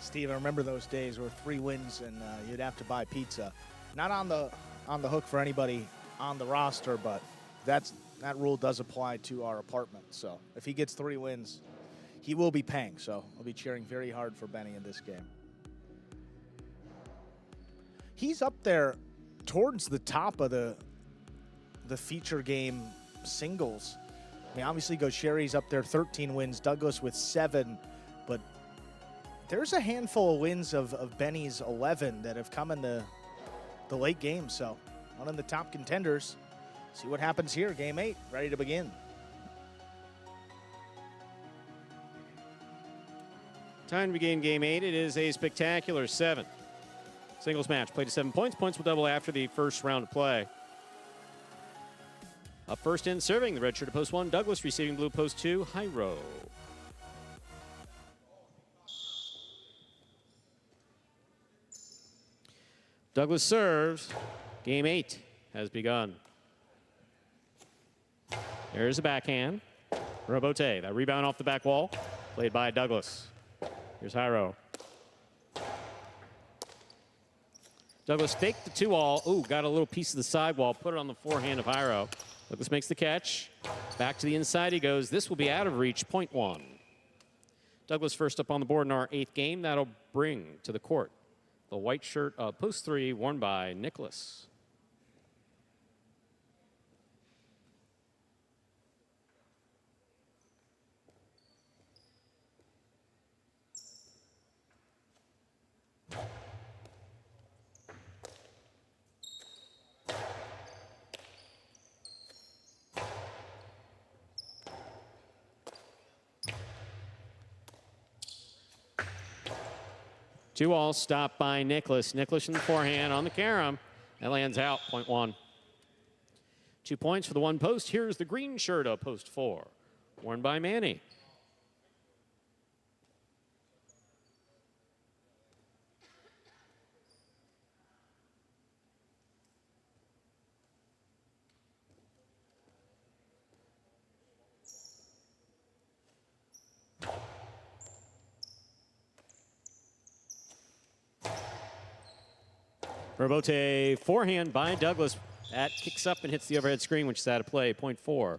Steve, I remember those days where 3 wins and you'd have to buy pizza. Not on the hook for anybody on the roster, but that rule does apply to our apartment. So if he gets 3 wins, he will be paying. So I'll be cheering very hard for Benny in this game. He's up there towards the top of the feature game singles. I mean, obviously Gaucheri's up there, 13 wins. Douglas with 7, but there's a handful of wins of Benny's 11 that have come in the late game. So one of the top contenders. See what happens here. Game 8, ready to begin. Time to begin game 8. It is a spectacular 7. Singles match played to 7 points. Points will double after the first round of play. Up first in serving, the red shirt to post 1. Douglas receiving blue post 2. Hyro. Douglas serves. Game 8 has begun. There's a backhand. Robote, that rebound off the back wall. Played by Douglas. Here's Hyro. Douglas faked the 2-all. Ooh, got a little piece of the sidewall. Put it on the forehand of Hyro. Douglas makes the catch. Back to the inside he goes. This will be out of reach. Point 1. Douglas first up on the board in our 8th game. That'll bring to the court the white shirt of post 3 worn by Nicholas. 2-all, stopped by Nicholas. Nicholas in the forehand on the carom. That lands out, point 1. 2 points for the one post. Here's the green shirt of post 4, worn by Manny. Robote forehand by Douglas. That kicks up and hits the overhead screen, which is out of play, point 4.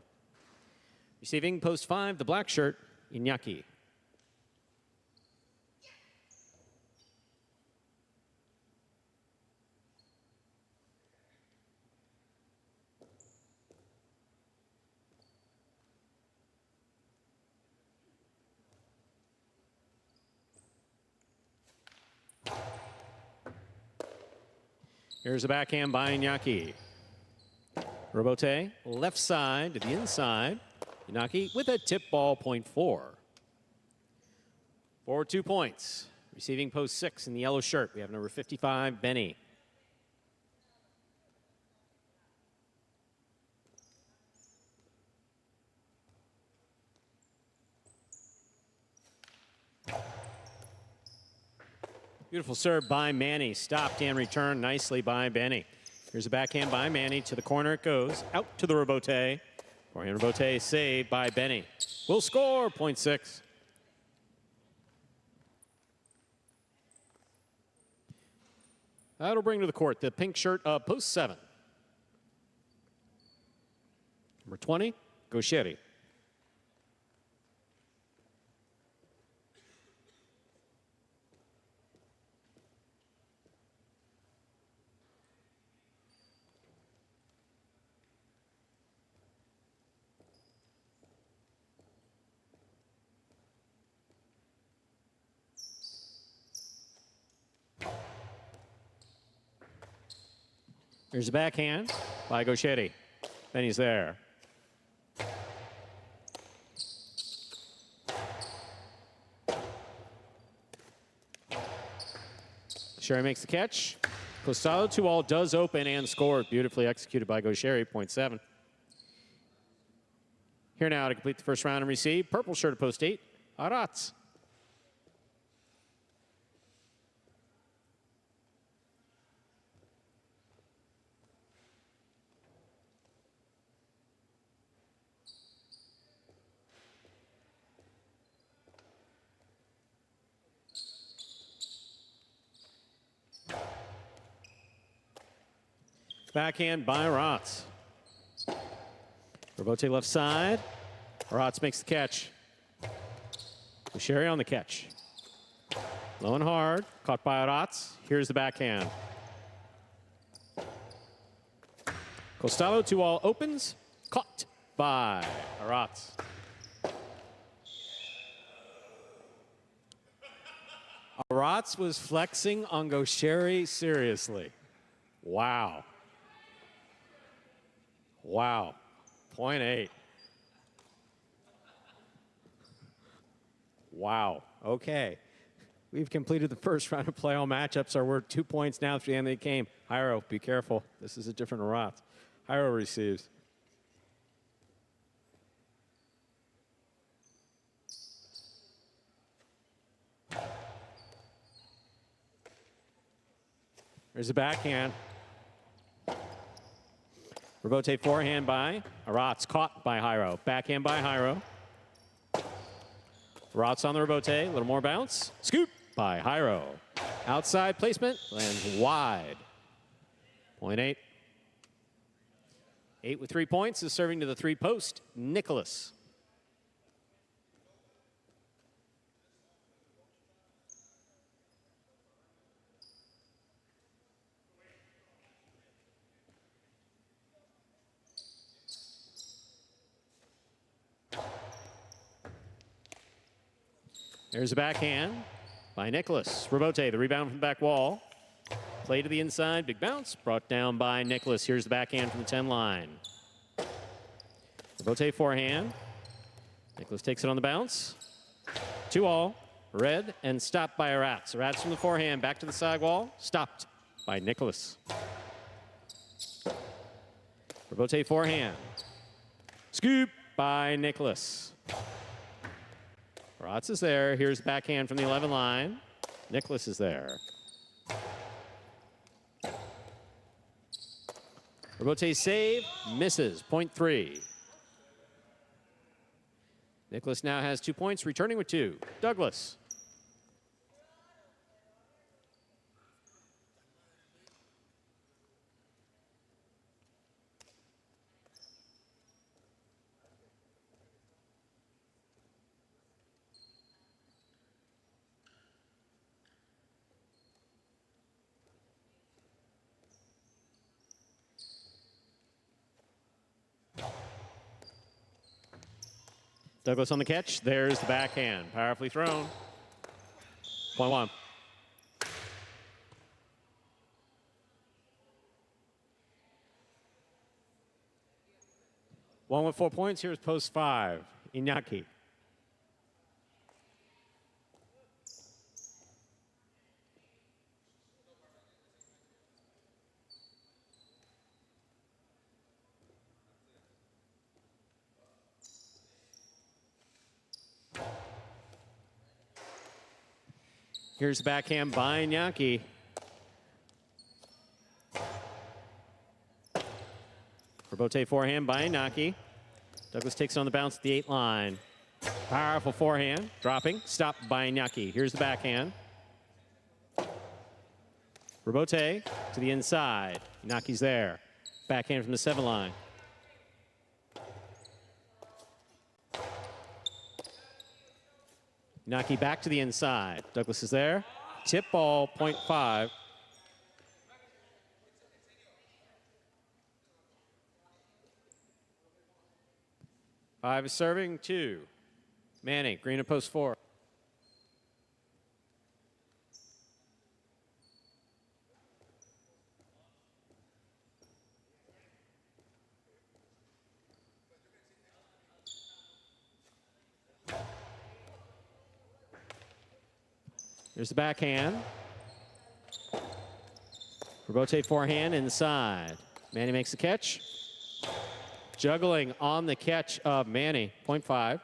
Receiving post 5, the black shirt, Iñaki. Here's a backhand by Iñaki. Robote, left side to the inside. Iñaki with a tip ball, point 4. Forward 2 points. Receiving post 6 in the yellow shirt. We have number 55, Benny. Beautiful serve by Manny. Stopped and returned nicely by Benny. Here's a backhand by Manny. To the corner it goes. Out to the Robote. Forehand Robote saved by Benny. Will score, point 6. That'll bring to the court the pink shirt of post 7. Number 20, Gaucheri. Here's a backhand by Gaucheri. Benny's there. Sherry makes the catch. Costalo 2-all does open and score. Beautifully executed by Gaucheri, point 7. Here now to complete the first round and receive. Purple shirt of post 8, Arats. Backhand by Rotz. Robote left side. Rotz makes the catch. Sherry on the catch. Low and hard. Caught by Rotz. Here's the backhand. Costalo 2-all opens. Caught by Rotz. Rotz was flexing on Gaucheri seriously. Wow. Wow. Point 8. Wow. Okay. We've completed the first round of play. All matchups are worth 2 points now through the end of the game. Jairo, be careful. This is a different Rotz. Jairo receives. There's a backhand. Robote forehand by Rotz, caught by Jairo. Backhand by Jairo. Rotz on the Robote, a little more bounce. Scoop by Jairo. Outside placement, lands wide. Point 8. 8 with 3 points is serving to the 3 post, Nicholas. There's a backhand by Nicholas. Robote, the rebound from the back wall. Play to the inside, big bounce, brought down by Nicholas. Here's the backhand from the 10 line. Robote forehand. Nicholas takes it on the bounce. 2-all. red, and stopped by Rats. Rats from the forehand, back to the side wall, stopped by Nicholas. Rebote forehand. Scoop by Nicholas. Rats is there. Here's backhand from the 11 line. Nicholas is there. Rebote save, misses, point 3. Nicholas now has 2 points, returning with 2. Douglas. Douglas on the catch. There's the backhand. Powerfully thrown. Point 1. One with 4 points. Here's post 5. Iñaki. Here's the backhand by Iñaki. Rebote forehand by Iñaki. Douglas takes it on the bounce at the 8 line. Powerful forehand, dropping, stopped by Iñaki. Here's the backhand. Rebote to the inside. Iñaki's there. Backhand from the 7 line. Iñaki back to the inside. Douglas is there. Tip ball, point 5. Five is serving, 2. Manny, green at post 4. Here's the backhand. Rebote forehand inside. Manny makes the catch. Juggling on the catch of Manny, point 5.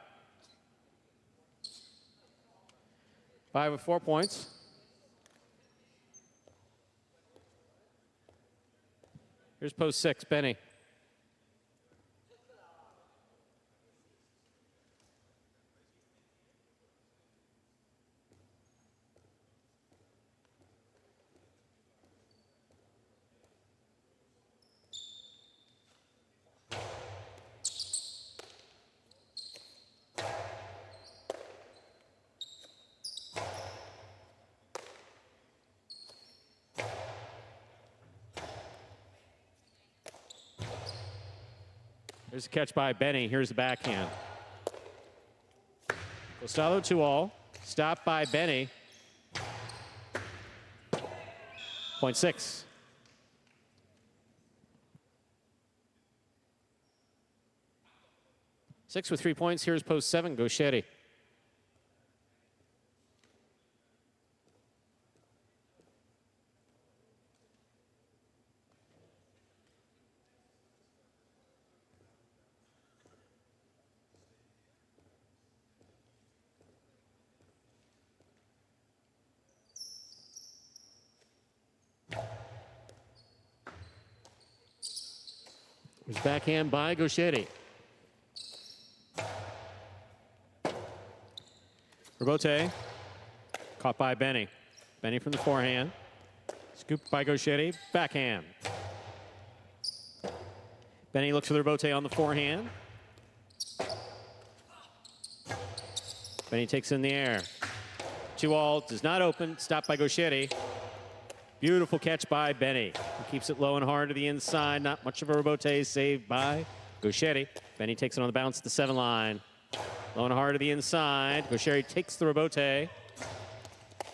5 with 4 points. Here's post 6, Benny. There's a catch by Benny. Here's the backhand. Costello 2-all. Stopped by Benny. Point 6. Six with 3 points. Here's post 7, Gauchetti. There's backhand by Gauchetti. Rebote. Caught by Benny. Benny from the forehand. Scooped by Gauchetti. Backhand. Benny looks for the rebote on the forehand. Benny takes it in the air. 2-all. Does not open. Stopped by Gauchetti. Beautiful catch by Benny. He keeps it low and hard to the inside. Not much of a rebote, saved by Gauchetti. Benny takes it on the bounce at the 7 line. Low and hard to the inside. Gauchetti takes the rebote.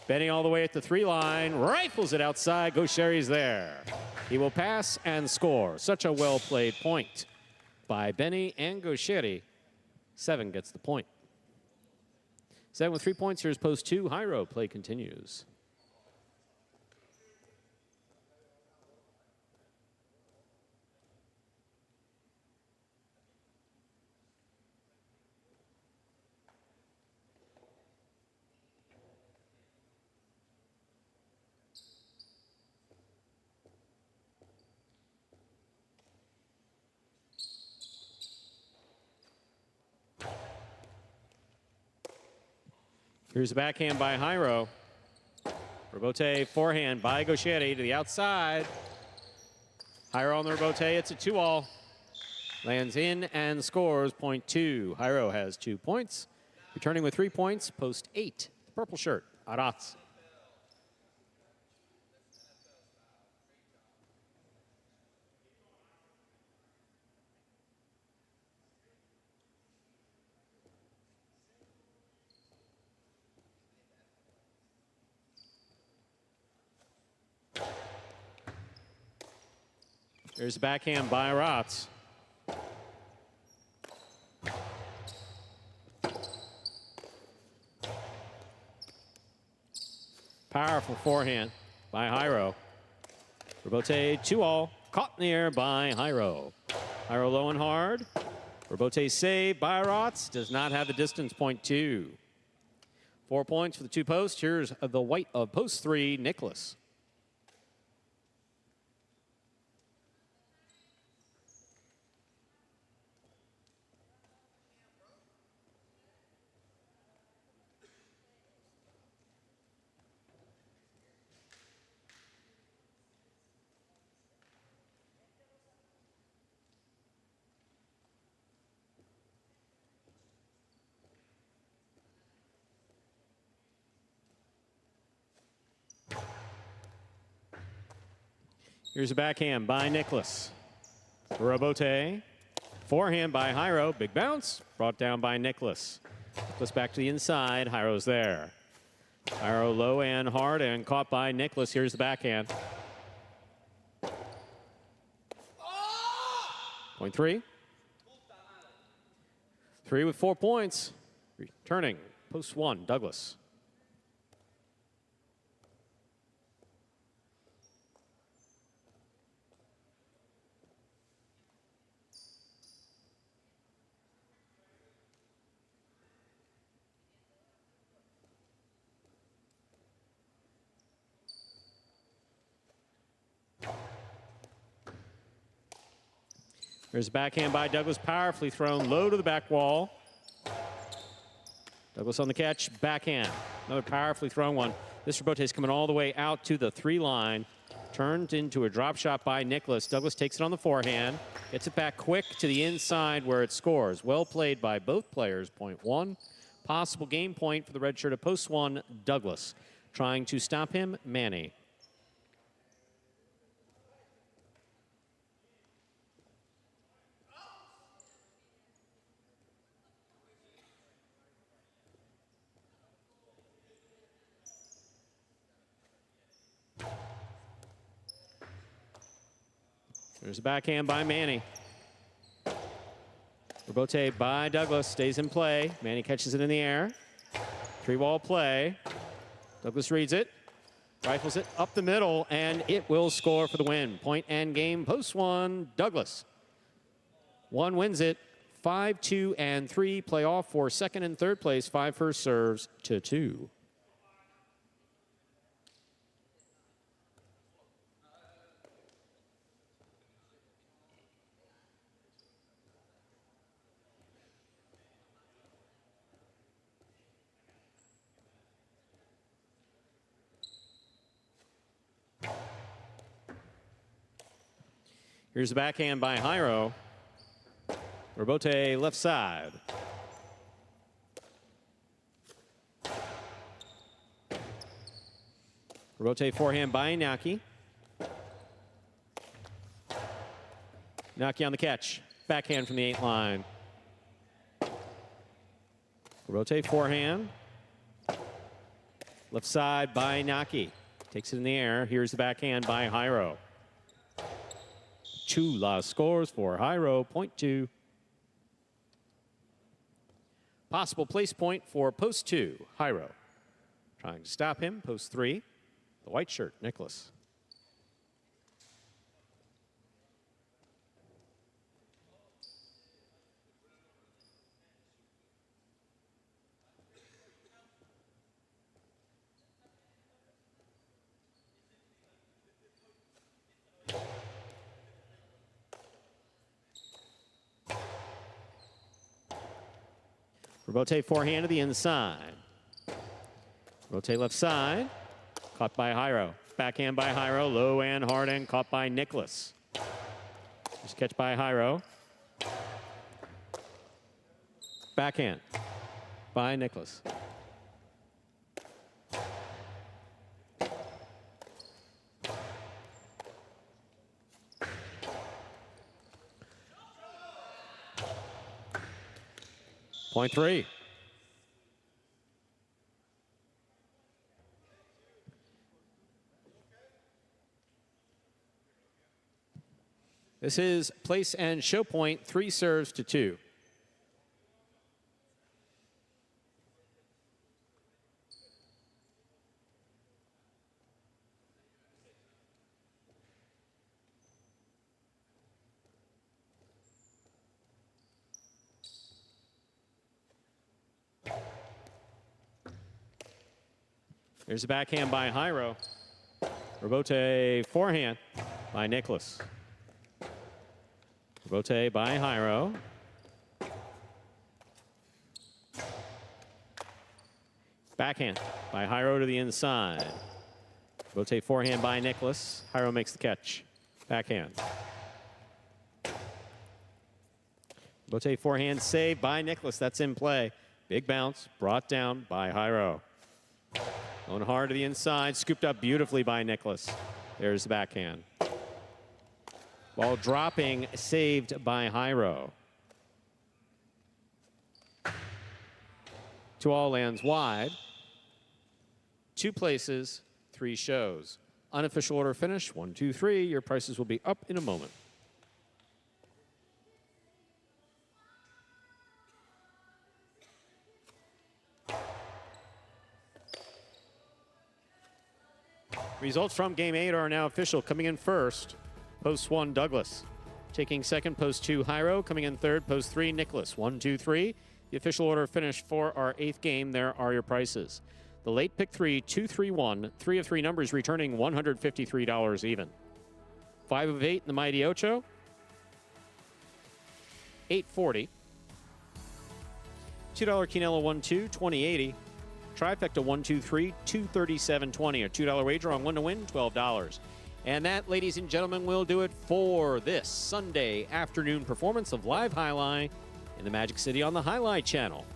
Benny all the way at the 3 line. Rifles it outside. Gauchetti's there. He will pass and score. Such a well-played point by Benny and Gauchetti. 7 gets the point. Set with 3 points. Here's post 2. High row. Play continues. Here's a backhand by Jairo. Rebote forehand by Gauchetti to the outside. Jairo on the rebote. It's a 2-all. Lands in and scores point 2. Jairo has 2 points. Returning with 3 points, post 8. The purple shirt, Araz. There's a backhand by Araz. Powerful forehand by Jairo. Rebote 2-all. Caught in the air by Jairo. Jairo low and hard. Rebote save by Araz. Does not have the distance, point 2. 4 points for the 2 posts. Here's the white of post 3, Nicholas. Here's a backhand by Nicholas. Rebote. Forehand by Jairo. Big bounce. Brought down by Nicholas. Nicholas back to the inside. Jairo's there. Jairo low and hard and caught by Nicholas. Here's the backhand. Point 3. 3 with 4 points. Returning. Post 1, Douglas. There's a backhand by Douglas, powerfully thrown low to the back wall. Douglas on the catch, backhand. Another powerfully thrown one. This rebote is coming all the way out to the 3 line. Turned into a drop shot by Nicholas. Douglas takes it on the forehand. Gets it back quick to the inside where it scores. Well played by both players, point 1. Possible game point for the red shirt of post 1, Douglas. Trying to stop him, Manny. There's a backhand by Manny. Rebote by Douglas, stays in play. Manny catches it in the air. 3-wall play. Douglas reads it, rifles it up the middle, and it will score for the win. Point and game, post 1, Douglas. 1 wins it, 5, 2, and 3 play off for second and third place. 5 first serves to 2. Here's the backhand by Jairo. Rebote left side. Rebote forehand by Inaki. Inaki on the catch. Backhand from the 8 line. Rebote forehand. Left side by Inaki. Takes it in the air. Here's the backhand by Jairo. Chula scores for Jairo, point 2. Possible place point for post 2, Hyro. Trying to stop him, post 3, the white shirt, Nicholas. Robote forehand to the inside. Rotate left side. Caught by Hyro. Backhand by Hyro. Low and hard and caught by Nicholas. Just catch by Hyro. Backhand by Nicholas. Point 3. This is place and show point, 3 serves to 2. There's a backhand by Hyro. Robote forehand by Nicholas. Robote by Hyro. Backhand by Hyro to the inside. Robote forehand by Nicholas. Hyro makes the catch. Backhand. Robote forehand saved by Nicholas. That's in play. Big bounce brought down by Hyro. Going hard to the inside, scooped up beautifully by Nicholas. There's the backhand. Ball dropping, saved by Hyro. 2-all lands wide. 2 places, 3 shows. Unofficial order finish, 1, 2, 3. Your prices will be up in a moment. Results from Game 8 are now official. Coming in first, post 1, Douglas. Taking second, post 2, Hyro. Coming in third, post 3, Nicholas. 1, 2, 3. The official order finish for our 8th game. There are your prices. The late pick 3, 2, 3, 1. 3 of 3 numbers returning $153 even. 5 of 8 in the Mighty Ocho. 840. $2 Quinella 1-2, 2080. Trifecta 1, 2, 3, 237.20. A $2 wager on 1 to win, $12. And that, ladies and gentlemen, will do it for this Sunday afternoon performance of Live Highlight in the Magic City on the Highlight channel.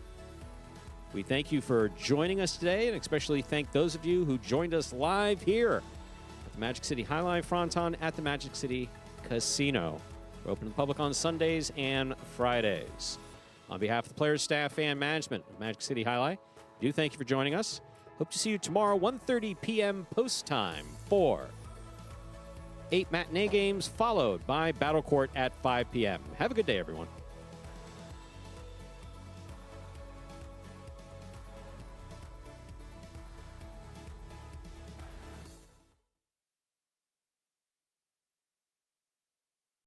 We thank you for joining us today, and especially thank those of you who joined us live here at the Magic City Highlight Fronton at the Magic City Casino. We're open to the public on Sundays and Fridays. On behalf of the players, staff, and management of Magic City Highlight, we do thank you for joining us. Hope to see you tomorrow, 1:30 p.m. post time for 8 matinee games, followed by Battle Court at 5 p.m. Have a good day, everyone.